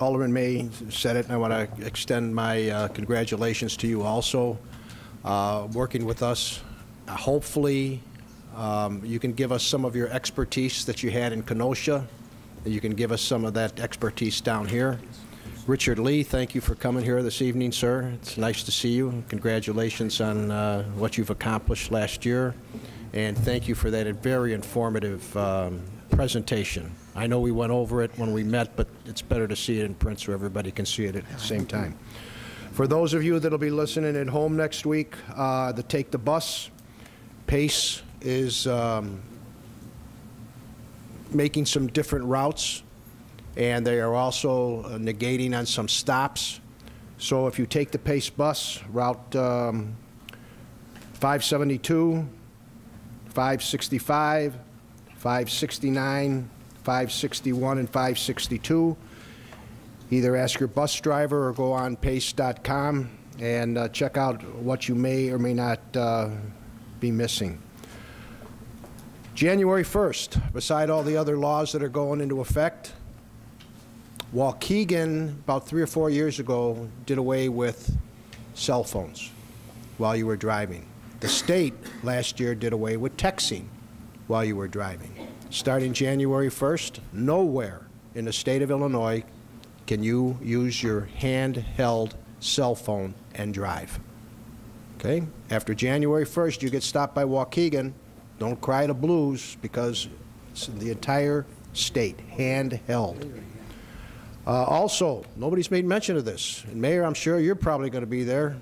Alderman May said it, and I want to extend my congratulations to you also. Working with us, hopefully you can give us some of your expertise that you had in Kenosha, and you can give us some of that expertise down here. Richard Lee, thank you for coming here this evening, sir. It's nice to see you. Congratulations on what you've accomplished last year, and thank you for that very informative presentation. I know we went over it when we met, but it's better to see it in print so everybody can see it at the same time. For those of you that will be listening at home next week, the Take the Bus, PACE is making some different routes, and they are also negating on some stops. So if you take the PACE bus, Route 572, 565, 569, 561, and 562, either ask your bus driver or go on pace.com and check out what you may or may not be missing. January 1st, beside all the other laws that are going into effect, Waukegan, about 3 or 4 years ago, did away with cell phones while you were driving. The state last year did away with texting while you were driving. Starting January 1st, nowhere in the state of Illinois can you use your handheld cell phone and drive. Okay? After January 1st, you get stopped by Waukegan, don't cry the blues, because it's in the entire state, handheld. Also, nobody's made mention of this. And Mayor, I'm sure you're probably going to be there.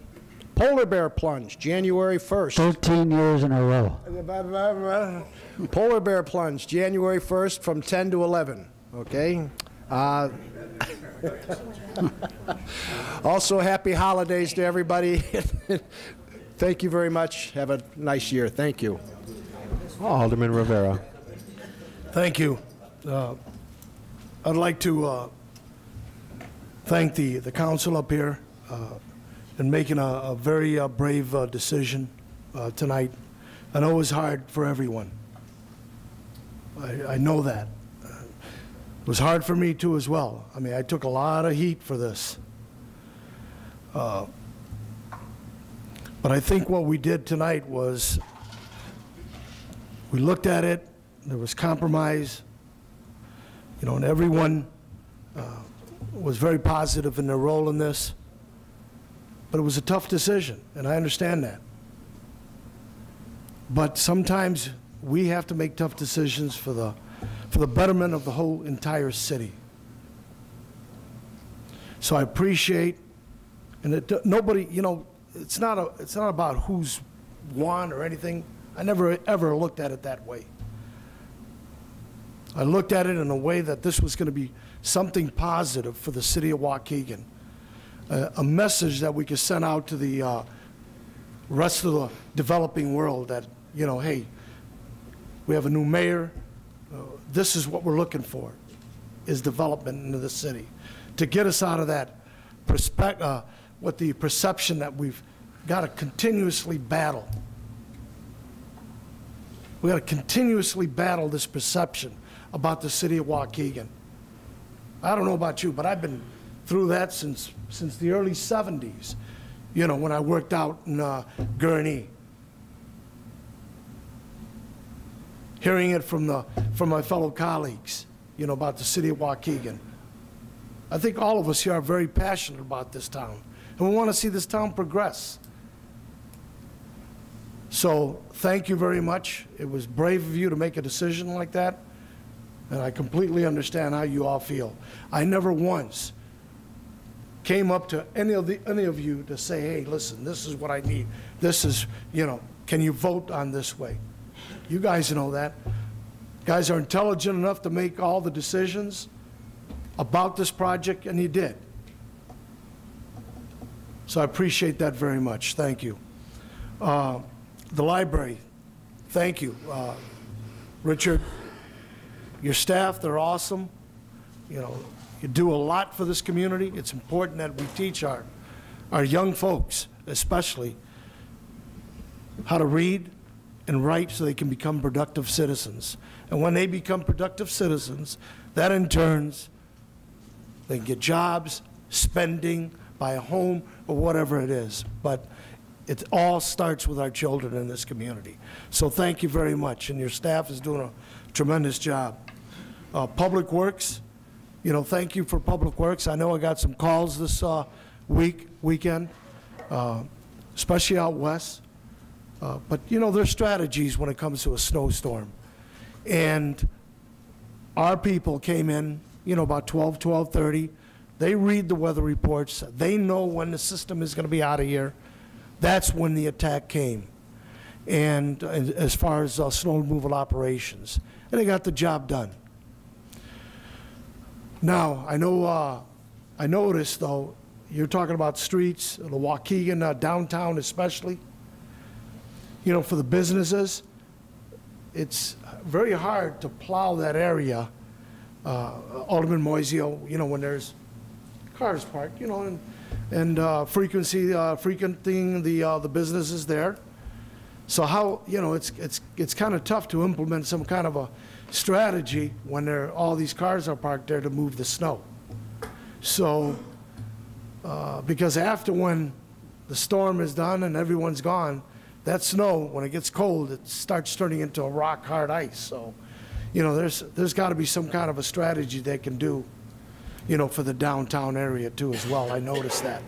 Polar bear plunge, January 1st. 13 years in a row. Polar bear plunge, January 1st from 10 to 11, okay? Also, happy holidays to everybody. Thank you very much. Have a nice year. Thank you. Alderman Rivera. Thank you. I'd like to thank the council up here in making a very brave decision tonight. I know it was hard for everyone. I know that. It was hard for me too as well. I mean, I took a lot of heat for this. But I think what we did tonight was we looked at it, there was compromise, you know, and everyone was very positive in their role in this. But it was a tough decision, and I understand that. But sometimes we have to make tough decisions for the betterment of the whole entire city. So I appreciate, and nobody, you know, it's not about who's won or anything. I never ever looked at it that way. I looked at it in a way that this was going to be something positive for the city of Waukegan, a message that we could send out to the rest of the developing world that, you know, hey, we have a new mayor. This is what we're looking for, is development into the city, to get us out of that with the perception that we've got to continuously battle. We've got to continuously battle this perception about the city of Waukegan. I don't know about you, but I've been through that since the early 70s, you know, when I worked out in Gurnee. Hearing it from my fellow colleagues, you know, about the city of Waukegan. I think all of us here are very passionate about this town, and we want to see this town progress. So thank you very much. It was brave of you to make a decision like that, and I completely understand how you all feel. I never once came up to any of you to say, hey, listen, this is what I need. This is, you know, can you vote on this way? You guys know that. Guys are intelligent enough to make all the decisions about this project, and you did. So I appreciate that very much. Thank you. The library, thank you. Richard, your staff, they're awesome. You know, You do a lot for this community. It's important that we teach our young folks, especially, how to read and write so they can become productive citizens. And when they become productive citizens, that in turns, they get jobs, spending, buy a home, or whatever it is. But it all starts with our children in this community. So thank you very much, and your staff is doing a tremendous job. Public Works, you know, thank you for Public Works. I know I got some calls this weekend, especially out west. But, you know, there's strategies when it comes to a snowstorm. And our people came in, you know, about 12:30. They read the weather reports. They know when the system is going to be out of here. That's when the attack came. And as far as snow removal operations. And they got the job done. Now, I know, I noticed, though, you're talking about streets, the Waukegan downtown especially. You know, for the businesses, it's very hard to plow that area, Alderman Moiseo, you know, when there's cars parked, you know, and frequenting the businesses there. So how, you know, it's kind of tough to implement some kind of a strategy when all these cars are parked there to move the snow. So, because after when the storm is done and everyone's gone, that snow, when it gets cold, it starts turning into a rock-hard ice. So, you know, there's got to be some kind of a strategy they can do, you know, for the downtown area too as well. I noticed that,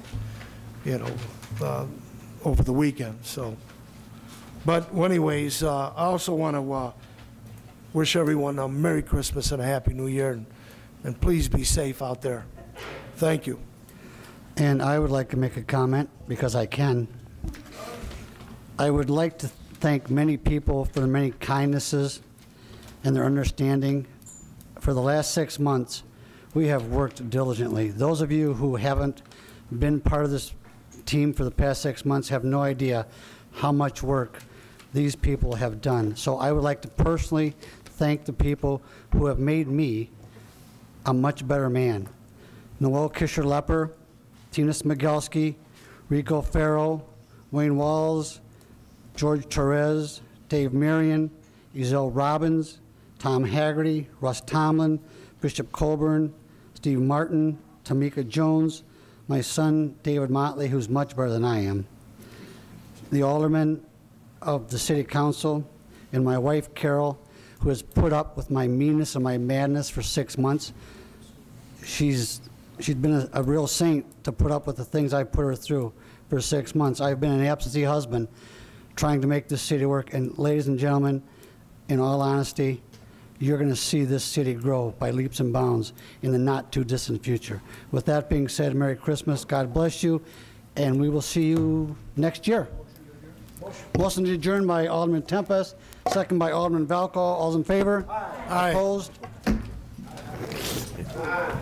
you know, over the weekend. So, but anyways, I also want to wish everyone a Merry Christmas and a Happy New Year, and please be safe out there. Thank you. And I would like to make a comment, because I can. I would like to thank many people for their many kindnesses and their understanding. For the last 6 months, we have worked diligently. Those of you who haven't been part of this team for the past 6 months have no idea how much work these people have done. So I would like to personally thank the people who have made me a much better man. Noel Kisher-Lepper, Tina Smigelski, Rico Farrow, Wayne Walls, George Torres, Dave Marion, Ezell Robbins, Tom Haggerty, Russ Tomlin, Bishop Colburn, Steve Martin, Tamika Jones, my son David Motley, who's much better than I am, the aldermen of the city council, and my wife Carol, who has put up with my meanness and my madness for 6 months. She's been a real saint to put up with the things I put her through for 6 months. I've been an absentee husband trying to make this city work. And ladies and gentlemen, in all honesty, you're going to see this city grow by leaps and bounds in the not too distant future. With that being said, Merry Christmas, God bless you, and we will see you next year. Motion to adjourn by Alderman Tempest, second by Alderman Valco. All in favor? Aye. Opposed? Aye.